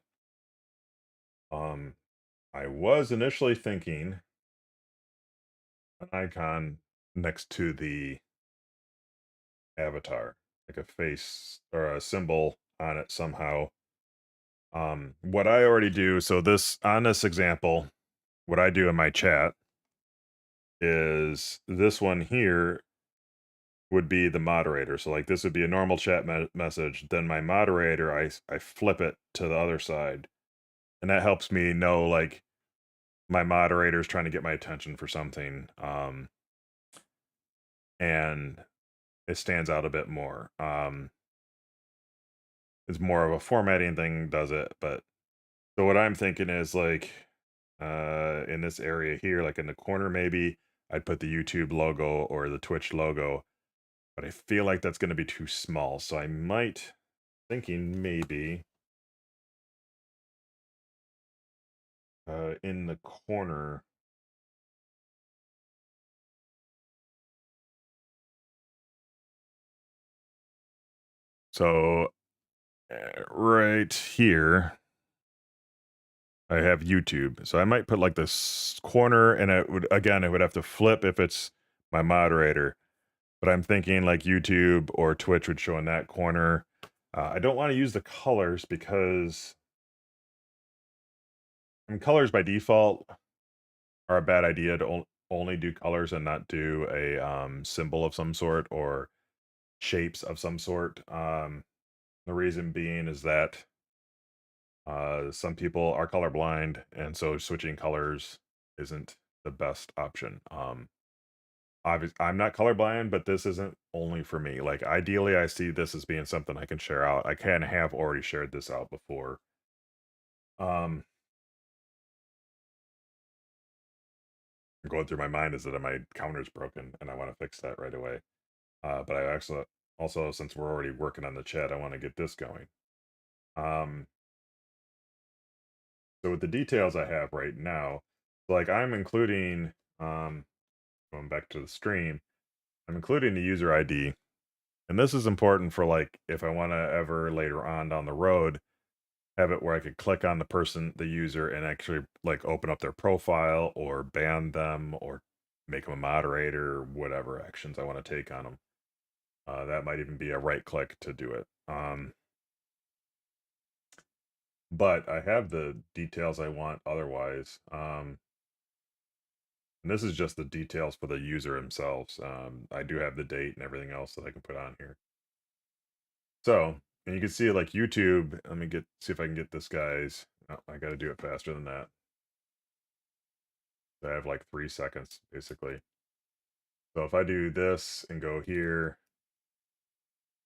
Um, I was initially thinking an icon next to the avatar, like a face or a symbol on it somehow. What I already do, so this on this example, what I do in my chat is this one here would be the moderator. So like this would be a normal chat message. Then my moderator, I flip it to the other side, and that helps me know like my moderator is trying to get my attention for something, and it stands out a bit more. It's more of a formatting thing, does it? But so what I'm thinking is like in this area here, like in the corner, maybe I'd put the YouTube logo or the Twitch logo, but I feel like that's going to be too small. So I might thinking maybe in the corner. So right here, I have YouTube. So I might put like this corner, and it would again, it would have to flip if it's my moderator. But I'm thinking like YouTube or Twitch would show in that corner. I don't want to use the colors because colors by default are a bad idea to only do colors and not do a symbol of some sort or shapes of some sort. The reason being is that some people are colorblind, and so switching colors isn't the best option. I'm not colorblind, but this isn't only for me. Like ideally, I see this as being something I can share out. I can have already shared this out before. Um, Going through my mind is that my counter's broken, and I want to fix that right away. But I actually also, since we're already working on the chat, I want to get this going. Um, so with the details I have right now, like I'm including, going back to the stream, I'm including the user ID. And this is important for like if I want to ever later on down the road have it where I could click on the person, the user, and actually like open up their profile or ban them or make them a moderator, or whatever actions I want to take on them. That might even be a right click to do it. But I have the details I want otherwise. And this is just the details for the user themselves. I do have the date and everything else that I can put on here. So, and you can see like YouTube. Let me see if I can get this guy's. Oh, I got to do it faster than that. I have like 3 seconds basically. So if I do this and go here,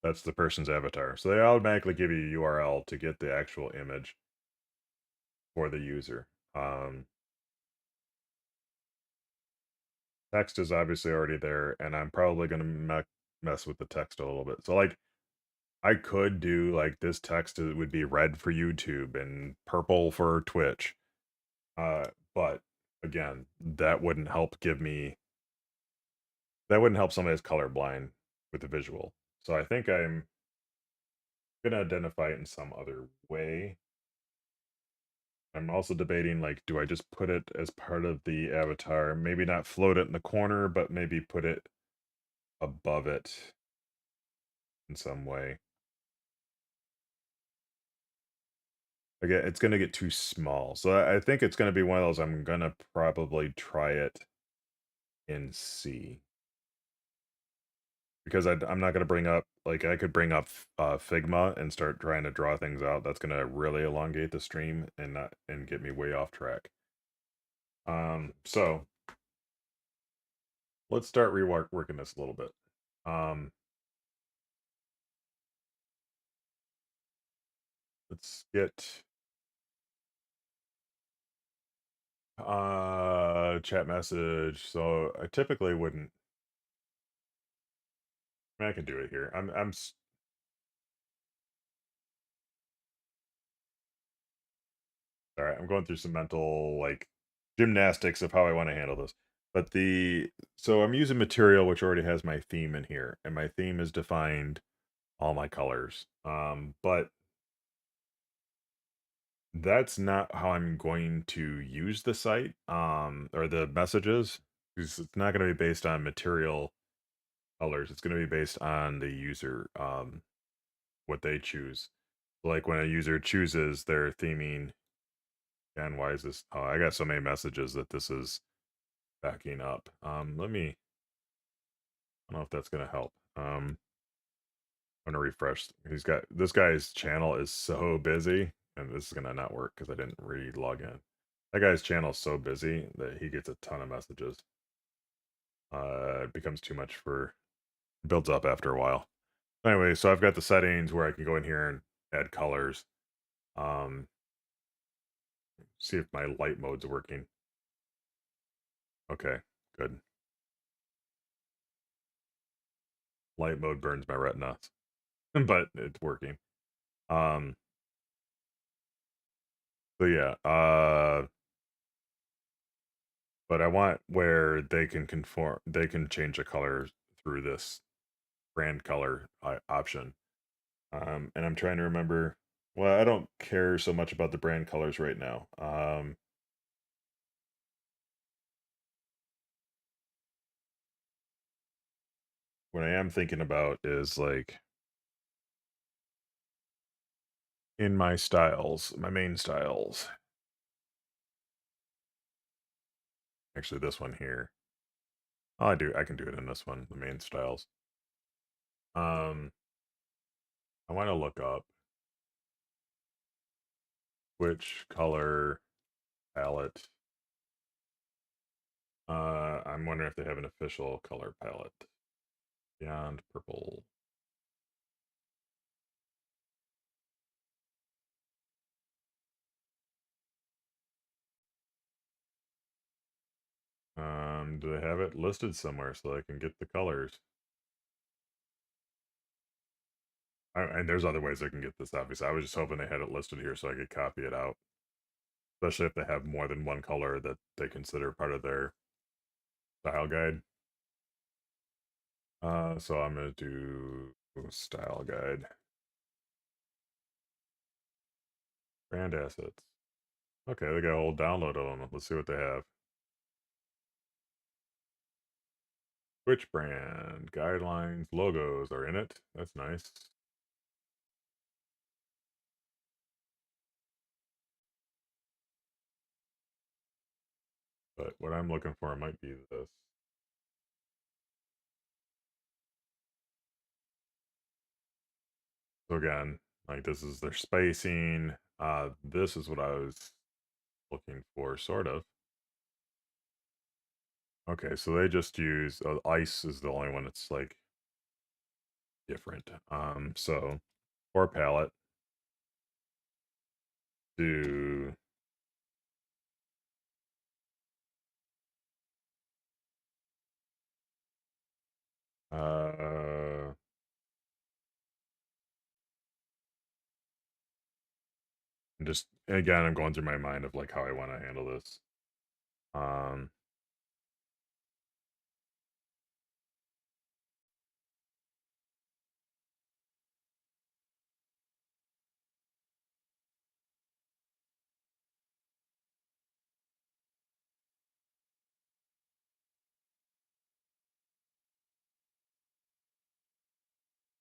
that's the person's avatar. So they automatically give you a URL to get the actual image for the user. Text is obviously already there, and I'm probably going to mess with the text a little bit. So like I could do like this text would be red for YouTube and purple for Twitch. But again, that wouldn't help somebody that's colorblind with the visual. So I think I'm gonna identify it in some other way. I'm also debating like, do I just put it as part of the avatar? Maybe not float it in the corner, but maybe put it above it in some way. Again, it's gonna get too small. So I think it's gonna be one of those I'm gonna probably try it in C. Because I'm not gonna bring up like I could bring up Figma and start trying to draw things out. That's gonna really elongate the stream and not and get me way off track. So let's start reworking this a little bit. Let's get chat message. So I typically wouldn't. I mean, I can do it here. All right. I'm going through some mental like gymnastics of how I want to handle this. But so I'm using material which already has my theme in here, and my theme is defined all my colors. But that's not how I'm going to use the site, or the messages, because it's not going to be based on material colors. It's going to be based on the user, what they choose. Like when a user chooses their theming, and why is this? Oh, I got so many messages that this is backing up. I don't know if that's going to help. I'm gonna refresh. This guy's channel is so busy, and this is gonna not work because I didn't re-log in. That guy's channel is so busy that he gets a ton of messages. It becomes too much builds up after a while. Anyway, so I've got the settings where I can go in here and add colors. Um, See if my light mode's working. Okay, good. Light mode burns my retina, but it's working. So yeah, but I want where they can change the color through this brand color option. And I'm trying to remember. Well, I don't care so much about the brand colors right now. What I am thinking about is like in my styles, my main styles. Actually, this one here. Oh, I can do it in this one, the main styles. Um, I want to look up which color palette. I'm wondering if they have an official color palette. Beyond purple. Do they have it listed somewhere so I can get the colors? And there's other ways I can get this, obviously. I was just hoping they had it listed here so I could copy it out. Especially if they have more than one color that they consider part of their style guide. So I'm gonna do style guide. Brand assets. Okay, they got a whole download of them. Let's see what they have. Which brand? Guidelines, logos are in it. That's nice. But what I'm looking for might be this. So again, like this is their spacing. This is what I was looking for, sort of. Okay, so they just use ice is the only one that's like different. So for palette, do uh just again I'm going through my mind of like how I want to handle this. Um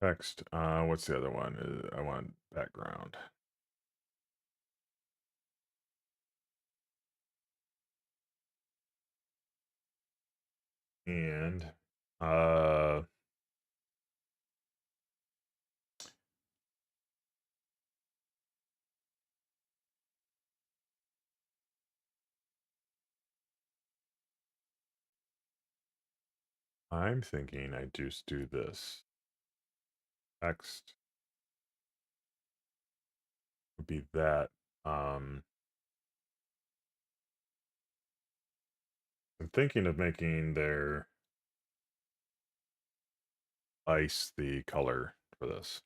Text. What's the other one? I want background. And uh I'm thinking I just do this. Text would be that. Um I'm thinking of making their ice the color for this.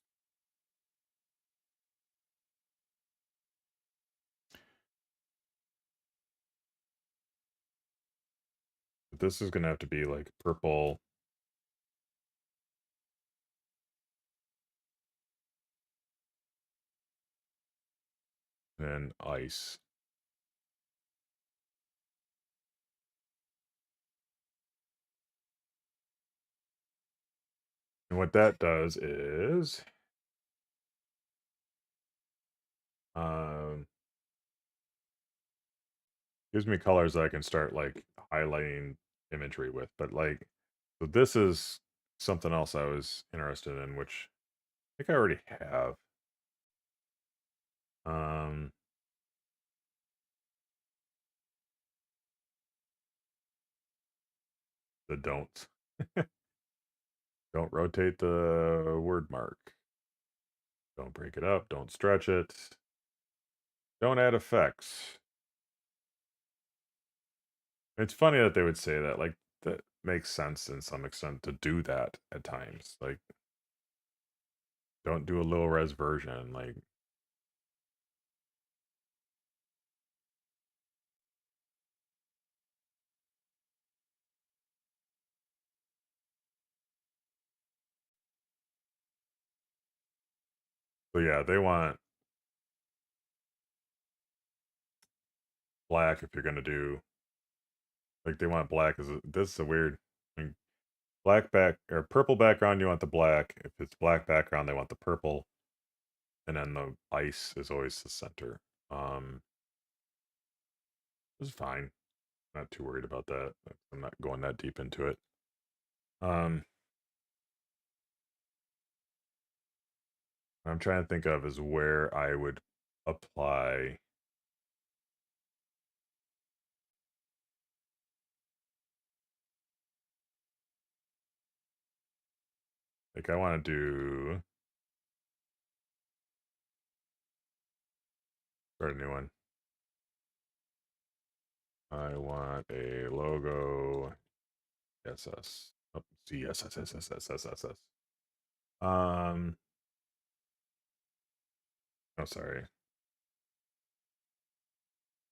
But this is gonna have to be like purple and ice. And what that does is um gives me colors that I can start like highlighting imagery with. But like so this is something else I was interested in, which I think I already have. Um the don't. Don't rotate the word mark. Don't break it up. Don't stretch it. Don't add effects. It's funny that they would say that. Like that makes sense in some extent to do that at times. Like don't do a low res version. Like So yeah, they want black if you're gonna do like they want black as this is a weird thing. Black back or purple background, you want the black. If it's black background, they want the purple, and then the ice is always the center. It's fine. Not too worried about that. I'm not going that deep into it. Um, what I'm trying to think of is where I would apply. Like I want to do start a new one. I want a logo SS. Oh, CSSSSSSS. Um, oh sorry.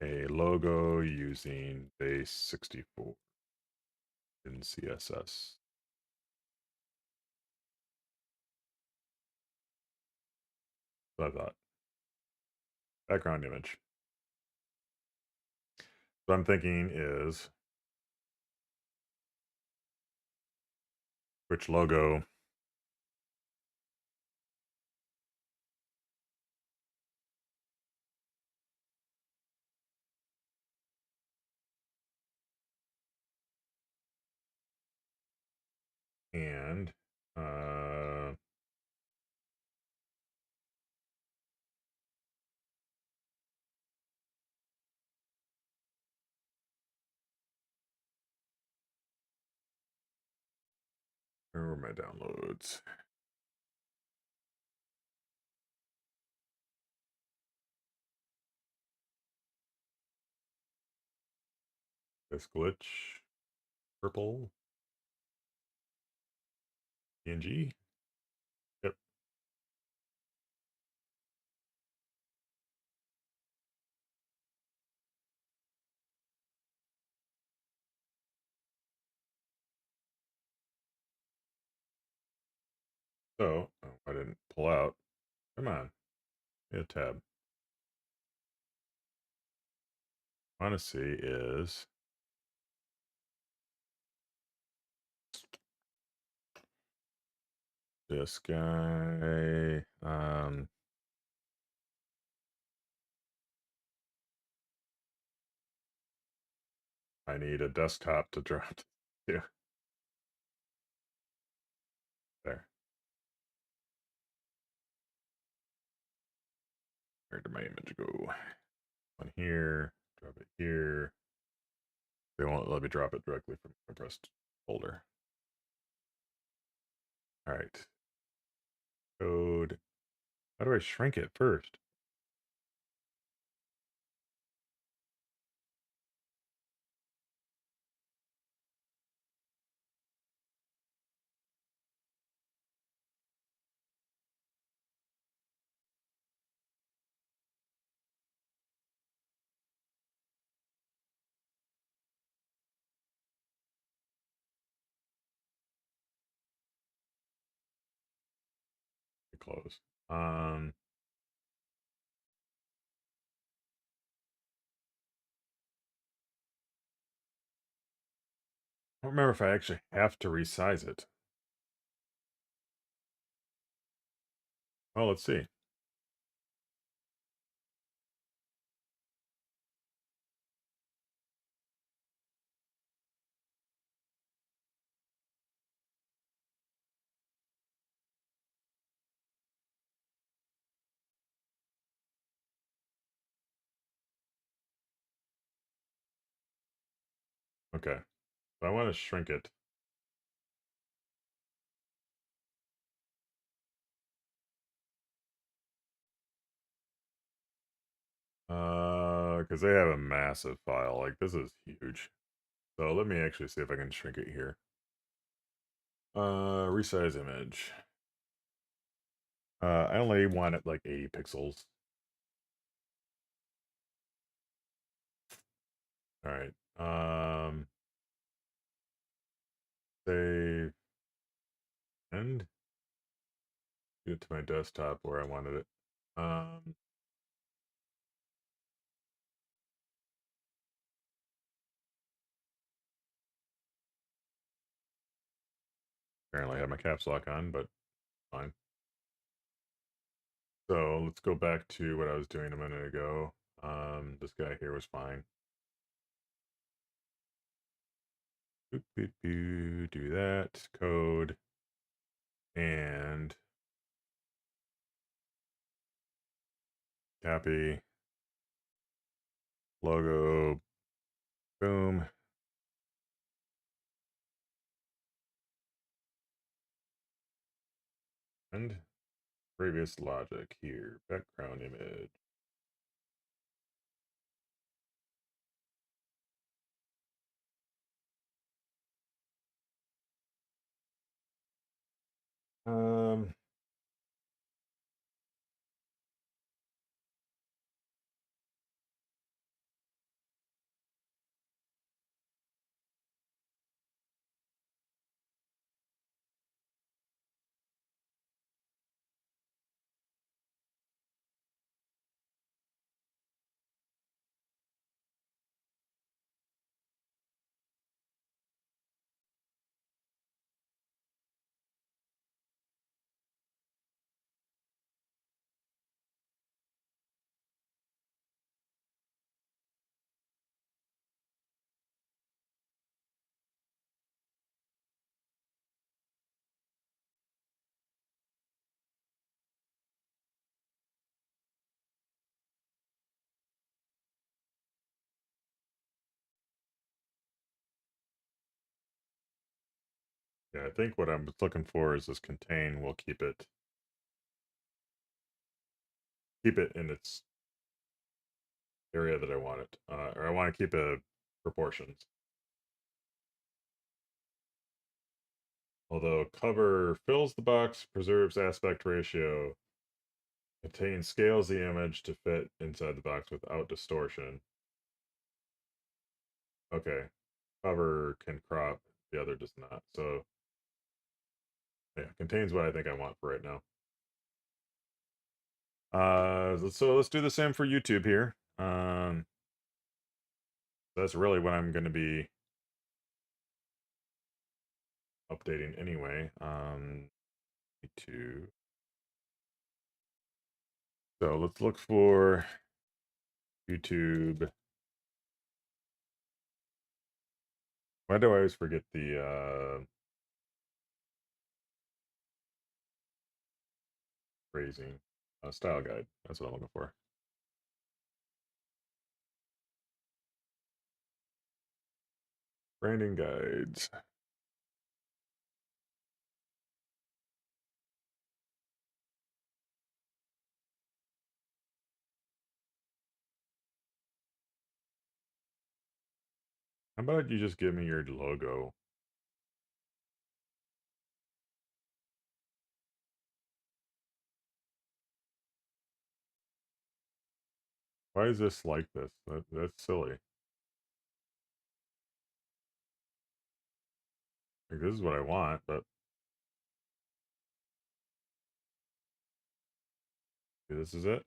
A logo using base 64 in CSS. So I thought background image. What I'm thinking is which logo and where are my downloads? This glitch, purple, PNG. Yep. So I didn't pull out. Come on, hit a tab. I want to see is this guy. I need a desktop to drop to. There. Where did my image go? One here. Drop it here. They won't let me drop it directly from my pressed folder. All right. Code. How do I shrink it first? Close. I don't remember if I actually have to resize it. Oh, let's see. Okay. So I want to shrink it. Because they have a massive file. Like this is huge. So let me actually see if I can shrink it here. Resize image. I only want it like 80 pixels. All right. Save. End. get it to my desktop where I wanted it. Apparently I have my caps lock on, but fine. So let's go back to what I was doing a minute ago. This guy here was fine. Boop, boop, boop, do that. Code. And copy. Logo. Boom. And previous logic here. Background image. Um, yeah, I think what I'm looking for is this contain will keep it in its area that I want it. Or I want to keep it proportions. Although cover fills the box, preserves aspect ratio, contain scales the image to fit inside the box without distortion. Okay. Cover can crop, the other does not. So yeah, contains what I think I want for right now. So let's do the same for YouTube here. That's really what I'm going to be updating anyway. To so let's look for YouTube. Why do I always forget the phrasing? Style guide. That's what I'm looking for. Branding guides. How about you just give me your logo? Why is this like this? That's silly. Like, this is what I want, but this is it.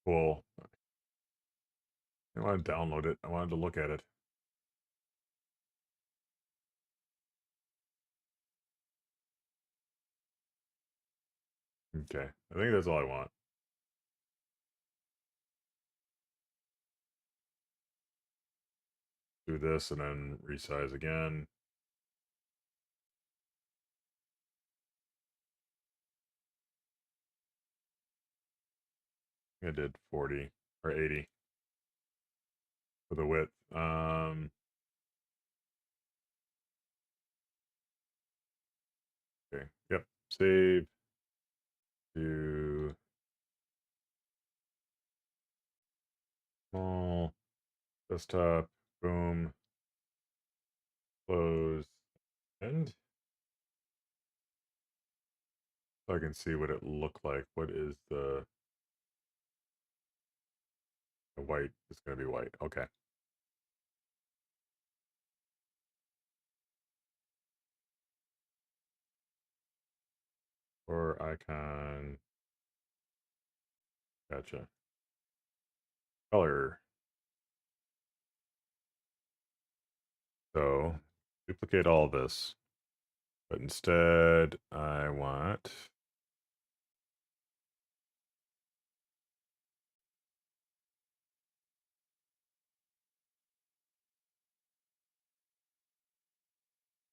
Cool. I want to download it. I wanted to look at it. Okay. I think that's all I want. Do this and then resize again. I did 40 or 80 for the width. Okay. Yep. Save to small desktop. Boom. Close. And so I can see what it looked like. What is the The white is going to be white. Okay. Or icon. Gotcha. Color. So duplicate all this. But instead, I want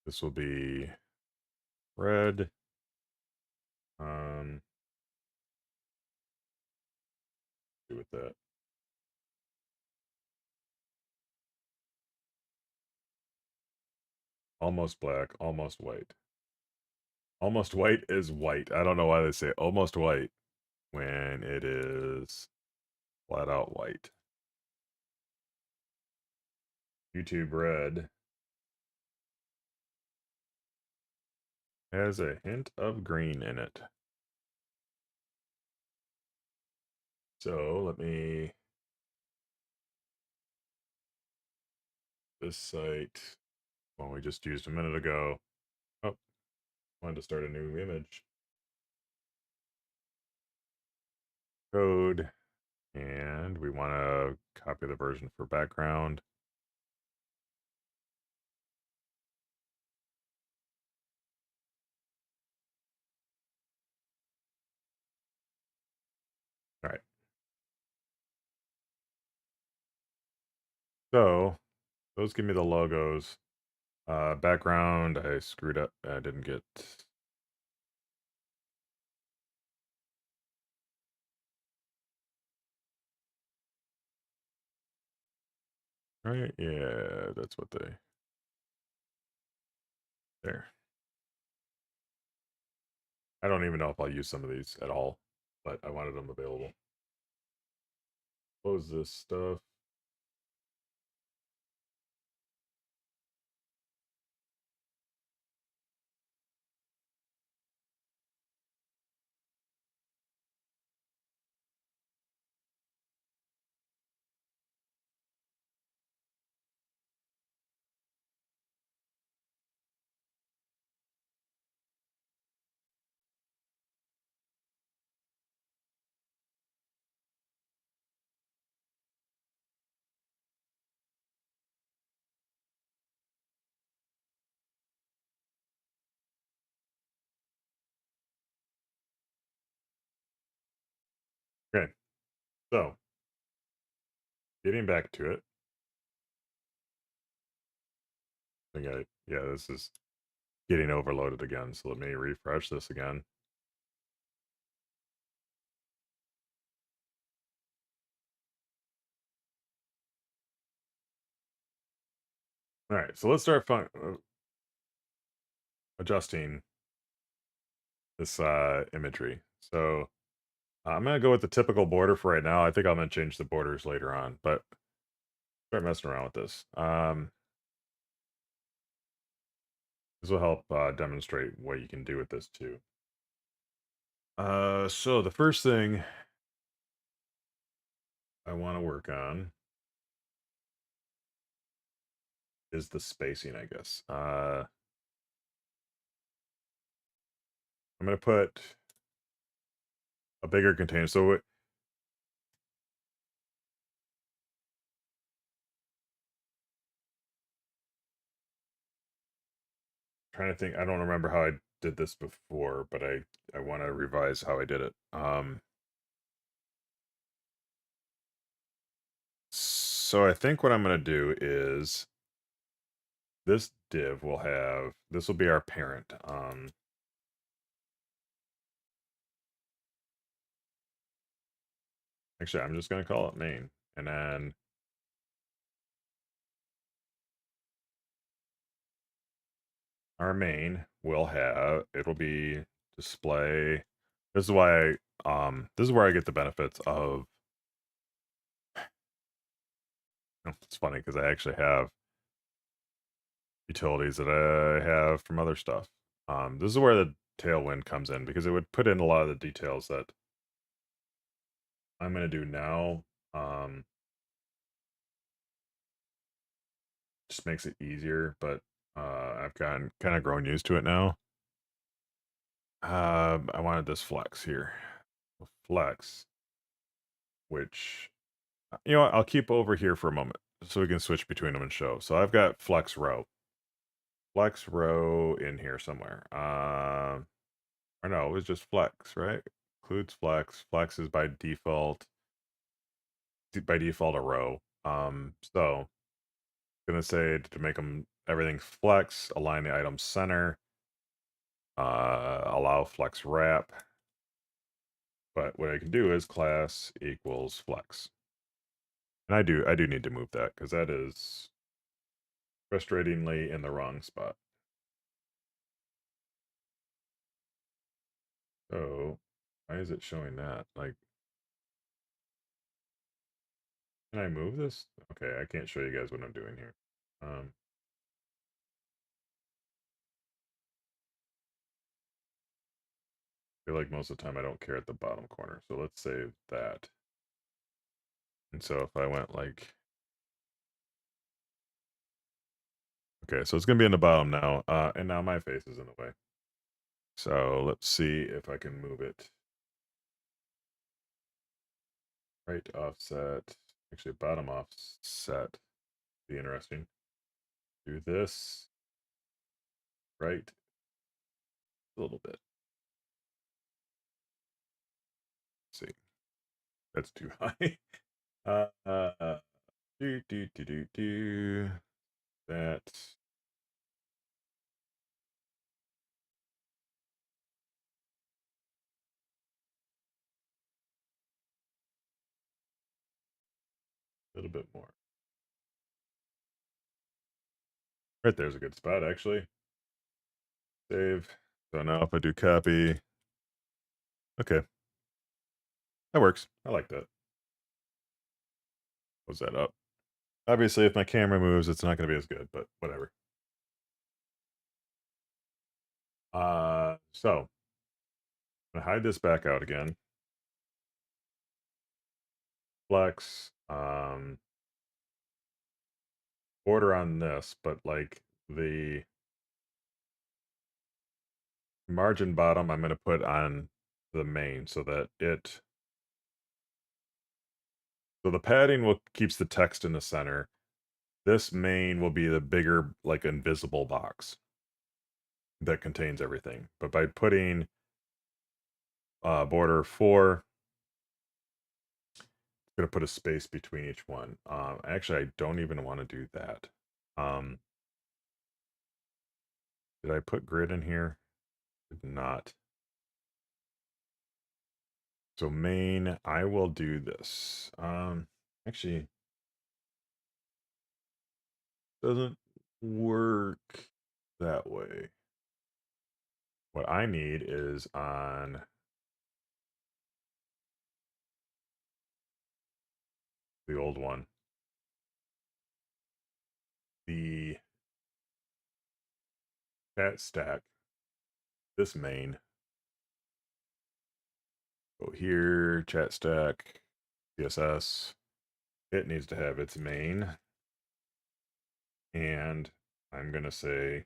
this will be red. Do with that. Almost black, almost white. Almost white is white. I don't know why they say almost white when it is flat out white. YouTube red has a hint of green in it. So let me, this site, one we just used a minute ago. Oh, wanted to start a new image. Code, and we want to copy the version for background. All right. So those give me the logos. Background, I screwed up. I didn't get. Right? Yeah, that's what they. There. I don't even know if I'll use some of these at all, but I wanted them available. Close this stuff. Okay, so getting back to it. I think yeah, this is getting overloaded again. So let me refresh this again. All right, so let's start adjusting this imagery. So I'm gonna go with the typical border for right now. I think I'm gonna change the borders later on, but start messing around with this. This will help demonstrate what you can do with this too. So the first thing I want to work on is the spacing, I guess. I'm gonna put a bigger container. So trying to think. I don't remember how I did this before, but I want to revise how I did it. So I think what I'm gonna do is this div will have this will be our parent. Actually, I'm just gonna call it main, and then our main will have it'll be display. This is why this is where I get the benefits of. It's funny because I actually have utilities that I have from other stuff. This is where the Tailwind comes in because it would put in a lot of the details that I'm going to do now. just makes it easier, but I've gotten kind of grown used to it now. I wanted this flex here. Flex, which you know what, I'll keep over here for a moment so we can switch between them and show. So I've got flex row in here somewhere. Or no, it was just flex, right? Includes flex. Flex is by default a row. So gonna say to make them everything flex, align the item center, allow flex wrap. But what I can do is class equals flex. And I do need to move that because that is frustratingly in the wrong spot. So why is it showing that? Like, can I move this? Okay, I can't show you guys what I'm doing here. I feel like most of the time I don't care at the bottom corner. So let's save that. And so if I went like, okay, so it's gonna be in the bottom now. And now my face is in the way. So let's see if I can move it. Right offset, actually bottom offset. Be interesting. Do this right a little bit. Let's see, that's too high. Do that. A little bit more. Right there's a good spot actually. Save. So now if I do copy, okay, that works. I like that. Close that up. Obviously, if my camera moves, it's not going to be as good, but whatever. So I'm gonna hide this back out again. Flex, border on this, but like the margin bottom, I'm going to put on the main so that so the padding will keeps the text in the center. This main will be the bigger, like invisible box that contains everything. But by putting border 4, it's going to put a space between each one. Actually, I don't even want to do that. Did I put grid in here? Did not. So main, I will do this. Actually, doesn't work that way. What I need is on the old one. The cat stack, this main. Go here, chat stack, CSS. It needs to have its main. And I'm going to say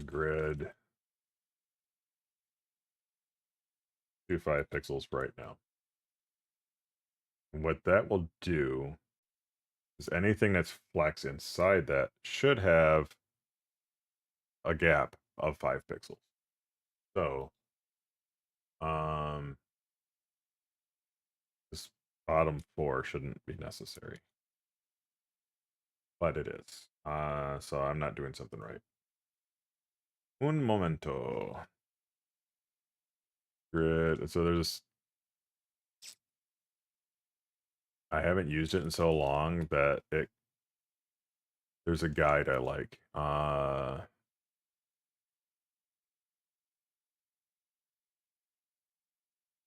grid to 5 pixels right now. And what that will do is anything that's flex inside that should have a gap of 5 pixels. So, this bottom 4 shouldn't be necessary, but it is. So I'm not doing something right. Un momento. Grid. So I haven't used it in so long that there's a guide I like.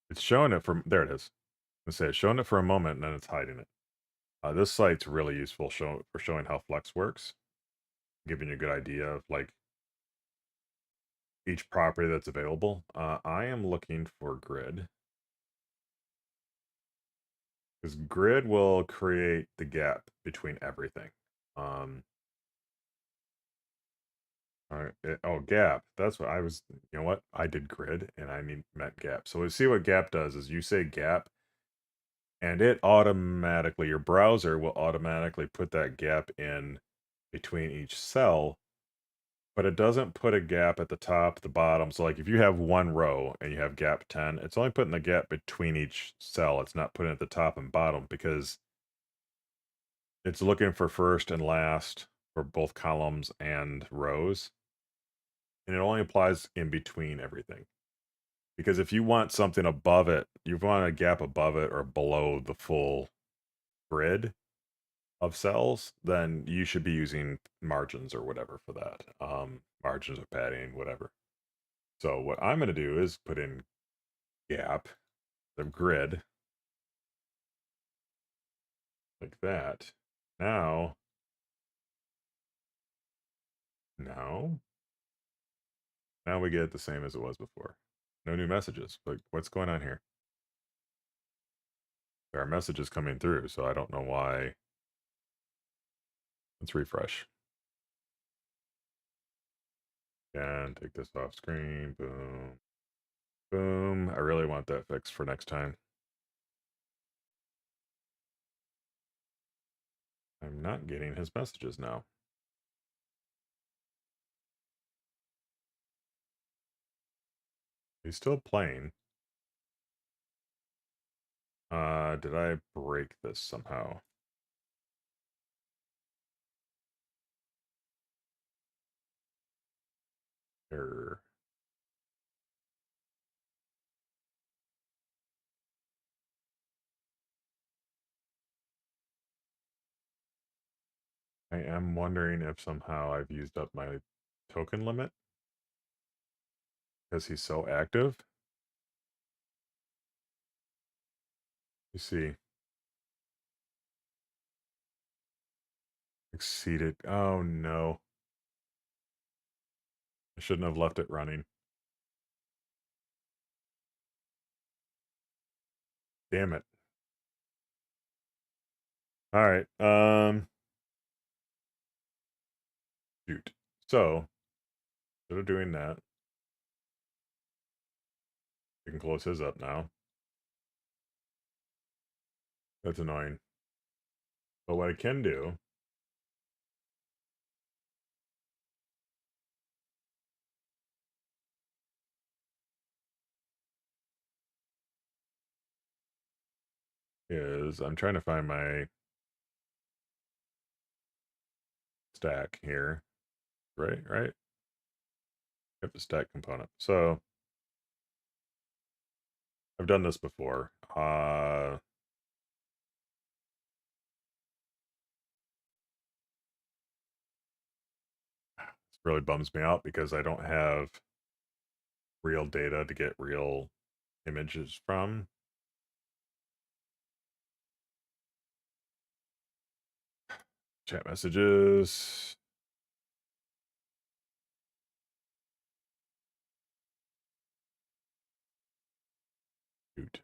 It's showing it for there it is. Let's say it's showing it for a moment and then it's hiding it. This site's really useful for showing how Flex works, giving you a good idea of like each property that's available. I am looking for grid Because grid will create the gap between everything. Um, oh, gap. That's what I was. You know what? I did grid, and I meant gap. So we see what gap does. Is you say gap, and it automatically, your browser will automatically put that gap in between each cell, but it doesn't put a gap at the top, the bottom. So like if you have one row and you have gap 10, it's only putting the gap between each cell. It's not putting it at the top and bottom because it's looking for first and last for both columns and rows. And it only applies in between everything. Because if you want something above it, you want a gap above it or below the full grid of cells, then you should be using margins or whatever for that. Margins or padding, whatever. So what I'm going to do is put in gap, the grid, like that. Now, now, now we get it the same as it was before. No new messages. Like, what's going on here? There are messages coming through, so I don't know why. Let's refresh. And take this off screen. Boom. Boom. I really want that fixed for next time. I'm not getting his messages now. He's still playing. Did I break this somehow? Error. I am wondering if somehow I've used up my token limit because he's so active. You see, exceeded. Oh no. I shouldn't have left it running. Damn it. All right. Shoot. So, instead of doing that, we can close his up now. That's annoying. But what I can do is I'm trying to find my stack here. Right? Yep, the stack component. So I've done this before. This really bums me out because I don't have real data to get real images from. Chat messages. Shoot.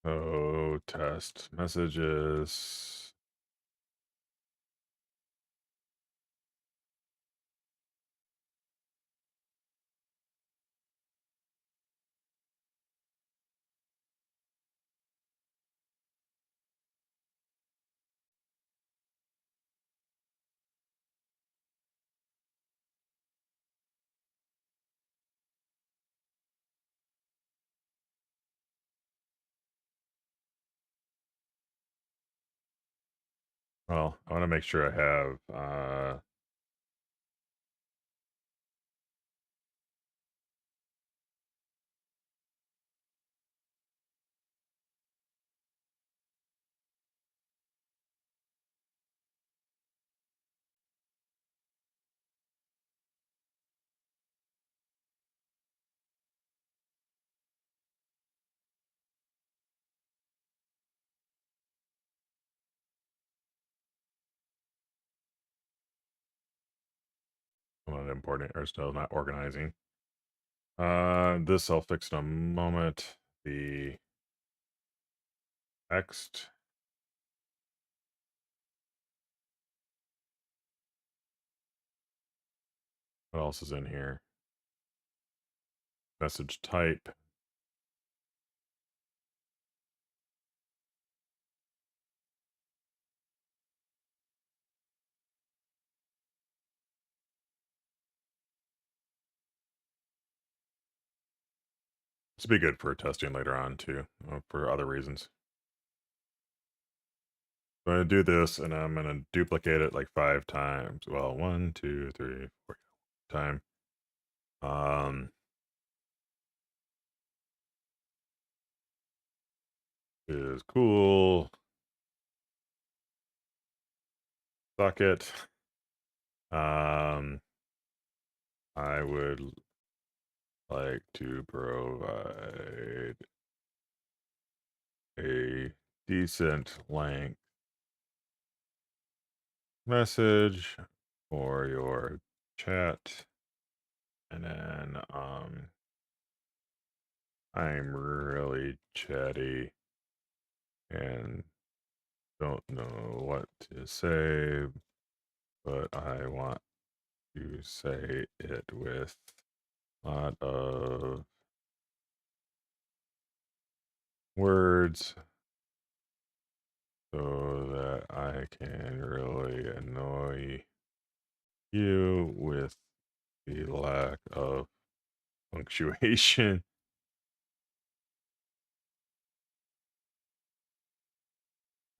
Oh, test messages. Well, I want to make sure I have important or still not organizing. This I'll fix in a moment. The text. What else is in here? Message type. This will be good for testing later on too, for other reasons. So I'm gonna do this, and I'm gonna duplicate it like 5 times. Well, 1, 2, 3, 4 time. Um, is cool. Socket. Um, I would like to provide a decent length message for your chat, and then I'm really chatty and don't know what to say, but I want to say it with a lot of words so that I can really annoy you with the lack of punctuation.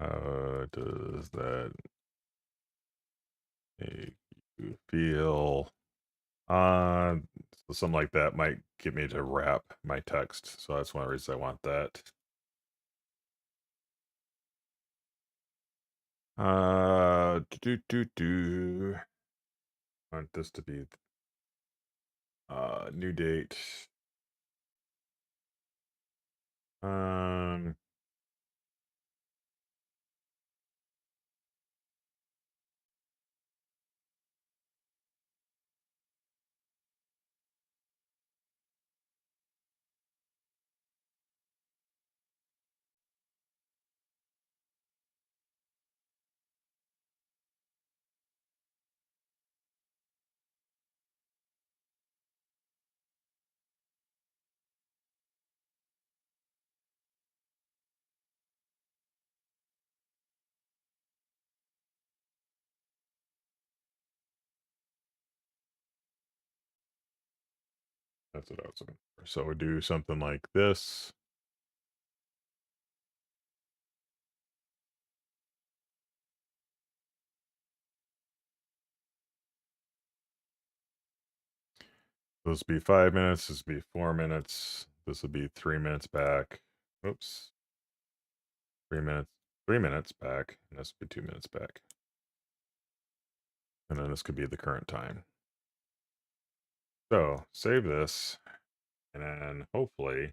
How does that make you feel? Uh, so something like that might get me to wrap my text. So that's one of the reasons I want that. Do. I want this to be new date. Um, that's what I was looking for. So we do something like this. This will be 5 minutes. This will be 4 minutes. This will be 3 minutes back. Oops. 3 minutes. 3 minutes back. And this will be 2 minutes back. And then this could be the current time. So save this. And then hopefully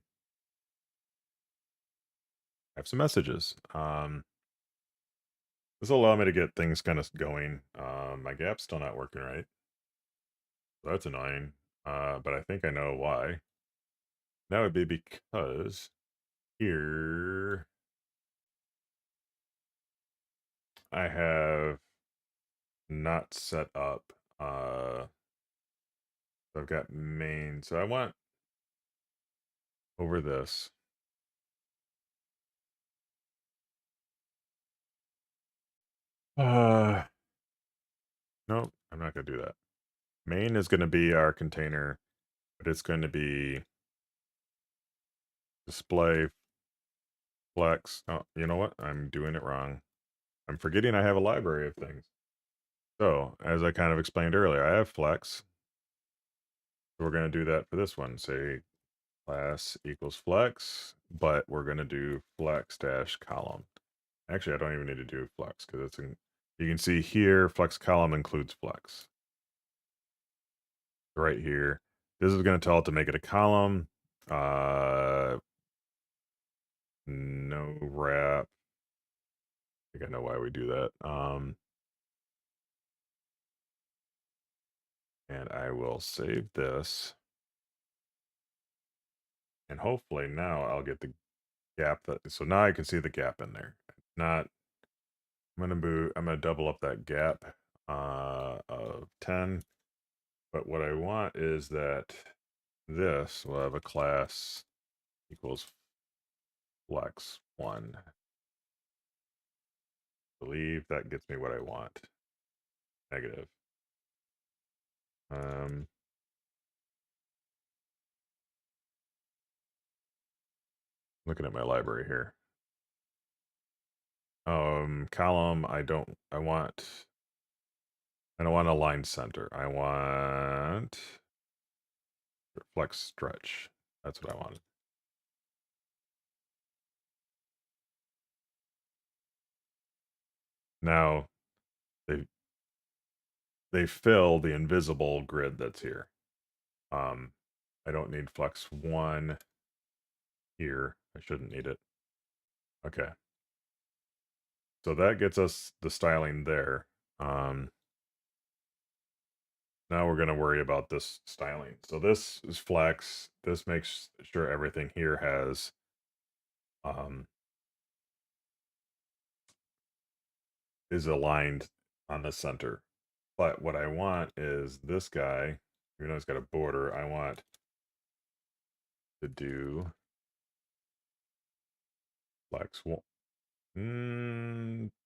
have some messages. This will allow me to get things kind of going. My gap's still not working right. So that's annoying. But I think I know why. That would be because here I have not set up I've got main. So I want over this. No, I'm not gonna do that. Main is gonna be our container, but it's going to be display flex. Oh, you know what? I'm doing it wrong. I'm forgetting I have a library of things. So, as I kind of explained earlier, I have flex. So we're going to do that for this one. Say class equals flex, but we're going to do flex dash column. Actually, I don't even need to do flex because it's in, you can see here, flex column includes flex. Right here. This is going to tell it to make it a column. No wrap. I think I know why we do that. And I will save this. And hopefully now I'll get the gap so now I can see the gap in there. Not I'm gonna double up that gap of 10. But what I want is that this will have a class equals flex 1. I believe that gets me what I want. Negative. Looking at my library here. Column, I don't want a line center. I want flex stretch. That's what I wanted. Now they fill the invisible grid that's here. I don't need flex 1 here. I shouldn't need it. Okay. So that gets us the styling there. Now we're going to worry about this styling. So this is flex. This makes sure everything here has is aligned on the center. But what I want is this guy, even though it's got a border, I want to do flex 1.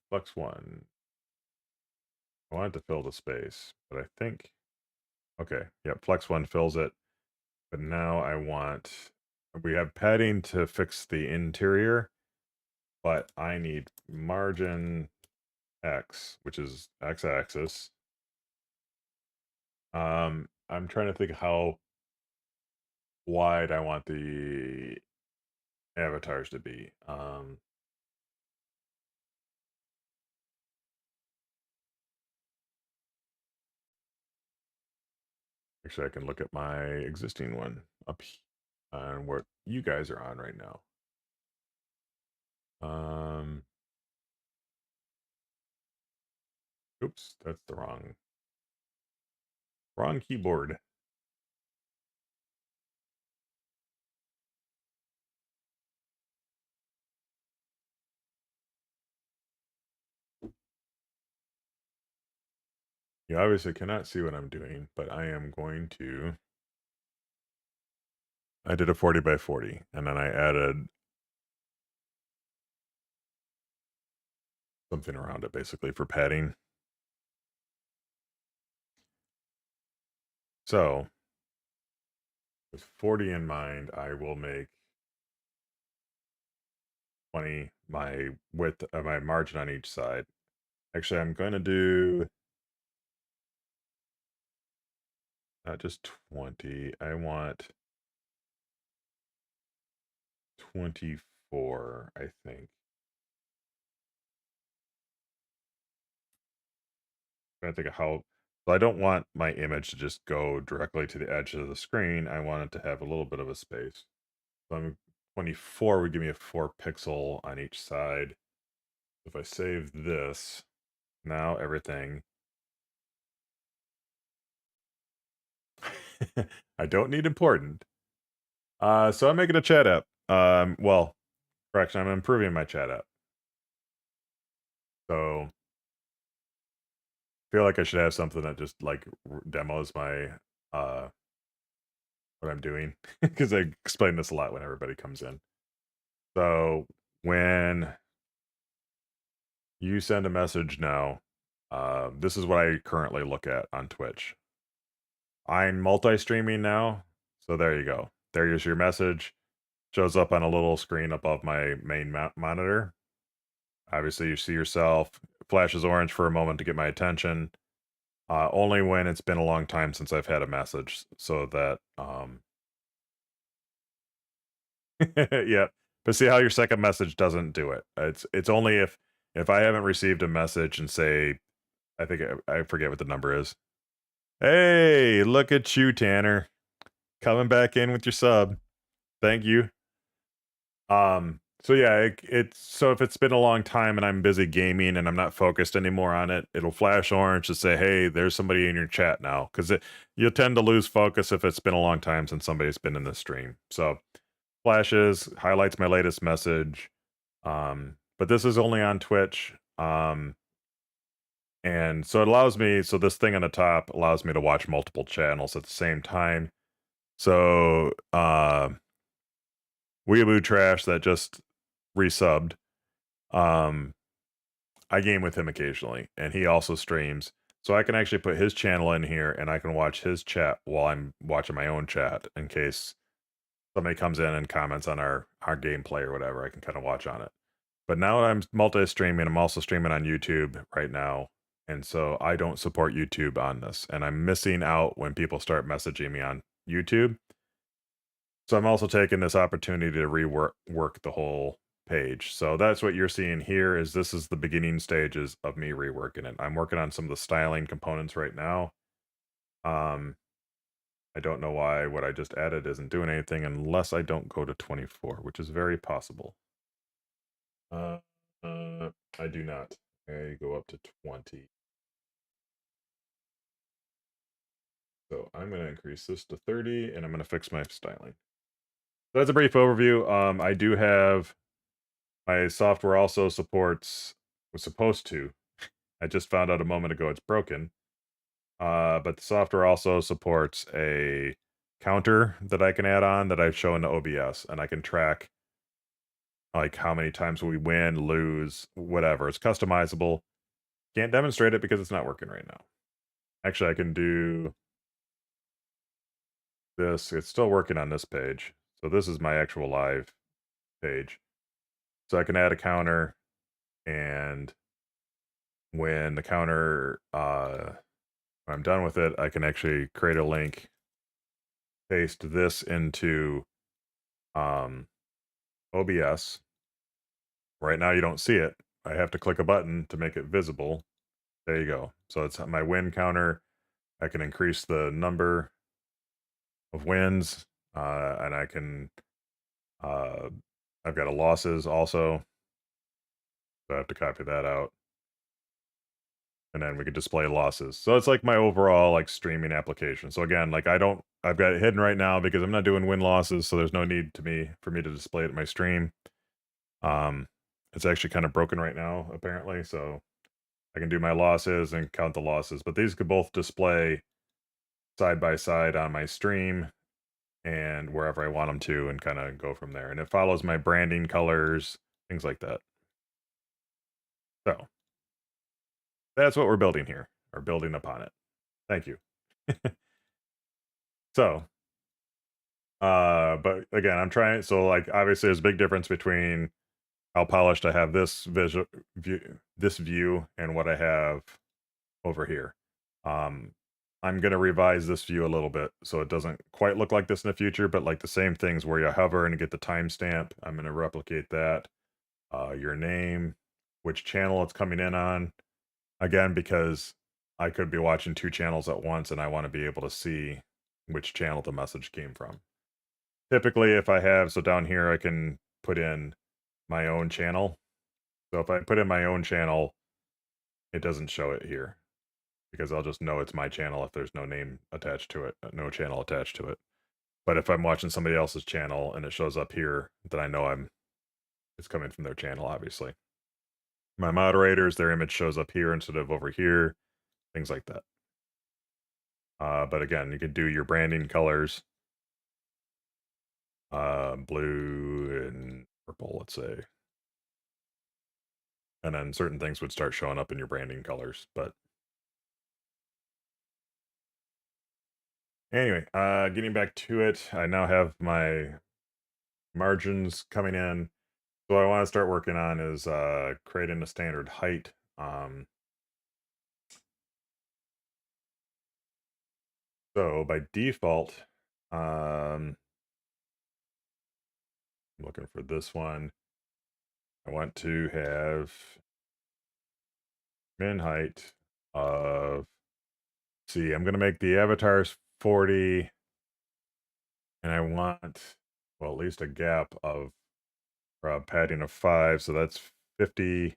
Flex 1. I want it to fill the space, but I think, okay, yep, flex 1 fills it. But now we have padding to fix the interior, but I need margin X, which is x-axis. I'm trying to think how wide I want the avatars to be. Actually, I can look at my existing one up on what you guys are on right now. Oops, that's the wrong keyboard. You obviously cannot see what I'm doing, but I am going to. I did a 40 by 40, and then I added something around it, basically, for padding. So, with 40 in mind, I will make 20 my width of my margin on each side. Actually, I'm going to do not just 20. I want 24, I think. I'm trying to think of how. So I don't want my image to just go directly to the edge of the screen. I want it to have a little bit of a space. So 24 would give me a 4 pixel on each side. If I save this, now everything. I don't need important. So I'm making a chat app. Well, correction, I'm improving my chat app. So I feel like I should have something that just like demos my what I'm doing because I explain this a lot when everybody comes in. So when you send a message now, this is what I currently look at on Twitch. I'm multi-streaming now, so there you go. There's your message. Shows up on a little screen above my main monitor. Obviously, you see yourself. Flashes orange for a moment to get my attention. Only when it's been a long time since I've had a message, so that yeah. But see how your second message doesn't do it. It's only if I haven't received a message and say, I think I forget what the number is. Hey, look at you, Tanner, coming back in with your sub. Thank you. So yeah, so if it's been a long time and I'm busy gaming and I'm not focused anymore on it, it'll flash orange to say, "Hey, there's somebody in your chat now." Because you'll tend to lose focus if it's been a long time since somebody's been in the stream. So flashes highlights my latest message. But this is only on Twitch. And so it allows me. So this thing on the top allows me to watch multiple channels at the same time. So Weeaboo Trash that just resubbed. Um, I game with him occasionally, and he also streams. So I can actually put his channel in here, and I can watch his chat while I'm watching my own chat in case somebody comes in and comments on our gameplay or whatever. I can kind of watch on it. But now I'm multi-streaming. I'm also streaming on YouTube right now, and so I don't support YouTube on this, and I'm missing out when people start messaging me on YouTube. So I'm also taking this opportunity to work the whole page. So that's what you're seeing here is this is the beginning stages of me reworking it. I'm working on some of the styling components right now. Um, I don't know why what I just added isn't doing anything unless I don't go to 24, which is very possible. Uh, I do not. I go up to 20. So I'm going to increase this to 30 and I'm going to fix my styling. So that's a brief overview. I do have my software also was supposed to. I just found out a moment ago it's broken. But the software also supports a counter that I can add on that I show into OBS, and I can track like how many times we win, lose, whatever. It's customizable. Can't demonstrate it because it's not working right now. Actually, I can do this. It's still working on this page. So this is my actual live page. So I can add a counter, and when the counter when I'm done with it, I can actually create a link, paste this into um, OBS. Right now you don't see it. I have to click a button to make it visible. There you go. So it's my win counter. I can increase the number of wins, and I can. Uh, I've got a losses also, so I have to copy that out, and then we can display losses. So it's like my overall like streaming application. So again, like I've got it hidden right now because I'm not doing win losses, so there's no need for me to display it in my stream. Um, it's actually kind of broken right now apparently, so I can do my losses and count the losses, but these could both display side by side on my stream and wherever I want them to and kind of go from there. And it follows my branding colors, things like that. So that's what we're building here, or building upon it. Thank you. So, but again, I'm trying. So, like, obviously, there's a big difference between how polished I have this view, and what I have over here. Um, I'm going to revise this view a little bit so it doesn't quite look like this in the future, but like the same things where you hover and get the timestamp. I'm going to replicate that. Your name, which channel it's coming in on. Again, because I could be watching two channels at once and I want to be able to see which channel the message came from. Typically, if I have, so down here, I can put in my own channel. So if I put in my own channel, it doesn't show it here, because I'll just know it's my channel if there's no name attached to it, no channel attached to it. But if I'm watching somebody else's channel and it shows up here, then I know it's coming from their channel, obviously. My moderators, their image shows up here instead of over here, things like that. But again, you could do your branding colors, blue and purple, let's say. And then certain things would start showing up in your branding colors. But anyway, getting back to it, I now have my margins coming in. So what I want to start working on is creating a standard height. So by default, I'm looking for this one. I want to have min height of, see, I'm going to make the avatars 40, and I want, well, at least a gap of padding of 5, so that's 50.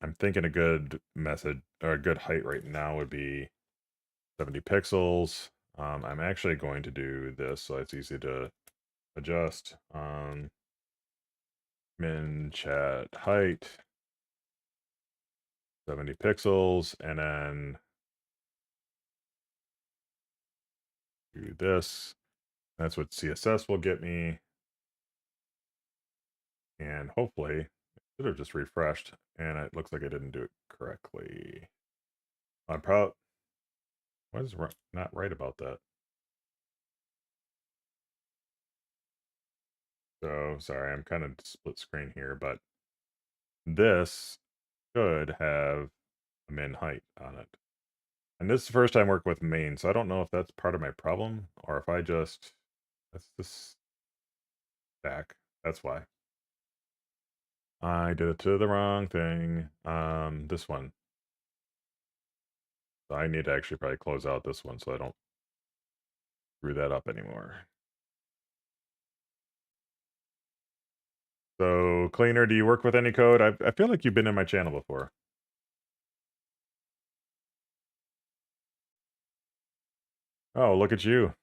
I'm thinking a good method or a good height right now would be 70 pixels. I'm actually going to do this so it's easy to adjust. Min chat height 70 pixels, and then do this. That's what CSS will get me. And hopefully, it should have just refreshed, and it looks like I didn't do it correctly. I'm proud. What is not right about that? So sorry, I'm kind of split screen here, but this should have a min height on it. And this is the first time working with main, so I don't know if that's part of my problem or if I just that's this stack. That's why. I did it to the wrong thing. This one. So I need to actually probably close out this one so I don't screw that up anymore. So, Cleaner, do you work with any code? I feel like you've been in my channel before. Oh, look at you.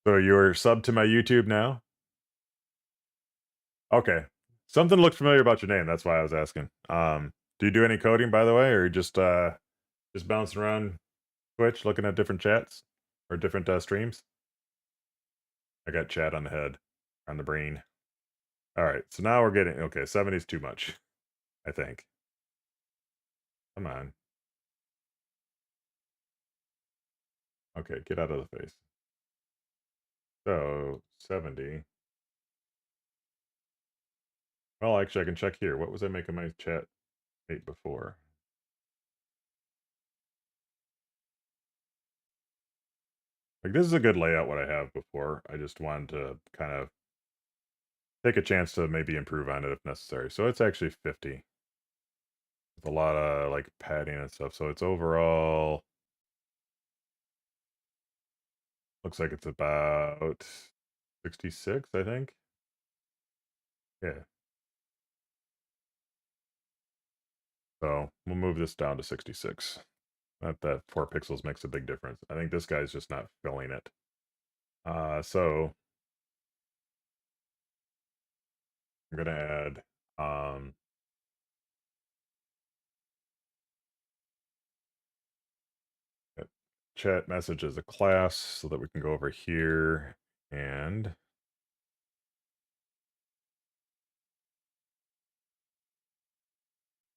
So you're sub to my YouTube now? Okay. Something looked familiar about your name. That's why I was asking. Do you do any coding, by the way, or just bouncing around Twitch looking at different chats or different streams? I got chat on the head, on the brain. All right. So now we're getting okay. 70 is too much, I think. Come on. Okay, get out of the face. So 70. Well, actually, I can check here. What was I making my chat state before? Like, this is a good layout, what I have before. I just wanted to kind of take a chance to maybe improve on it if necessary. So it's actually 50 with a lot of like padding and stuff. So it's overall looks like it's about 66, I think. Yeah. So we'll move this down to 66. That 4 pixels makes a big difference. I think this guy's just not filling it. So I'm gonna add chat message as a class so that we can go over here and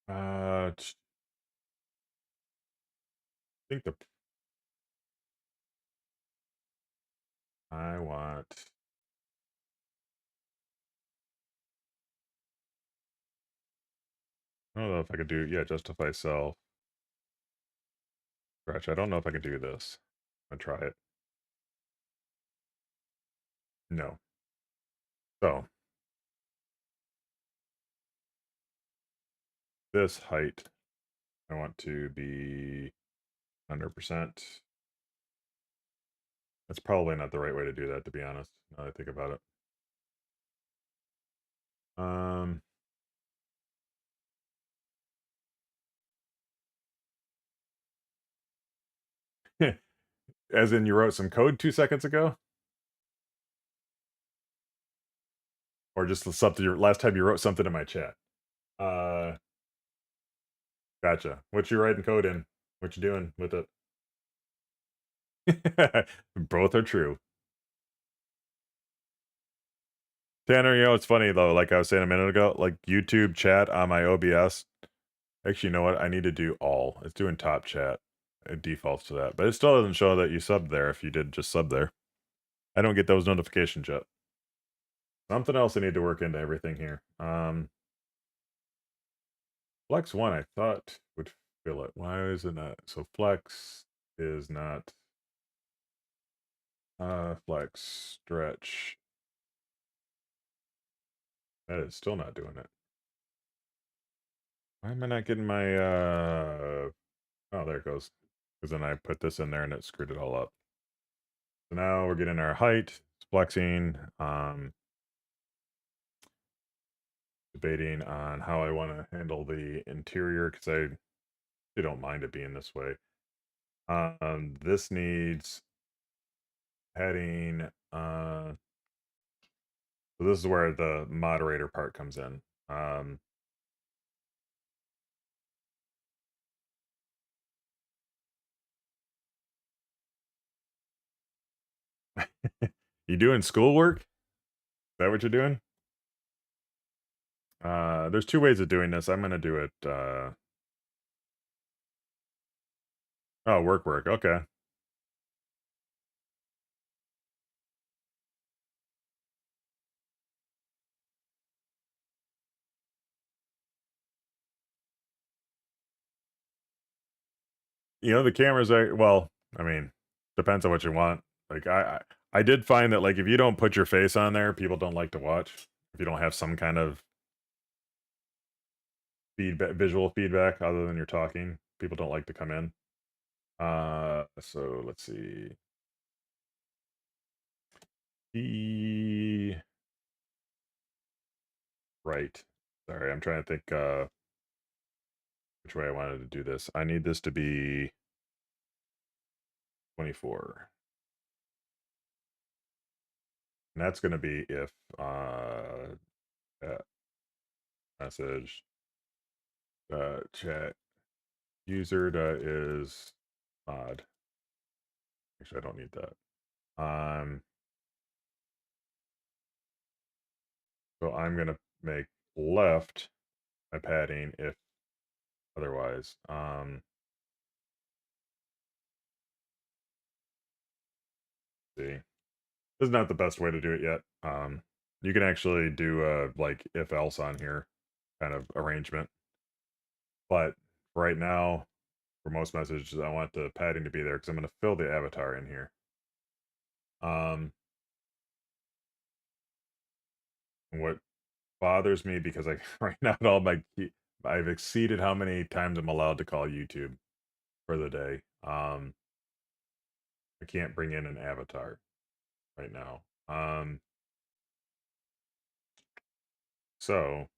I think I want I don't know if I could do yeah, justify self. Scratch. I don't know if I can do this. I'm gonna try it. No. So this height I want to be 100%. That's probably not the right way to do that, to be honest. Now that I think about it. Um, as in you wrote some code 2 seconds ago, or just the something your last time you wrote something in my chat. Uh, gotcha. What you writing code in? What you doing with it? Both are true. Tanner, you know, it's funny though, like I was saying a minute ago, like YouTube chat on my OBS. Actually, you know what? I need to do all. It's doing top chat. It defaults to that. But it still doesn't show that you subbed there if you did just sub there. I don't get those notifications yet. Something else I need to work into everything here. Flex 1 I thought would fill it. Why is it not? So flex is not flex stretch. That is still not doing it. Why am I not getting my oh there it goes. Because then I put this in there and it screwed it all up. So now we're getting our height, it's flexing. debating on how I want to handle the interior because I don't mind it being this way. This needs padding. So this is where the moderator part comes in. You doing schoolwork? Is that what you're doing? There's two ways of doing this. I'm gonna do it. Oh, work. Okay. The cameras are well. I mean, depends on what you want. Like I did find that like if you don't put your face on there, people don't like to watch. If you don't have some kind of feedback, visual feedback other than your talking, people don't like to come in. So let's see. The right. Sorry, I'm trying to think which way I wanted to do this. I need this to be 24. And that's going to be if message chat user that is mod. Actually, I don't need that. So I'm going to make left my padding if otherwise. See, this is not the best way to do it yet. You can actually do like if else on here kind of arrangement. But right now, for most messages, I want the padding to be there because I'm going to fill the avatar in here. What bothers me because I right now all my I've exceeded how many times I'm allowed to call YouTube for the day. I can't bring in an avatar right now. So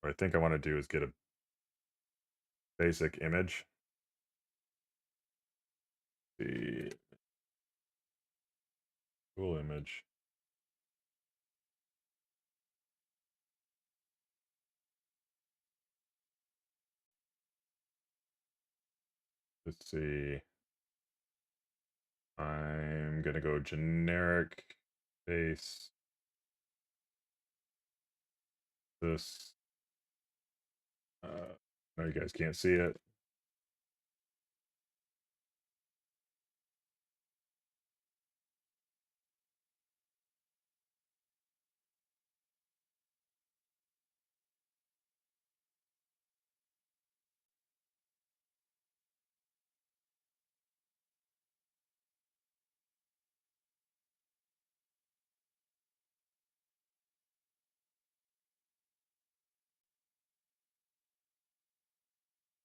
what I think I want to do is get a basic image. The cool image. Let's see. I'm gonna go generic base. This. No, you guys can't see it.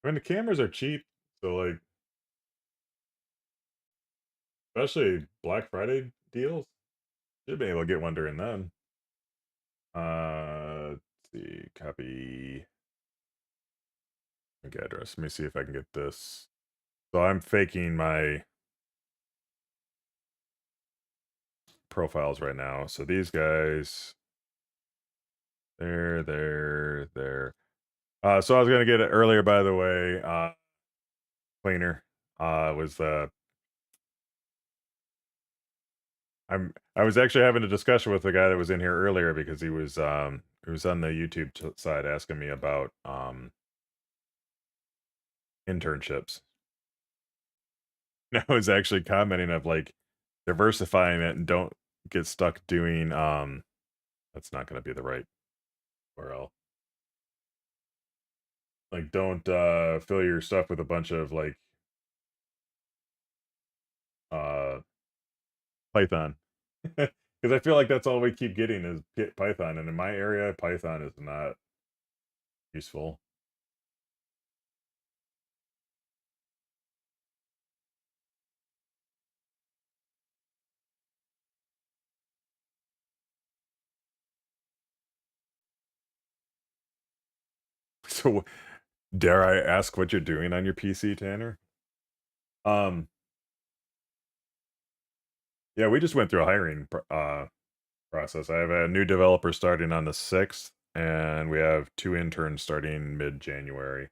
I mean, the cameras are cheap, so like, especially Black Friday deals, should be able to get one during then. Let's see, copy link address. Let me see if I can get this. So I'm faking my profiles right now. So these guys, there. So I was gonna get it earlier, by the way. Cleaner was I was actually having a discussion with the guy that was in here earlier because he was on the YouTube side asking me about internships. I was actually commenting of like diversifying it and don't get stuck doing that's not going to be the right URL. Like don't fill your stuff with a bunch of like uh Python. Because I feel like that's all we keep getting is Python, and in my area, Python is not useful. So, dare I ask what you're doing on your PC, Tanner? Um, yeah, we just went through a hiring process. I have a new developer starting on the 6th, and we have 2 interns starting mid-January.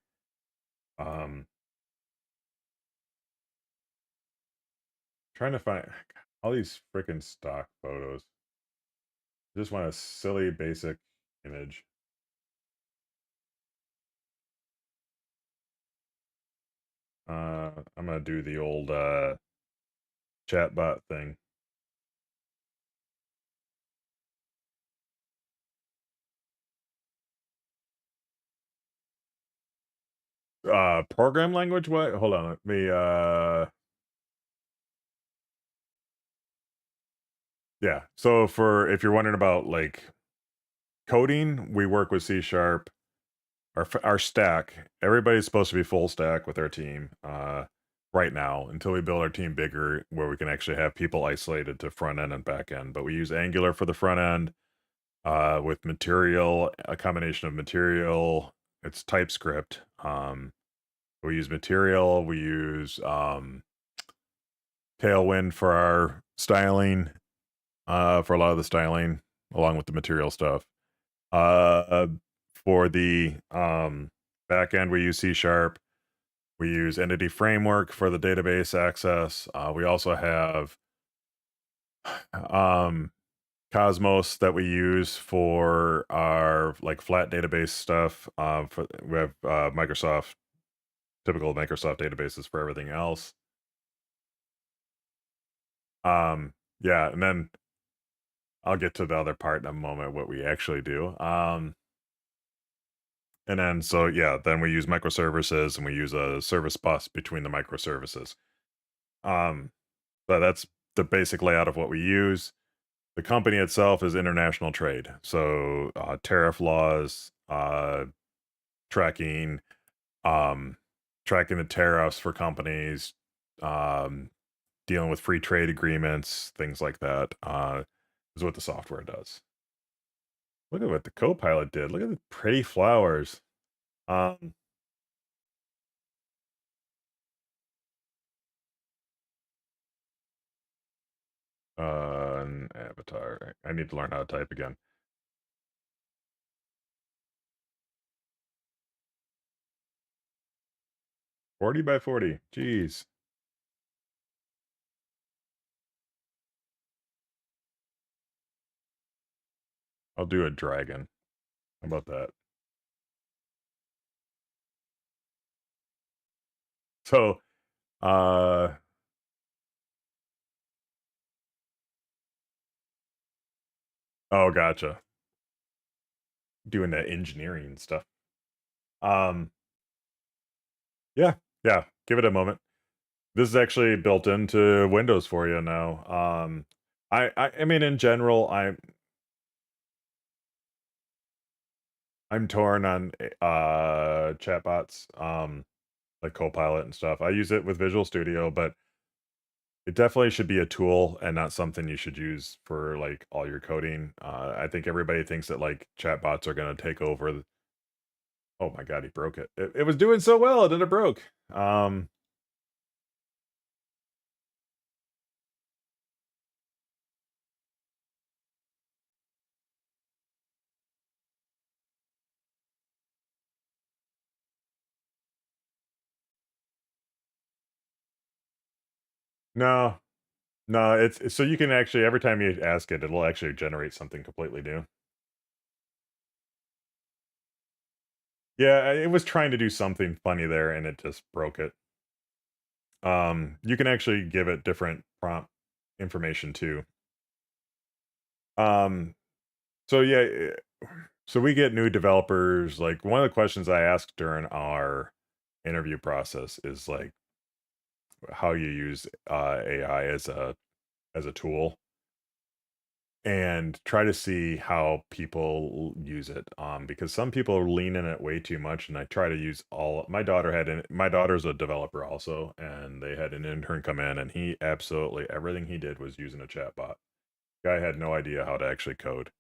Um, trying to find all these freaking stock photos. Just want a silly basic image. I'm gonna do the old chatbot thing. Program language? What? Hold on. Let me yeah. So for if you're wondering about like coding, we work with C sharp. Our stack, everybody's supposed to be full stack with our team right now until we build our team bigger where we can actually have people isolated to front end and back end. But we use Angular for the front end with Material, a combination of Material. It's TypeScript. We use Material. We use Tailwind for our styling, for a lot of the styling, along with the Material stuff. Uh, for the back end, we use C sharp. We use Entity Framework for the database access. We also have um, Cosmos that we use for our like flat database stuff. We have Microsoft, typical Microsoft databases for everything else. Yeah, and then I'll get to the other part in a moment, what we actually do. And then so yeah, then we use microservices and we use a service bus between the microservices. Um, but that's the basic layout of what we use. The company itself is international trade, so tariff laws, tracking, um, tracking the tariffs for companies, um, dealing with free trade agreements, things like that, is what the software does. Look at what the Copilot did. Look at the pretty flowers. Um, an avatar. I need to learn how to type again. 40 by 40. Jeez. I'll do a dragon. How about that? So, uh, oh, gotcha. Doing the engineering stuff. Um, yeah, yeah. Give it a moment. This is actually built into Windows for you now. I mean, in general, I'm torn on chatbots, like Copilot and stuff. I use it with Visual Studio, but it definitely should be a tool and not something you should use for like all your coding. I think everybody thinks that like chatbots are going to take over. Oh my god, he broke it. It was doing so well, and then it broke. No, no, so you can actually every time you ask it, it'll actually generate something completely new. Yeah, it was trying to do something funny there, and it just broke it. You can actually give it different prompt information too. Um, so yeah, so we get new developers. Like one of the questions I asked during our interview process is like how you use AI as a tool and try to see how people use it because some people lean in it way too much and I try to use all my daughter's a developer also and they had an intern come in and he absolutely everything he did was using a chatbot. Guy had no idea how to actually code.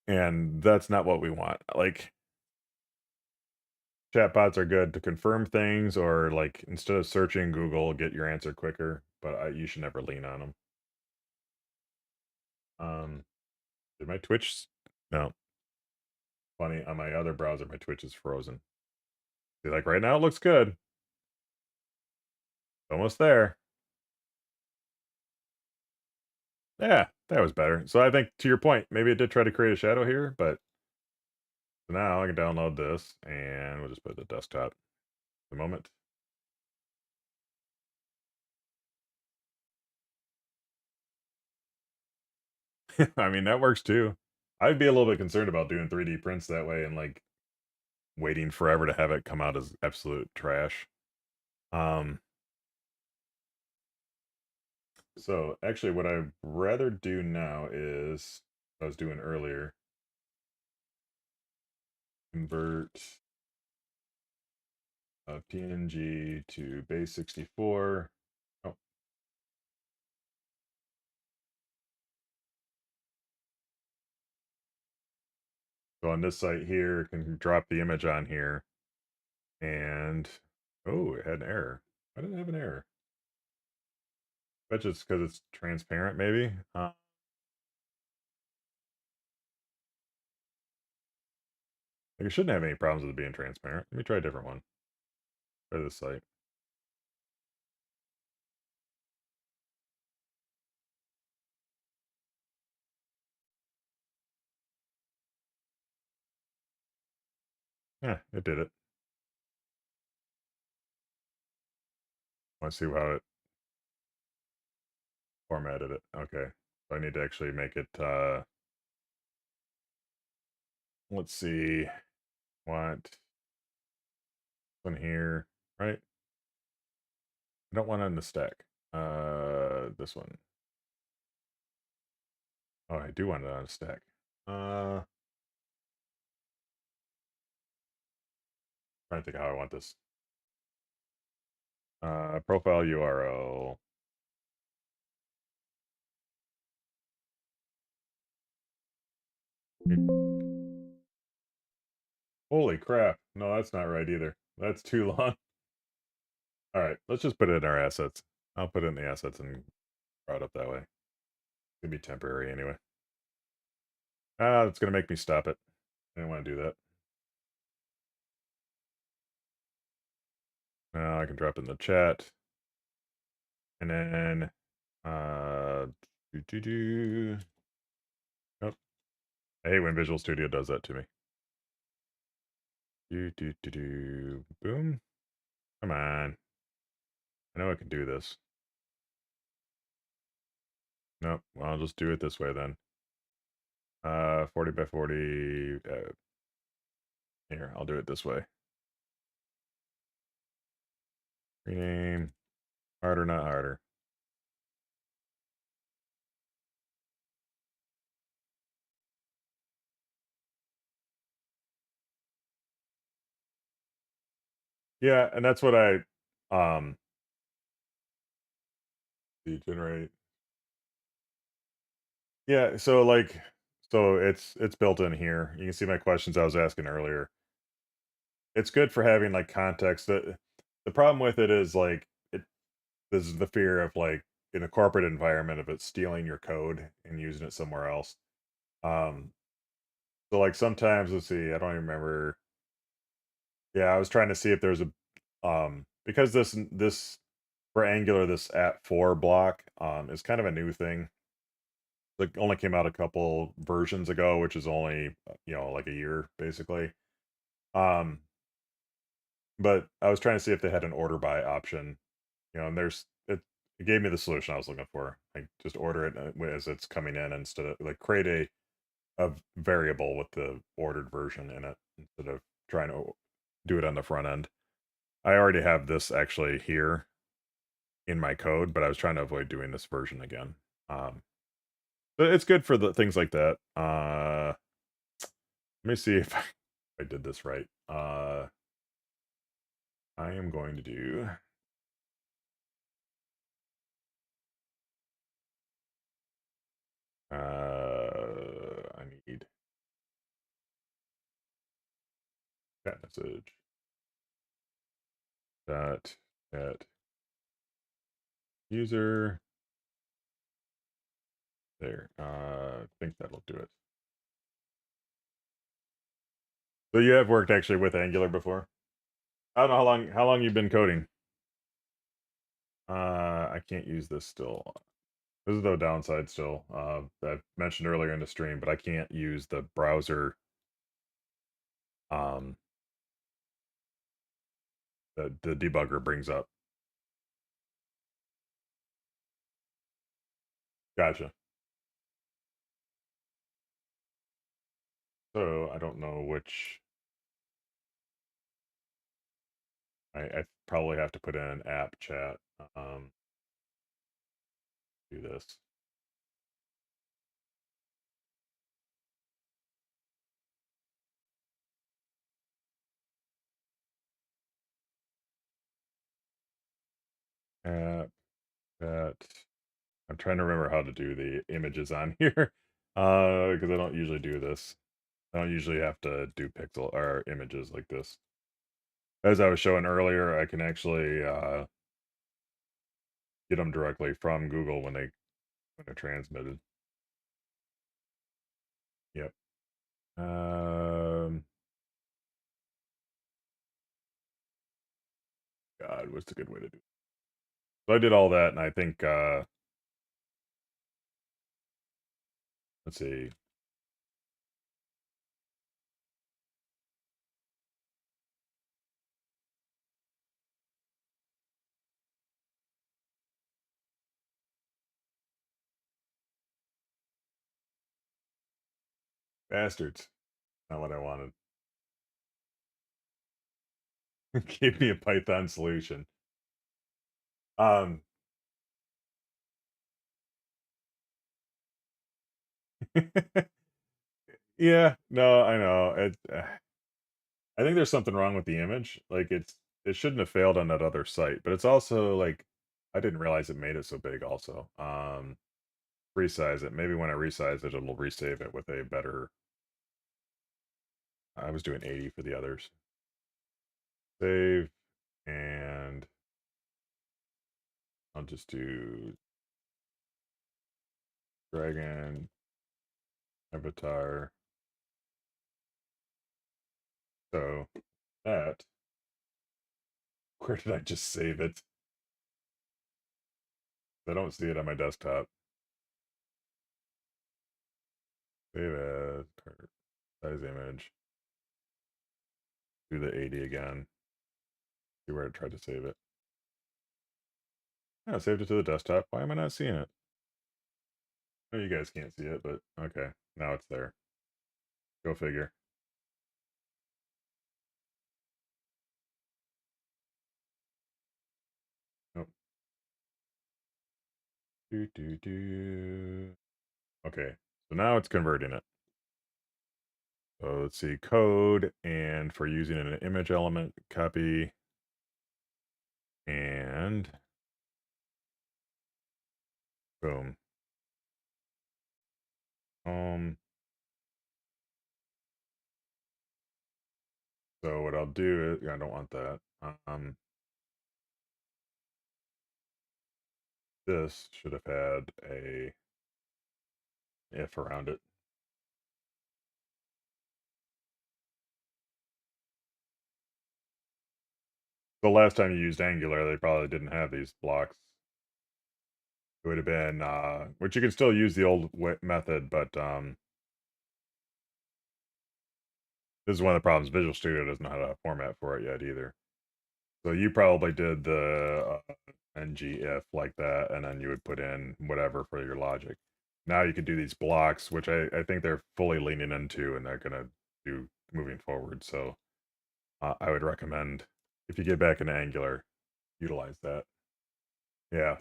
and that's not what we want. Like, chatbots are good to confirm things or, like, instead of searching Google, get your answer quicker, but you should never lean on them. Um, did my Twitch no, funny, on my other browser, my Twitch is frozen. See, like, right now, it looks good. Almost there. Yeah, that was better. So I think to your point, maybe it did try to create a shadow here, but now I can download this, and we'll just put the desktop at the moment. I mean, that works too. I'd be a little bit concerned about doing 3D prints that way and, like, waiting forever to have it come out as absolute trash. Um, so actually what I'd rather do now is I was doing earlier, convert a PNG to base 64. Oh, so on this site here, it can drop the image on here and oh, it had an error. Why did it have an error? Bet it's because it's transparent, maybe. Like it shouldn't have any problems with it being transparent. Let me try a different one. Try this site. Yeah, it did it. Want to see how it formatted it. Okay. So I need to actually make it let's see. Want one here, right? I don't want it on the stack. This one. Oh, I do want it on a stack. Uh trying to think how I want this. Profile URL. Holy crap. No, that's not right either. That's too long. All right, let's just put it in our assets. I'll put it in the assets and draw it up that way. It's gonna be temporary anyway. Ah, it's gonna make me stop it. I didn't want to do that. Now I can drop it in the chat. And then do do do. Nope. I hate when Visual Studio does that to me. Do do do do. Boom. Come on. I know I can do this. Nope. Well, I'll just do it this way then. 40 by 40. Here, I'll do it this way. Rename. Harder, not harder. Yeah, and that's what I degenerate. Yeah, so like so it's built in here. You can see my questions I was asking earlier. It's good for having like context. The problem with it is like this is the fear of like in a corporate environment of it stealing your code and using it somewhere else. Um so like sometimes let's see, I don't even remember. Yeah, I was trying to see if there's a because this for Angular this at 4 block is kind of a new thing. Like only came out a couple versions ago, which is only like a year basically. Um, but I was trying to see if they had an order by option, and it gave me the solution I was looking for. Like just order it as it's coming in instead of like create a variable with the ordered version in it instead of trying to do it on the front end. I already have this actually here in my code, but I was trying to avoid doing this version again. But it's good for the things like that. Let me see if I did this right. I am going to do. I need message dot at user. There. I think that'll do it. So you have worked actually with Angular before? I don't know how long you've been coding. I can't use this still. This is the downside still. I mentioned earlier in the stream, but I can't use the browser um that the debugger brings up. Gotcha. So I don't know which I probably have to put in an app chat. Do this. App chat. I'm trying to remember how to do the images on here. Because I don't usually do this. I don't usually have to do pixel or images like this. As I was showing earlier, I can actually get them directly from Google when they're transmitted. Yep. God, what's a good way to do it? So I did all that, and I think let's see. Bastards. Not what I wanted. Gave me a Python solution. Um Yeah, no, I know. I think there's something wrong with the image. Like it shouldn't have failed on that other site, but it's also like I didn't realize it made it so big also. Resize it. Maybe when I resize it, it'll resave it with a better. I was doing 80 for the others. Save, and I'll just do dragon avatar. So that, where did I just save it? I don't see it on my desktop. Save as size image. Do the 80 again. See where I tried to save it. Yeah, I saved it to the desktop. Why am I not seeing it? No, you guys can't see it, but okay. Now it's there. Go figure. Nope. Do do do. Okay. So now it's converting it. So let's see, code, and for using an image element, copy, and boom. So what I'll do is, I don't want that. This should have had a if around it. The last time you used Angular, they probably didn't have these blocks. It would have been, which you can still use the old method, but this is one of the problems. Visual Studio doesn't know how to format for it yet either. So you probably did the ng if like that, and then you would put in whatever for your logic. Now you could do these blocks, which I think they're fully leaning into, and they're gonna do moving forward. So I would recommend if you get back into Angular, utilize that. Yeah.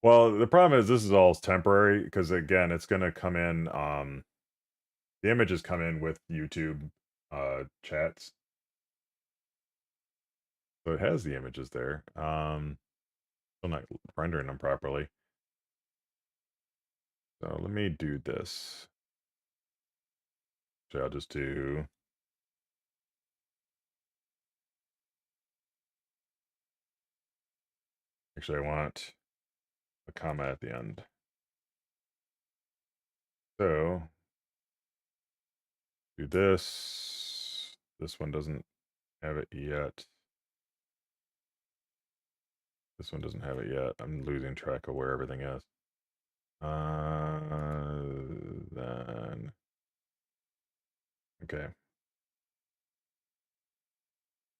Well, the problem is this is all temporary because again, it's gonna come in. The images come in with YouTube chats, so it has the images there. Still not rendering them properly. So let me do this. So I'll just do actually I want a comma at the end. So do this. This one doesn't have it yet. This one doesn't have it yet. I'm losing track of where everything is. Then okay.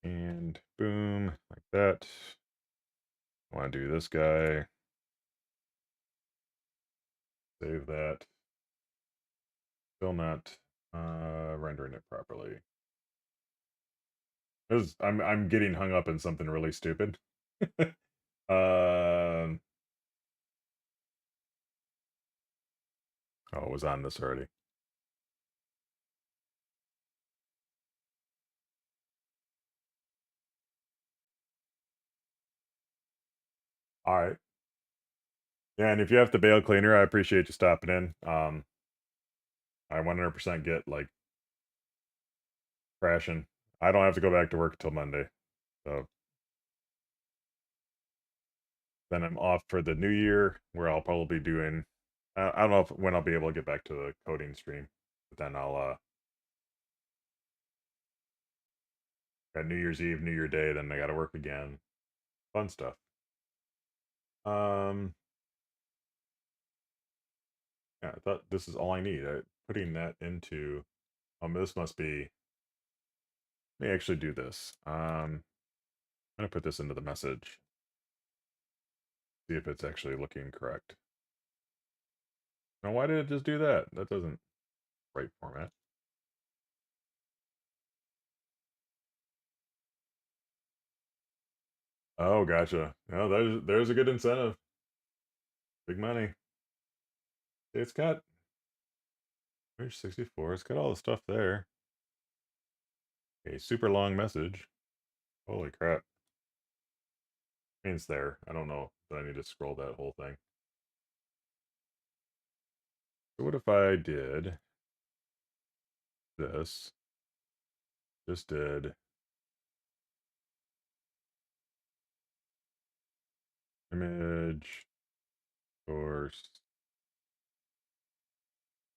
And boom, like that. I want to do this guy. Save that. Still not rendering it properly. I'm getting hung up in something really stupid. um oh, it was on this already. All right. Yeah, and if you have to bail cleaner, I appreciate you stopping in. I 100% get like crashing. I don't have to go back to work until Monday. So then I'm off for the new year where I'll probably be doing I don't know when I'll be able to get back to the coding stream. But then I'll got New Year's Eve, New Year Day, then I gotta work again. Fun stuff. Um yeah, I thought this is all I need. Putting that into this must be let me actually do this. I'm gonna put this into the message. See if it's actually looking correct. Now why did it just do that? That doesn't right format. Oh, gotcha. No, there's a good incentive. Big money. It's got page 64. It's got all the stuff there. A super long message. Holy crap. I mean, it's there. I don't know that I need to scroll that whole thing. So what if I did this? Just did image source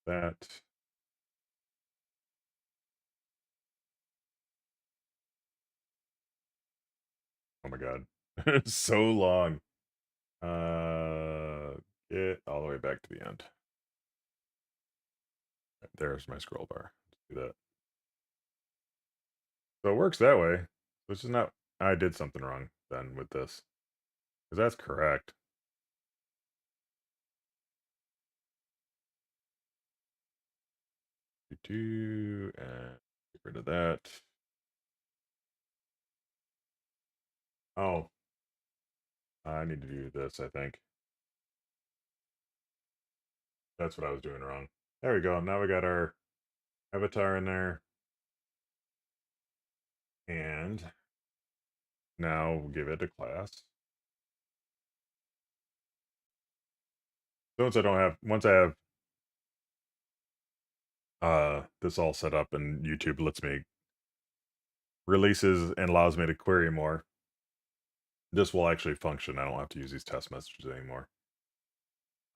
that. Oh my god. It's so long. Get all the way back to the end. There's my scroll bar. Let's do that. So it works that way. Which is not I did something wrong then with this. Because that's correct. And get rid of that. Oh, I need to do this, I think. That's what I was doing wrong. There we go. Now we got our avatar in there. And now we'll give it a class. So once I have this all set up and YouTube lets me releases and allows me to query more, this will actually function. I don't have to use these test messages anymore.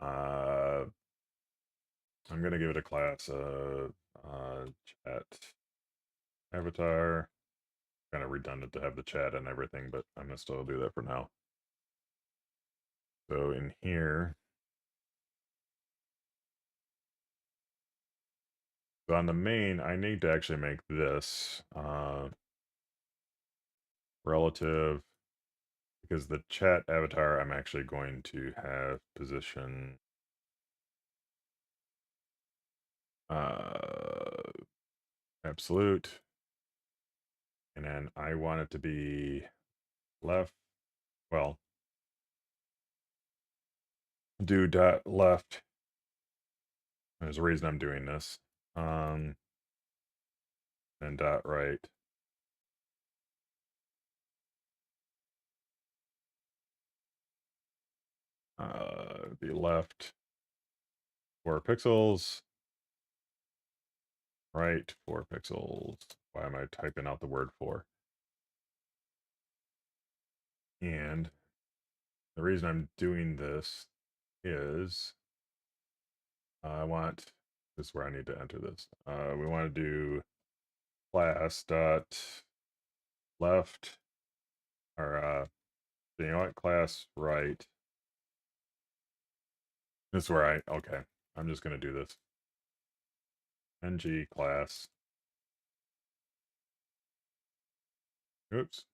I'm gonna give it a class chat avatar. Kind of redundant to have the chat and everything, but I'm gonna still do that for now. So in here, so on the main, I need to actually make this relative because the chat avatar I'm actually going to have position uh absolute, and then I want it to be left. Well, do dot left. There's a reason I'm doing this. And dot right. Be left 4 pixels, right 4 pixels. Why am I typing out the word for? And the reason I'm doing this is I want, this is where I need to enter this. We want to do class dot left, or you know what, class right. This is where okay, I'm just going to do this. ng class. Oops.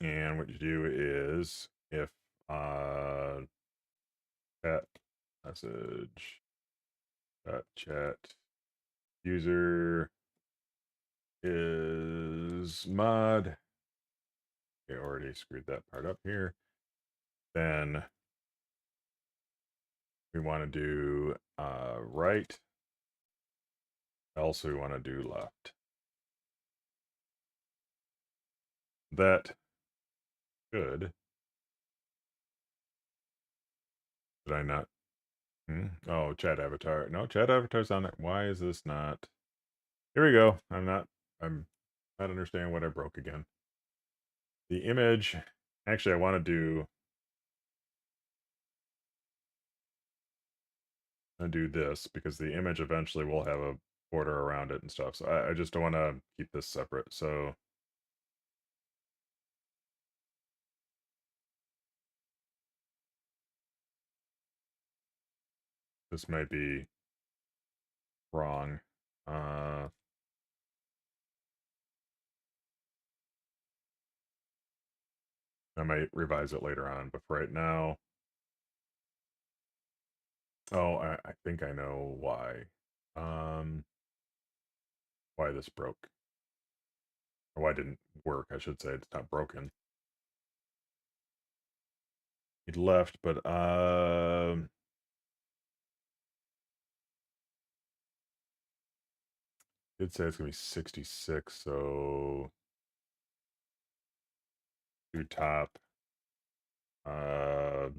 And what you do is if chat message chat user is mod. I already screwed that part up here. Then we want to do right. Also, we want to do left. That should. Did I not? Oh, chat avatar. No, chat avatar's on it. Why is this not? Here we go. I'm not understanding what I broke again. The image. Actually, I want to do. This because the image eventually will have a border around it and stuff. So I just don't want to keep this separate. So this might be wrong. I might revise it later on, but for right now, oh, I think I know why. Why this broke. Or why it didn't work, I should say. It's not broken. It left, but did say it's gonna be 66, so do top uh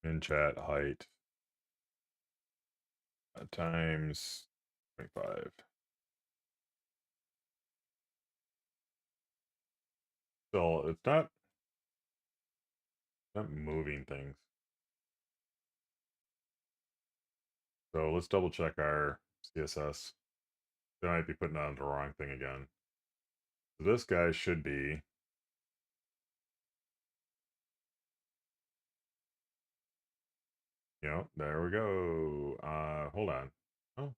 in chat height times 25. So it's not moving things. So let's double check our CSS. They might be putting on the wrong thing again. So this guy should be there we go. Hold on. Oh,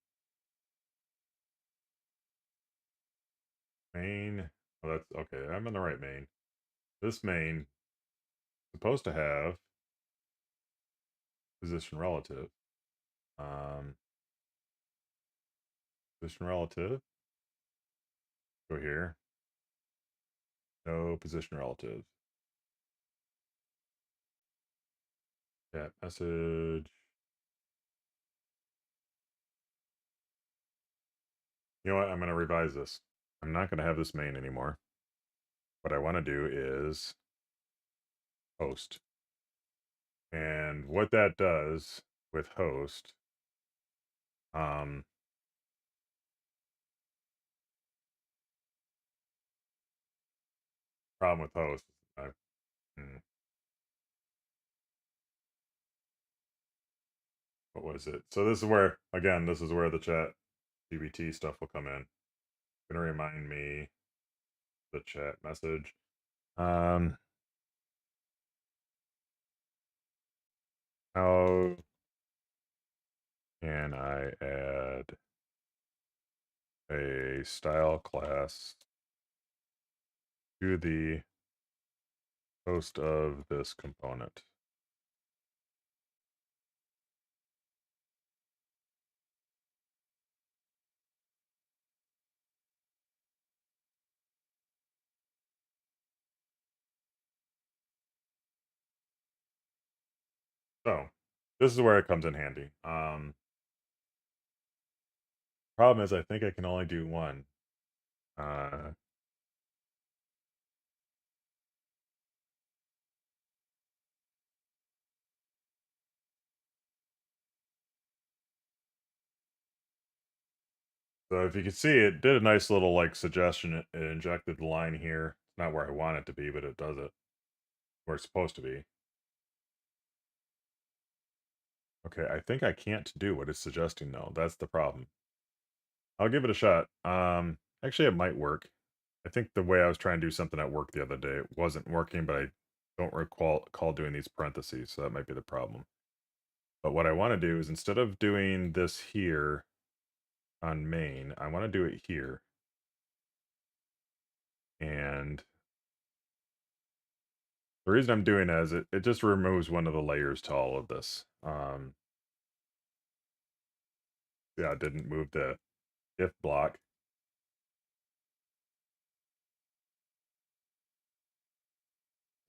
main. Oh, that's okay. I'm in the right main. This main is supposed to have position relative. Um, Position relative. Go here. No position relative. Chat message. You know what? I'm going to revise this. I'm not going to have this main anymore. What I want to do is host. And what that does with host, um, problem with host, hmm, what was it? So this is where, again, this is where the chat GBT stuff will come in. Gonna remind me the chat message. How can I add a style class to the host of this component? So this is where it comes in handy. Problem is I think I can only do one. Uh, So if you can see, it did a nice little like suggestion. It injected the line here. It's not where I want it to be, but it does it where it's supposed to be. Okay, I think I can't do what it's suggesting though. That's the problem. I'll give it a shot. Actually, it might work. I think the way I was trying to do something at work the other day, it wasn't working, but I don't recall doing these parentheses, so that might be the problem. But what I want to do is instead of doing this here on main, I want to do it here. And the reason I'm doing that is it just removes one of the layers to all of this. Yeah, I didn't move the if block.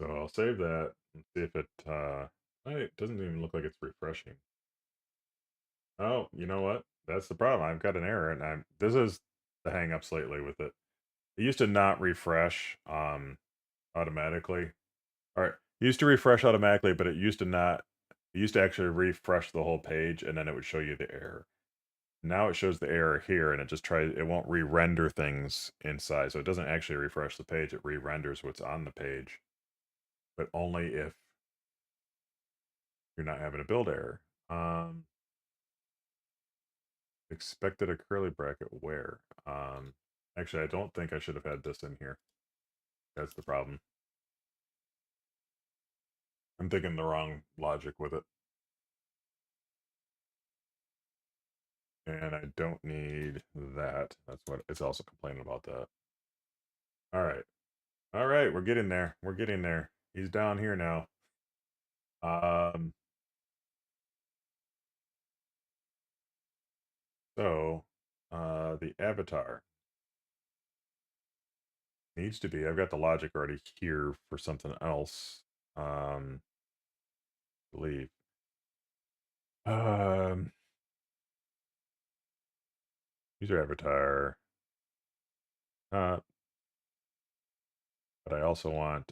So I'll save that and see if it doesn't even look like it's refreshing. Oh, you know what? That's the problem. I've got an error, and this is the hang up lately with it. It used to not refresh automatically. All right. It used to refresh automatically, but it used to not. It used to actually refresh the whole page, and then it would show you the error. Now it shows the error here, and it won't re-render things inside. So it doesn't actually refresh the page. It re-renders what's on the page, but only if you're not having a build error. Expected a curly bracket where? Actually, I don't think I should have had this in here. That's the problem. I'm thinking the wrong logic with it. And I don't need that. That's what it's also complaining about that. All right. All right, we're getting there. We're getting there. He's down here now. Um so the avatar needs to be, I've got the logic already here for something else. I believe. Um User avatar. Uh but I also want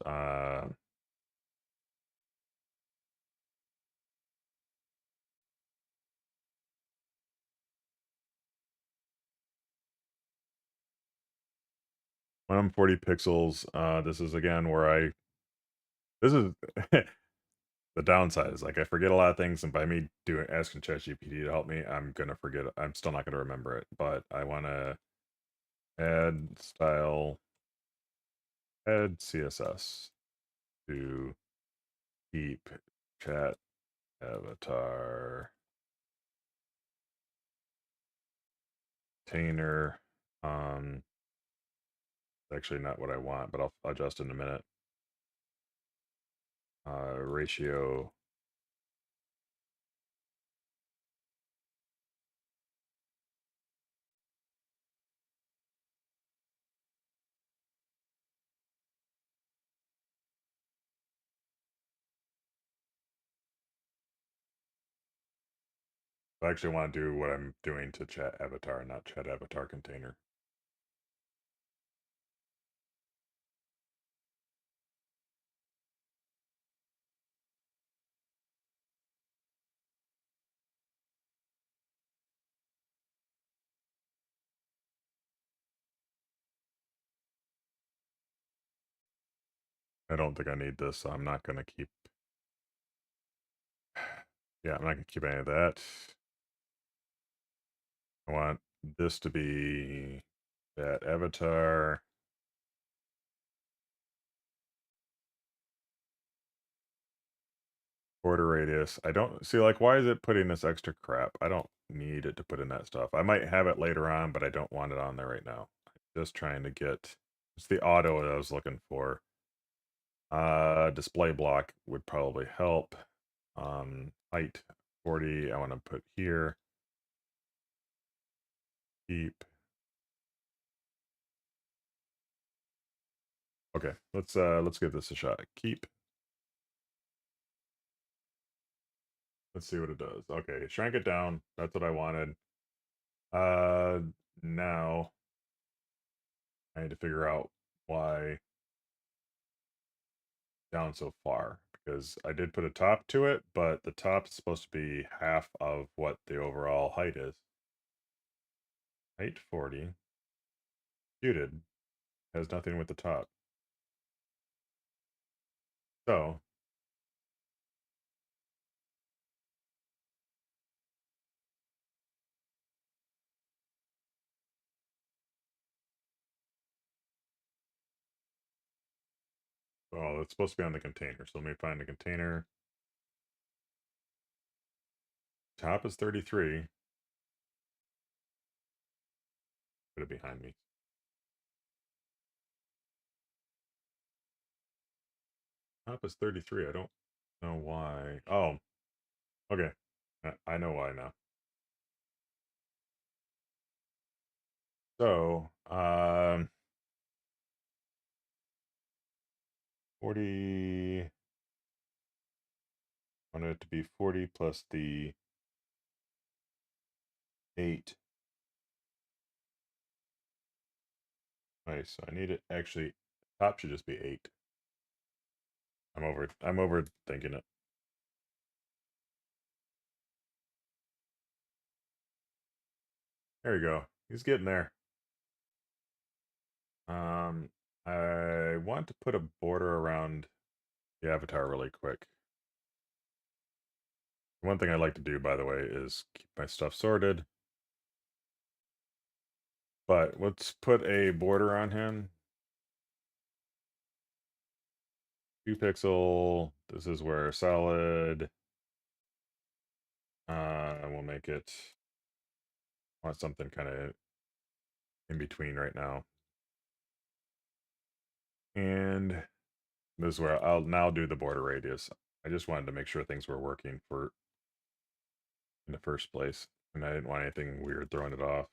140 pixels. This is again where this is the downside is like I forget a lot of things, and by me doing asking ChatGPT to help me, I'm gonna forget it. I'm still not gonna remember it. But I wanna add style, add CSS to keep chat avatar container. Actually not what I want, but I'll adjust in a minute. Ratio. I actually want to do what I'm doing to chat avatar, not chat avatar container. I don't think I need this, so I'm not gonna keep. Yeah, I'm not gonna keep any of that. I want this to be that avatar. Border radius. I don't see, like, why is it putting this extra crap? I don't need it to put in that stuff. I might have it later on, but I don't want it on there right now. I'm just trying to get, it's the auto that I was looking for. Display block would probably help. Height 40, I want to put here. Keep. Okay, let's give this a shot. Keep. Let's see what it does. Okay, shrank it down. That's what I wanted. Uh Now I need to figure out why down so far, because I did put a top to it, but the top is supposed to be half of what the overall height is. height 40, muted, has nothing with the top. So, well, it's supposed to be on the container. So let me find the container. Top is 33. Put it behind me. Top is 33. I don't know why. Oh, okay. I know why now. So, 40. I want it to be 40 plus the 8. Nice. So I need it actually. Top should just be 8. I'm overthinking it. There you go. He's getting there. Um, I want to put a border around the avatar really quick. One thing I like to do, by the way, is keep my stuff sorted. But let's put a border on him. 2 pixel. This is where solid. We'll make it. I want something kind of in between right now. And this is where I'll now do the border radius. I just wanted to make sure things were working for in the first place, and I didn't want anything weird throwing it off.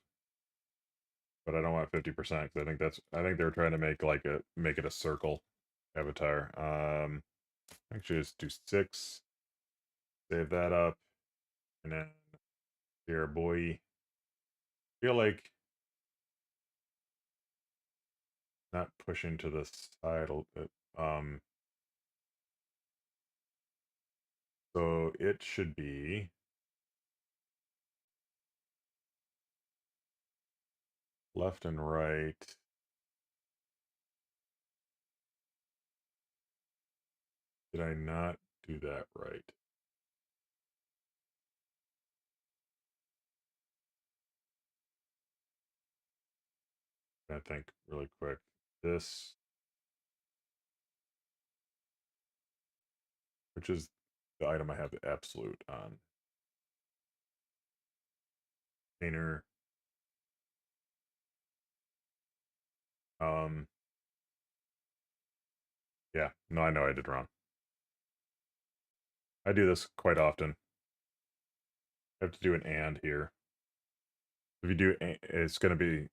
But I don't want 50% because I think they're trying to make it a circle avatar. Actually, just do 6. Save that up, and then here, boy. Feel like not pushing to the side a little bit. So it should be left and right. Did I not do that right? I think really quick. This, which is the item I have the absolute on. Painter. Um, yeah, no, I know I did wrong. I do this quite often. I have to do an and here. If you do, it's going to be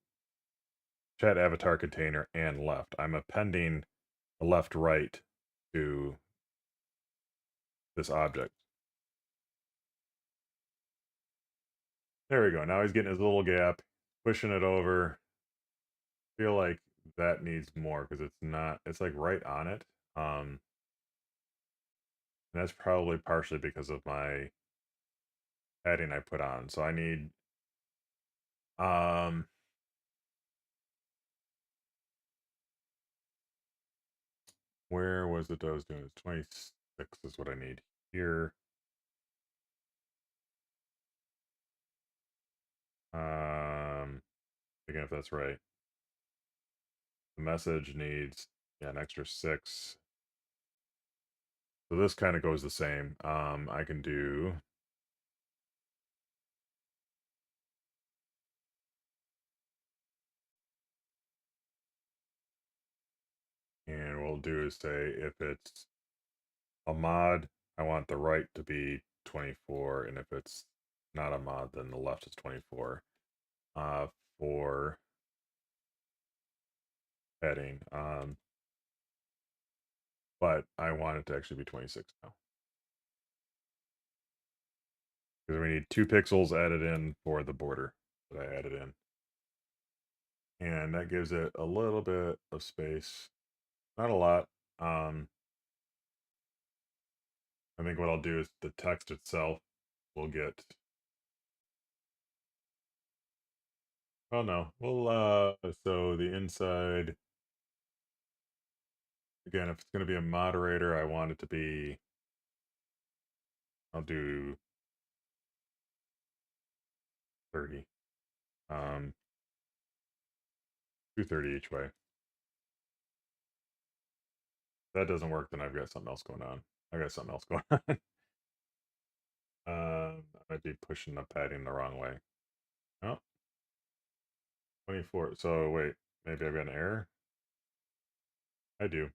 chat avatar container and left. I'm appending a left right to this object. There we go. Now he's getting his little gap, pushing it over. Feel like that needs more because it's not. It's like right on it. And that's probably partially because of my padding I put on. So I need um where was it I was doing? It's 26 is what I need here. Again, if that's right. The message needs, yeah, an extra 6. So this kind of goes the same. I can do and what we'll do is say if it's a mod, I want the right to be 24, and if it's not a mod, then the left is 24. For heading. But I want it to actually be 26 now. Because we need 2 pixels added in for the border that I added in. And that gives it a little bit of space. Not a lot. I think what I'll do is the text itself will get. Oh no. Well, so the inside again, if it's going to be a moderator, I want it to be. I'll do 30. 230 each way. If that doesn't work, then I've got something else going on. I got something else going on. I might be pushing the padding the wrong way. Oh, 24. So wait, maybe I've got an error. I do.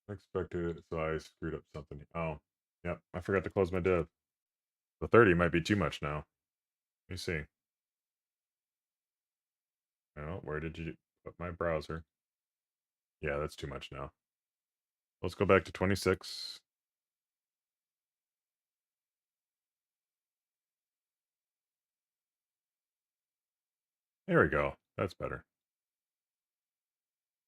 Unexpected. So I screwed up something. Oh, yep. I forgot to close my div. The 30 might be too much now. Let me see. Oh, where did you put my browser? Yeah, that's too much now. Let's go back to 26. There we go. That's better.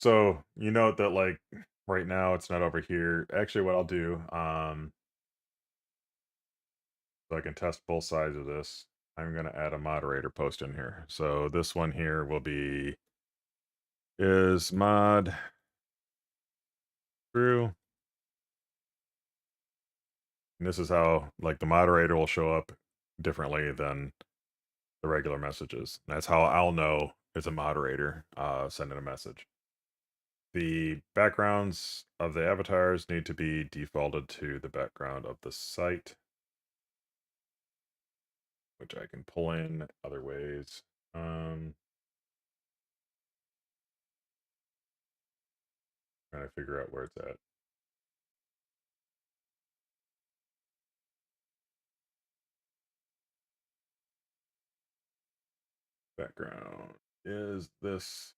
So you note that like right now it's not over here. Actually, what I'll do, so I can test both sides of this, I'm gonna add a moderator post in here. So this one here will be is mod true. And this is how like the moderator will show up differently than the regular messages. That's how I'll know it's a moderator sending a message. The backgrounds of the avatars need to be defaulted to the background of the site, which I can pull in other ways. Trying to figure out where it's at. Background is this.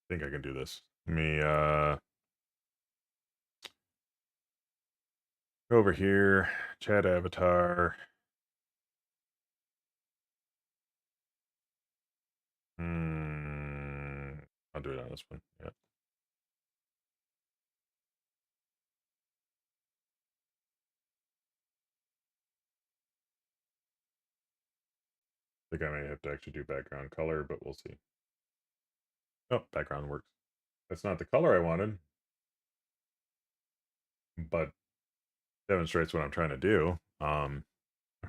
I think I can do this. Let me go over here, chat avatar. I'll do it on this one. Yeah. I think I may have to actually do background color, but we'll see. Oh, background works. That's not the color I wanted, but demonstrates what I'm trying to do. I mean,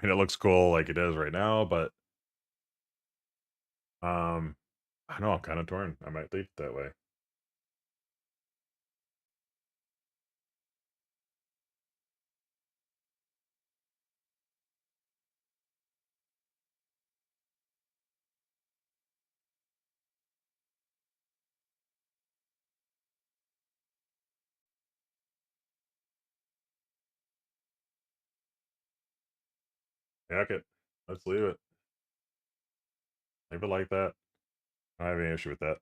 it looks cool like it is right now, but I know I'm kind of torn. I might leave it that way. Heck it. Let's leave it. Leave it like that. I don't have any issue with that.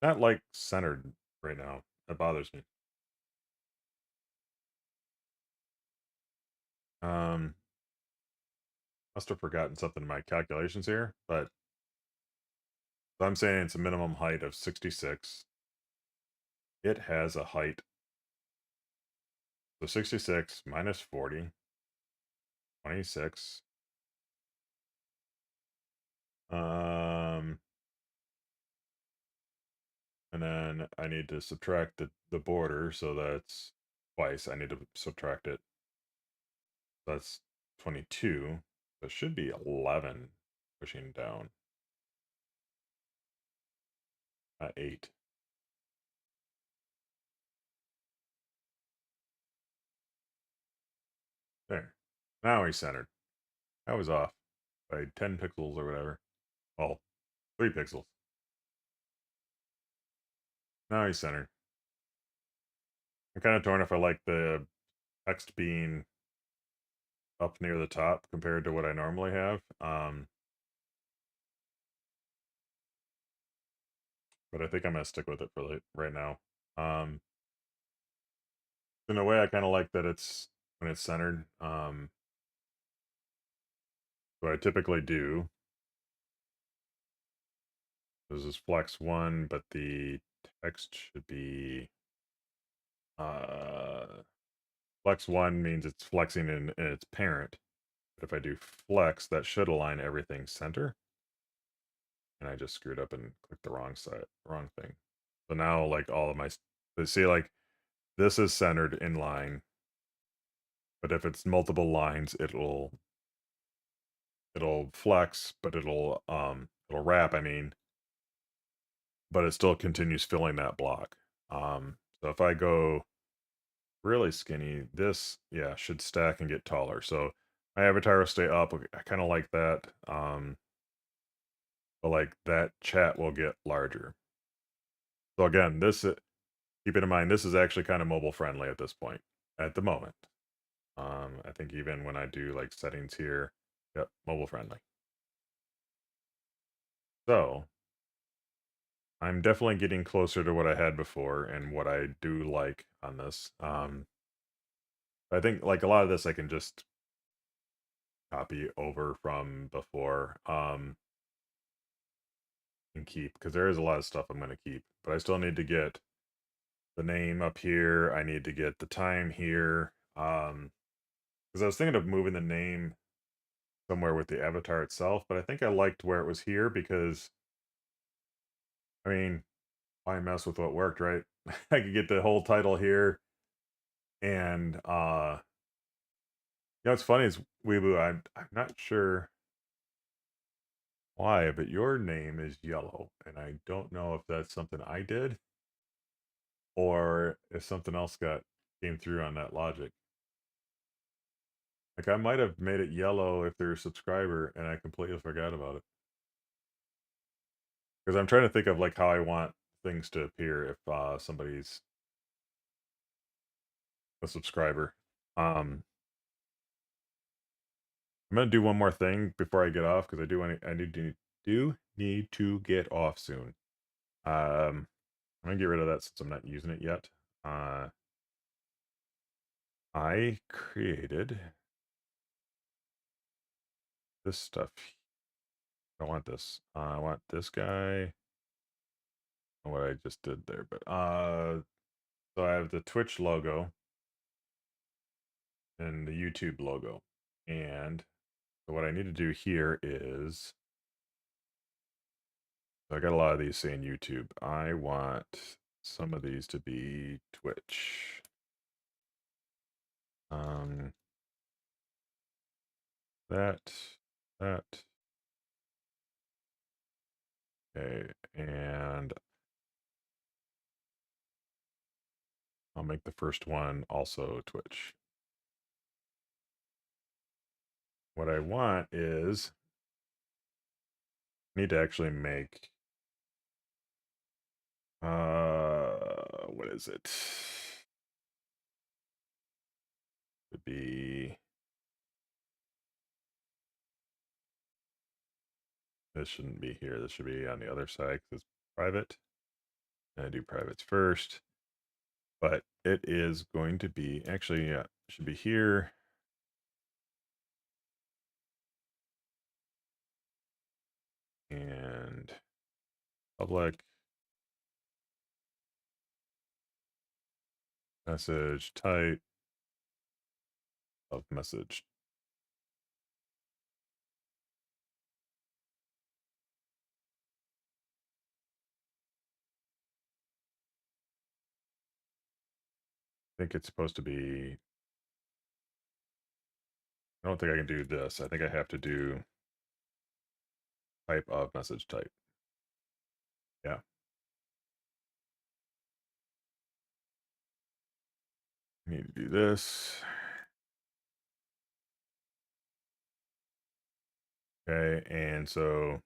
Not like centered right now. That bothers me. Um, must have forgotten something in my calculations here, but I'm saying it's a minimum height of 66. It has a height. So 66 minus 40, 26. Um, and then I need to subtract the border, so that's twice. I need to subtract it. That's 22. So it should be 11 pushing down. 8. There. Now he's centered. I was off by 10 pixels or whatever. Well, 3 pixels. Now he's centered. I'm kind of torn if I like the text being up near the top compared to what I normally have. But I think I'm gonna stick with it for right now. In a way, I kind of like that it's when it's centered. What I typically do is flex 1, but the Text should be uh flex 1 means it's flexing in its parent. But if I do flex, that should align everything center. And I just screwed up and clicked the wrong thing. So now like all of my see like this is centered in line, but if it's multiple lines, it'll flex, but it'll wrap, I mean, but it still continues filling that block. So if I go really skinny, this yeah should stack and get taller. So my avatar will stay up. I kind of like that. But like that chat will get larger. So again, keep it in mind, this is actually kind of mobile friendly at this point, at the moment. I think even when I do like settings here, yep, mobile friendly. So I'm definitely getting closer to what I had before and what I do like on this. I think like a lot of this I can just copy over from before and keep because there is a lot of stuff I'm going to keep, but I still need to get the name up here. I need to get the time here. Because I was thinking of moving the name somewhere with the avatar itself, but I think I liked where it was here because I mean, why mess with what worked, right? I could get the whole title here and you know what's funny is Weebu, I'm not sure why, but your name is yellow, and I don't know if that's something I did or if something else came through on that logic. Like I might have made it yellow if they're a subscriber, and I completely forgot about it. Because I'm trying to think of like how I want things to appear if somebody's a subscriber. I'm gonna do one more thing before I get off because I need to get off soon. I'm gonna get rid of that since I'm not using it yet. I created this stuff. I want this. I want this guy. What I just did there, but so I have the Twitch logo and the YouTube logo, and so what I need to do here is I got a lot of these saying YouTube. I want some of these to be Twitch. Um, that, that. Okay, and I'll make the first one also Twitch. What I want is I need to actually make what is it? Would be this shouldn't be here. This should be on the other side because it's private. And I do privates first, but it is going to be actually yeah, it should be here. And public message type of message. I think it's supposed to be. I don't think I can do this. I think I have to do type of message type. Yeah. I need to do this. Okay, and so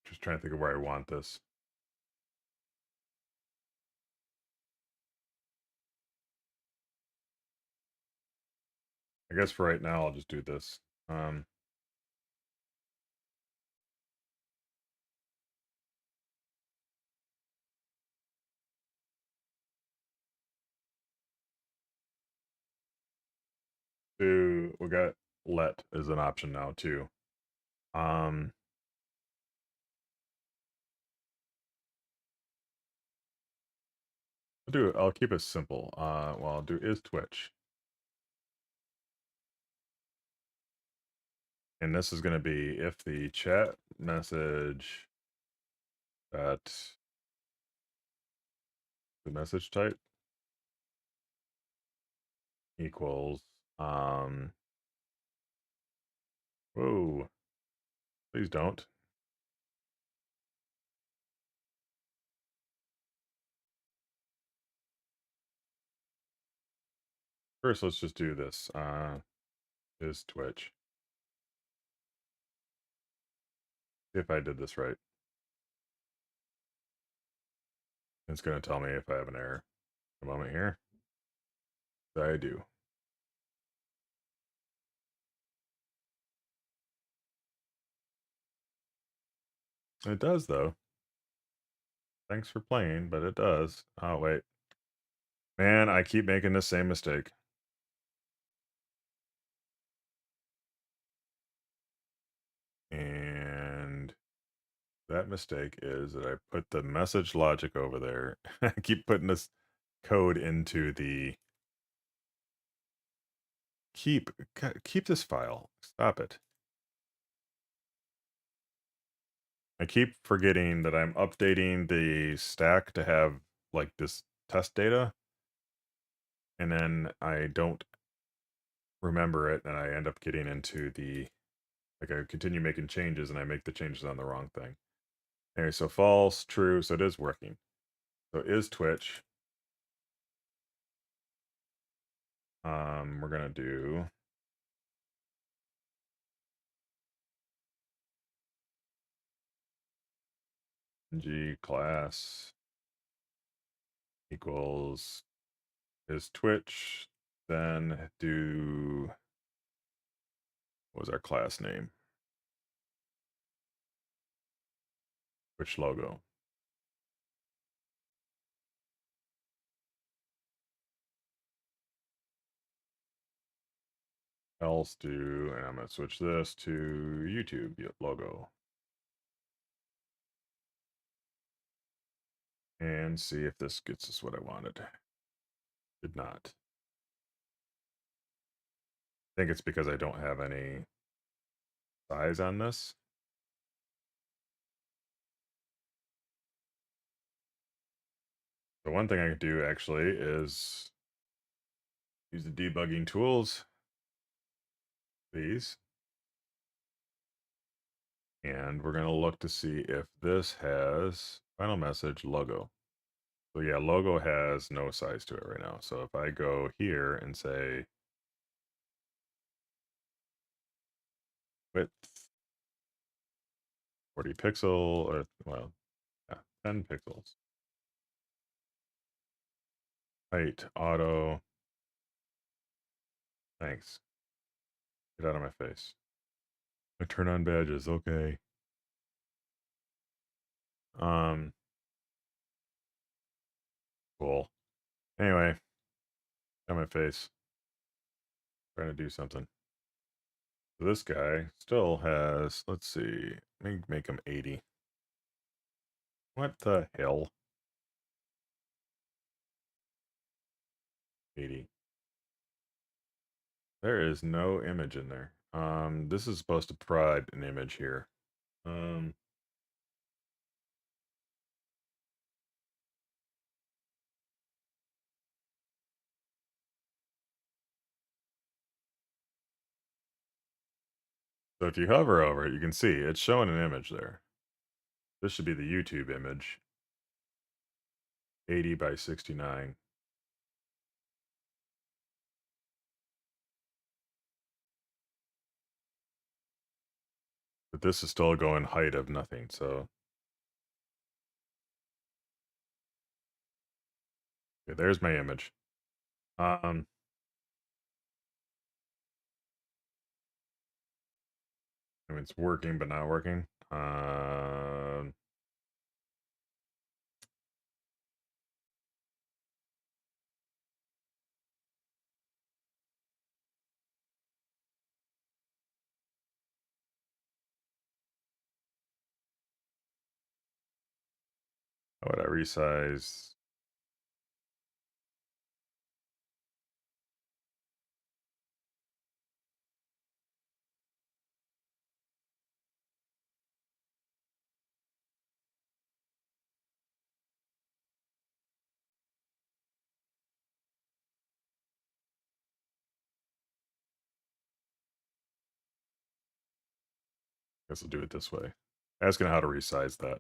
just trying to think of where I want this. I guess for right now I'll just do this. We got let is an option now too. Um, I'll keep it simple. Well, I'll do is Twitch. And this is going to be if the chat message that the message type equals, whoa, please don't. First, let's just do this. Is Twitch. See if I did this right. It's going to tell me if I have an error. A moment here. I do. It does, though. Thanks for playing, but it does. Oh, wait. Man, I keep making the same mistake. And that mistake is that I put the message logic over there. I keep putting this code into the keep this file. Stop it. I keep forgetting that I'm updating the stack to have like this test data, and then I don't remember it, and I end up getting into the like I continue making changes, and I make the changes on the wrong thing. Anyway, so false, true, so it is working. So is Twitch. We're gonna do G class equals is Twitch, then do what was our class name? Twitch logo. Else do, and I'm gonna switch this to YouTube logo. And see if this gets us what I wanted. Did not. I think it's because I don't have any size on this. The one thing I could do actually is use the debugging tools, these. And we're going to look to see if this has final message logo. So yeah, logo has no size to it right now. So if I go here and say width 40 pixel, or well, yeah, 10 pixels. Height, auto. Thanks. Get out of my face. I turn on badges, okay. Cool. Anyway, got my face. Trying to do something. So this guy still has, let's see, make him 80. What the hell? 80. There is no image in there. This is supposed to provide an image here. So if you hover over it, you can see it's showing an image there. This should be the YouTube image. 80 by 69. But this is still going height of nothing, so. Okay, there's my image. I mean, it's working, but not working. How would I resize? Guess I'll do it this way. Asking how to resize that.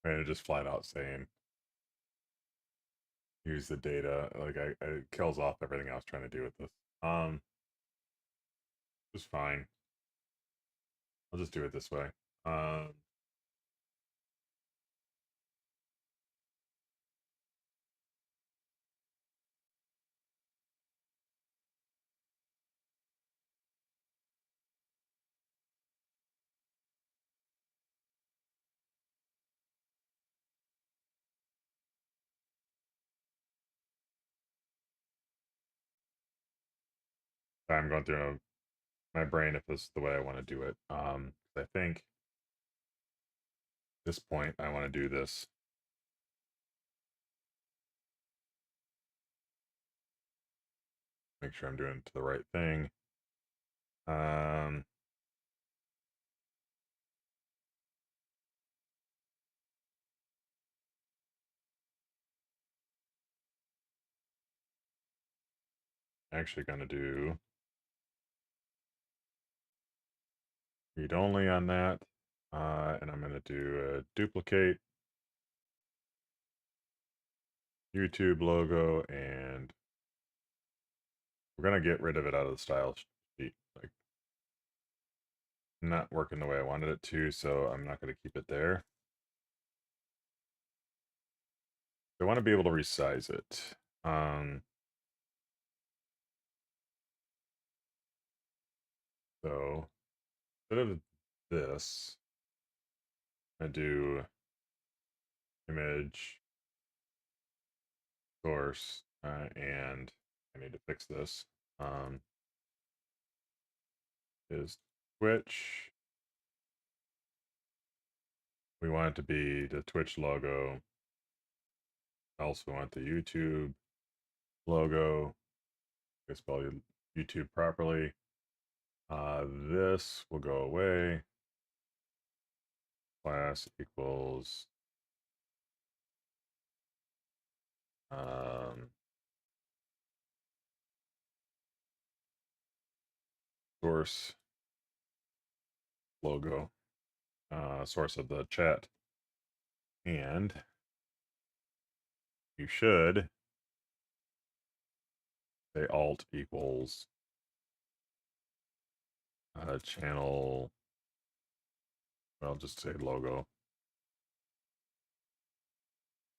And just flat out saying, use the data. Like it kills off everything I was trying to do with this. Just fine. I'll just do it this way. Um, I'm going through my brain if this is the way I want to do it. I think at this point I want to do this. Make sure I'm doing the right thing. Um, actually going to do read only on that. And I'm going to do a duplicate YouTube logo, and we're going to get rid of it out of the style sheet. Like, not working the way I wanted it to, so I'm not going to keep it there. I want to be able to resize it. So instead of this, I do image source, and I need to fix this. Is Twitch. We want it to be the Twitch logo. I also want the YouTube logo. I spell YouTube properly. This will go away. Class equals source logo, source of the chat. And you should say alt equals channel. I'll just say logo.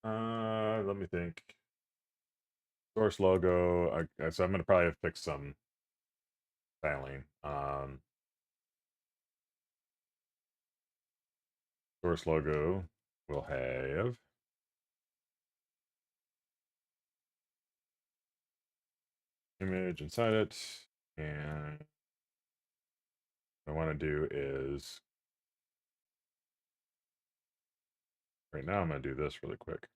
Let me think. Source logo. So I'm gonna probably fix some styling. Source logo will have image inside it, and what I want to do is right now I'm going to do this really quick.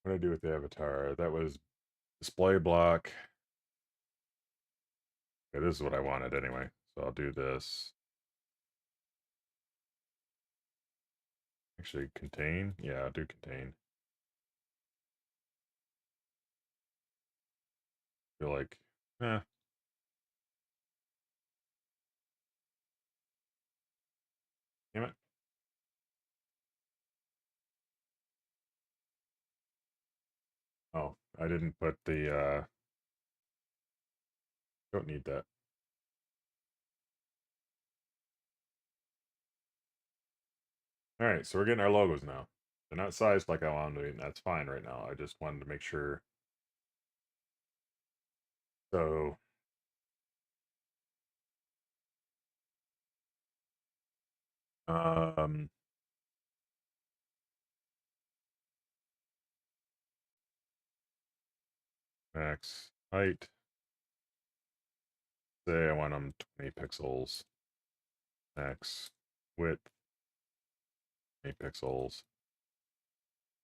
What did I do with the avatar? That was display block. Okay, this is what I wanted anyway. So I'll do this. Actually, contain. Yeah, I'll do contain. Feel like, eh, damn it. Oh, I didn't put the, don't need that. All right, so we're getting our logos now. They're not sized like I want them to be, and that's fine right now. I just wanted to make sure. So, um, max height. Say I want them 20 pixels. Max width, 20 pixels.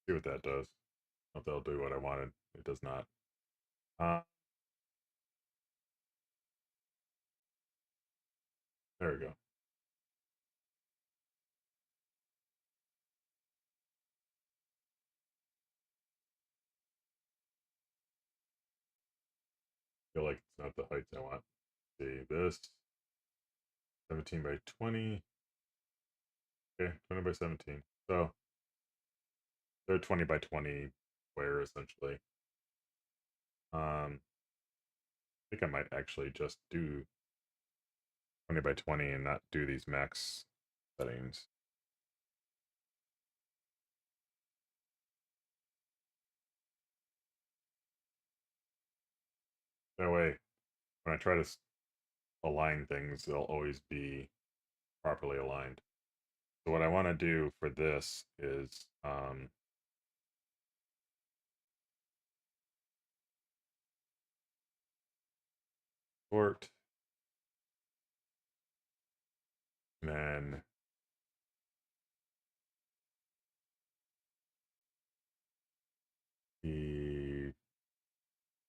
See what that does. If they'll do what I wanted. It does not. There we go. Feel like it's not the heights I want. See this 17 by 20. Okay, 20 by 17. So they're 20 by 20 square essentially. I think I might actually just do 20 by 20 and not do these max settings. That way, when I try to align things, they'll always be properly aligned. So what I want to do for this is sort, and then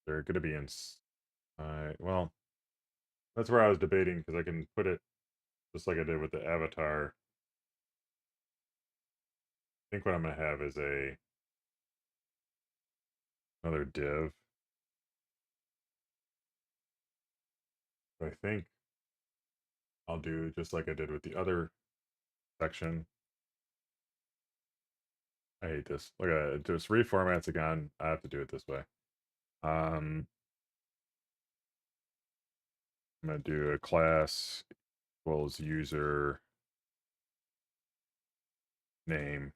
they're going to be in. Well, that's where I was debating because I can put it just like I did with the avatar. I think what I'm going to have is another div. I think I'll do just like I did with the other section. I hate this. Look at it. Just reformats again. I have to do it this way. I'm gonna do a class equals user name.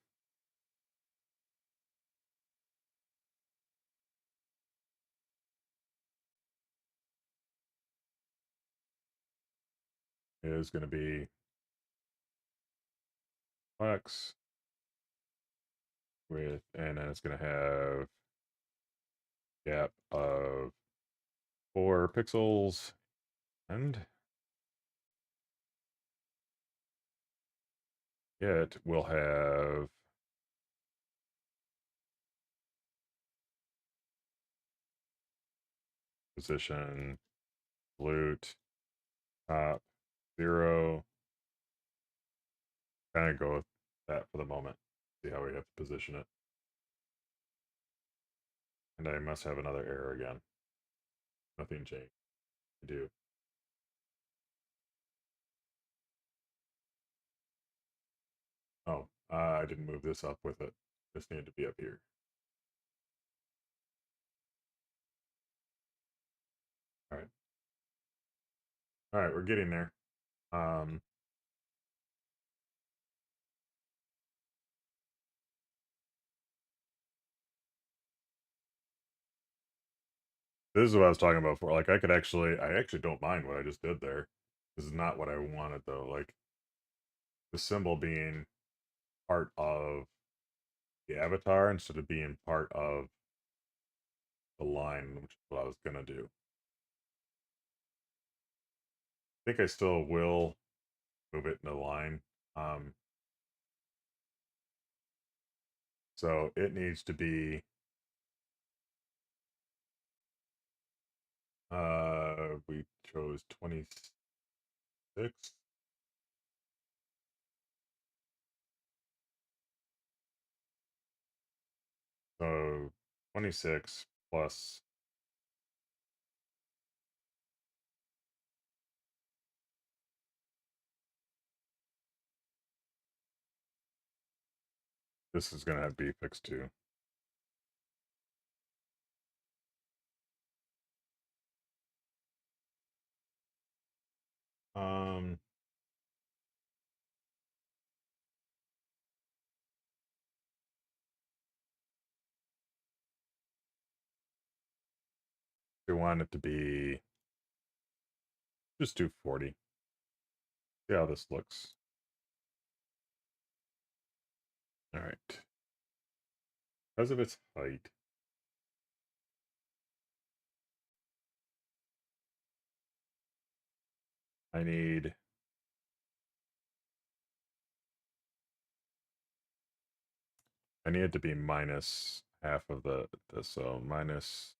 Is gonna be flex with, and then it's gonna have gap of 4 pixels, and it will have position flute top 0. Kind of go with that for the moment. See how we have to position it. And I must have another error again. Nothing changed. I do. Oh, I didn't move this up with it. This needed to be up here. All right. All right, we're getting there. This is what I was talking about before. Like I actually don't mind what I just did there. This is not what I wanted though. Like the symbol being part of the avatar instead of being part of the line, which is what I was gonna do. I think I still will move it in the line. Um, so it needs to be we chose 26. So 26 plus this is gonna have to be fixed too. Um, we want it to be just do 40. See how this looks. All right. Because of its height, I need it to be minus half of the so minus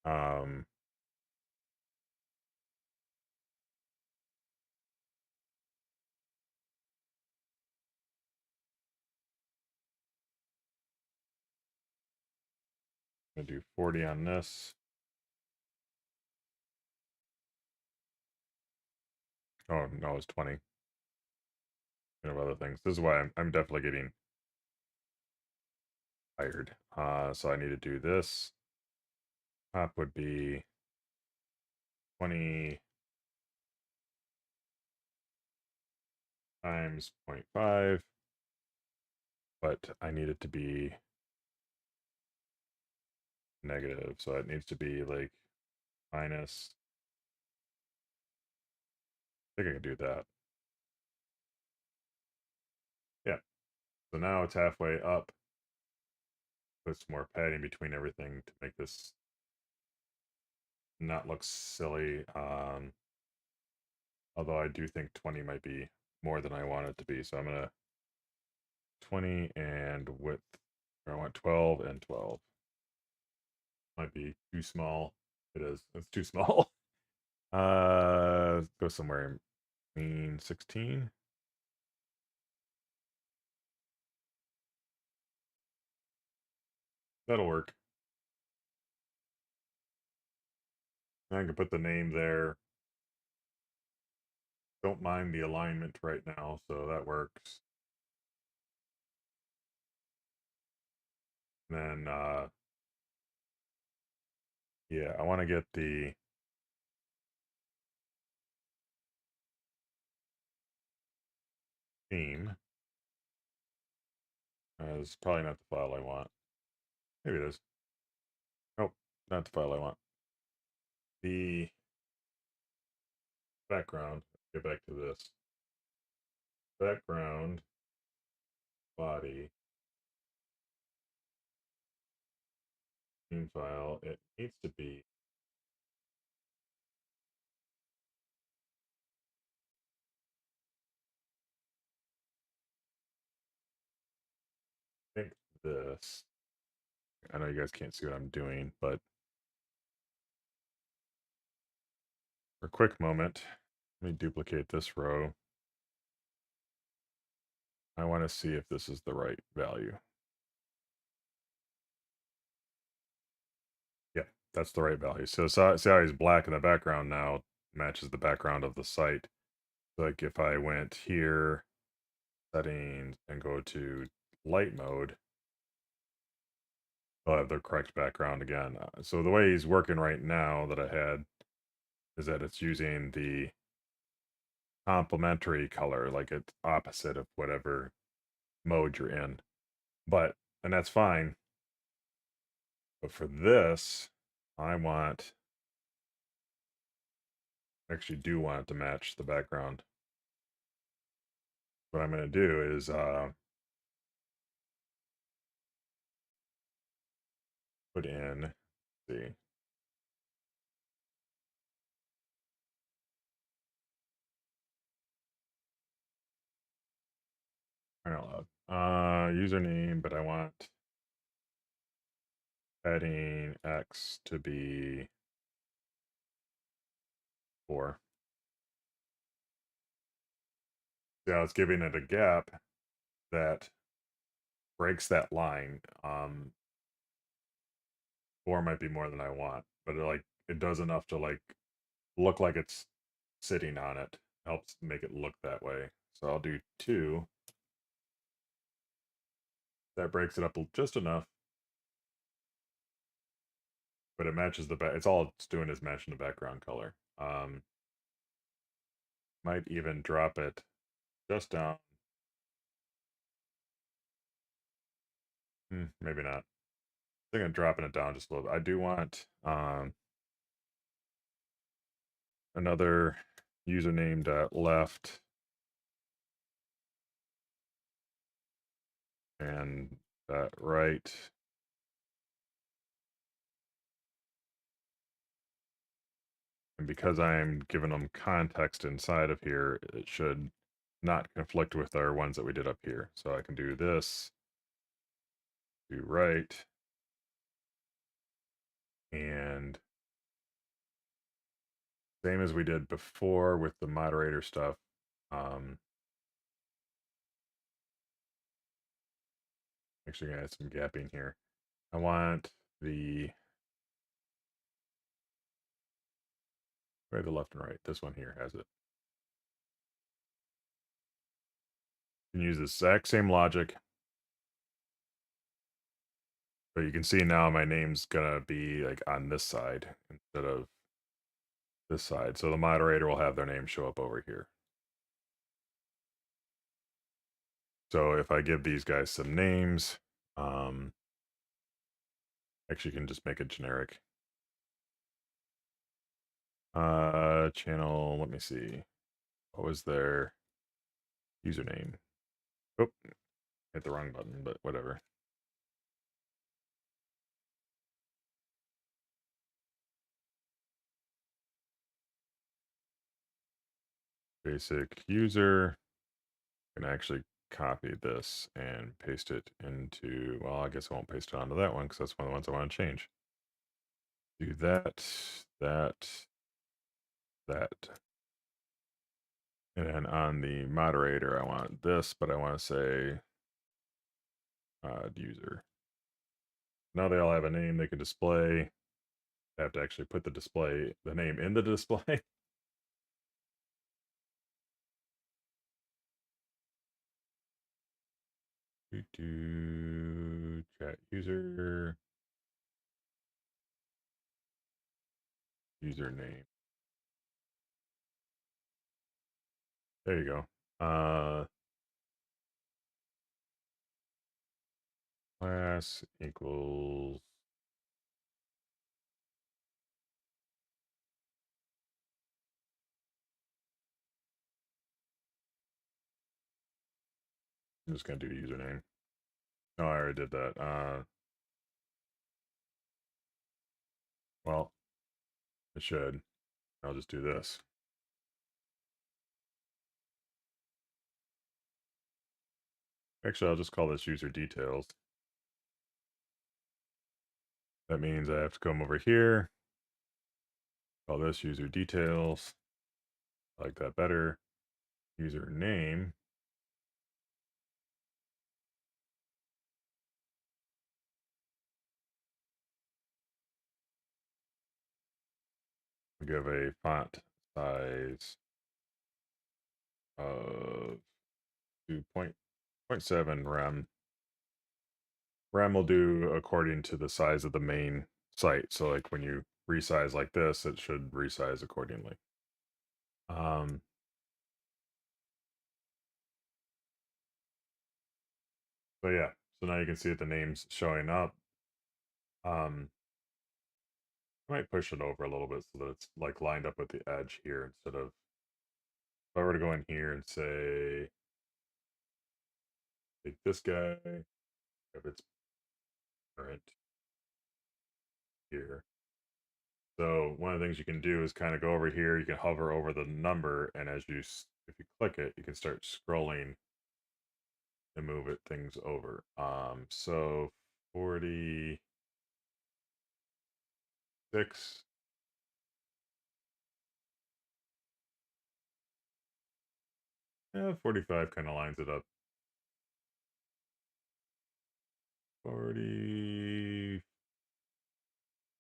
um I'm gonna do 40 on this. Oh no, it's 20. Of other things. This is why I'm definitely getting tired. So I need to do this. Top would be 20 times 0.5, but I need it to be negative, so it needs to be like minus. I think I can do that. Yeah. So now it's halfway up. Put some more padding between everything to make this not look silly. Although I do think 20 might be more than I want it to be. So I'm gonna 20 and width. Or I want 12 and 12. Might be too small. It is. It's too small. Go somewhere in 16. That'll work. I can put the name there. Don't mind the alignment right now, so that works. And then, yeah, I want to get the theme. It's probably not the file I want. Maybe it is. Nope, not the file I want. The background. Get back to this. Background body theme file. It needs to be I think this. I know you guys can't see what I'm doing, but for a quick moment, let me duplicate this row. I want to see if this is the right value. Yeah, that's the right value. So see how he's black in the background now matches the background of the site. Like if I went here, settings, and go to light mode, I'll have the correct background again. So the way he's working right now that I had is that it's using the complementary color, like it's opposite of whatever mode you're in. But, and that's fine. But for this, I actually do want it to match the background. What I'm going to do is put in, let's see, I don't know, username, but I want padding X to be 4. Yeah, it's giving it a gap that breaks that line. 4 might be more than I want, but it does enough to look like it's sitting on it. Helps make it look that way. So I'll do 2. That breaks it up just enough, but it matches the back. It's all it's doing is matching the background color. Might even drop it just down. Maybe not. I think I'm dropping it down just a little bit. I do want another username dot left and dot right. And because I'm giving them context inside of here, it should not conflict with our ones that we did up here. So I can do this, do right, and same as we did before with the moderator stuff. Actually gonna add some gapping here. I want the where the left and right. This one here has it. You can use the exact same logic, but you can see now my name's gonna be like on this side instead of this side. So the moderator will have their name show up over here. So if I give these guys some names, actually you can just make it generic. Channel, let me see. What was their username? Oh, hit the wrong button, but whatever. Basic user. I can actually copy this and paste it into, well, I guess I won't paste it onto that one because that's one of the ones I want to change. Do that, that, that. And then on the moderator, I want this, but I want to say user. Now they all have a name they can display. I have to actually put the name in the display. Chat user, username. There you go. Class equals. I'm just gonna do username. No, I already did that. Well, it should. I'll just do this. Actually, I'll just call this user details. That means I have to come over here. Call this user details. I like that better. User name. Give a font size of 2.7 rem. Rem will do according to the size of the main site. So like when you resize like this, it should resize accordingly. So yeah, so now you can see that the name's showing up. I might push it over a little bit so that it's like lined up with the edge here instead of, if I were to go in here and say, take this guy, if it's current, here. So one of the things you can do is kind of go over here. You can hover over the number, and if you click it, you can start scrolling and move things over. So 46, yeah, 45 kind of lines it up. 40,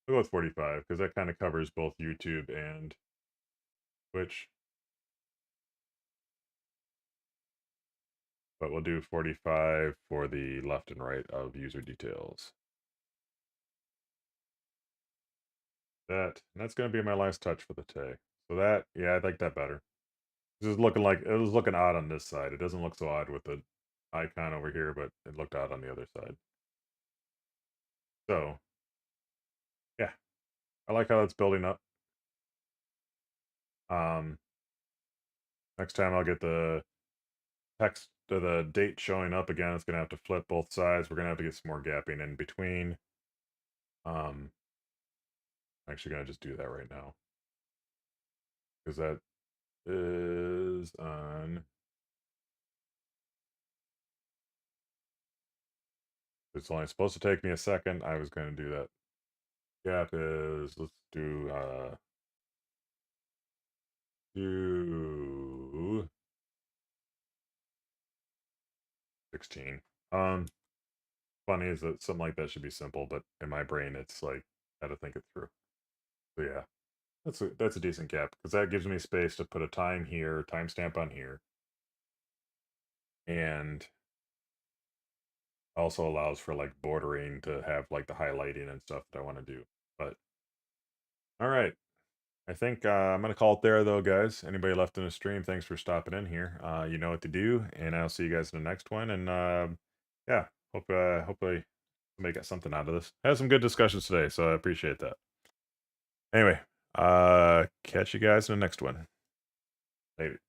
we'll go with 45 because that kind of covers both YouTube and Twitch. But we'll do 45 for the left and right of user details. That's going to be my last touch for the day. So that, yeah, I like that better. This is looking like, it was looking odd on this side. It doesn't look so odd with the icon over here, but it looked odd on the other side. So, yeah, I like how it's building up. Next time I'll get the text to the date showing up again. It's going to have to flip both sides. We're going to have to get some more gapping in between. I'm actually going to just do that right now. Because that is on. It's only supposed to take me a second. I was going to do that. Gap is, let's do 16. Funny is that something like that should be simple, but in my brain it's like I had to think it through. So yeah, that's a decent gap because that gives me space to put a time here, timestamp on here, and also allows for like bordering to have like the highlighting and stuff that I want to do. But all right, I think I'm gonna call it there though, guys. Anybody left in the stream, thanks for stopping in here. You know what to do, and I'll see you guys in the next one. And yeah, hopefully somebody got something out of this. Had some good discussions today, so I appreciate that. Anyway, catch you guys in the next one. Later.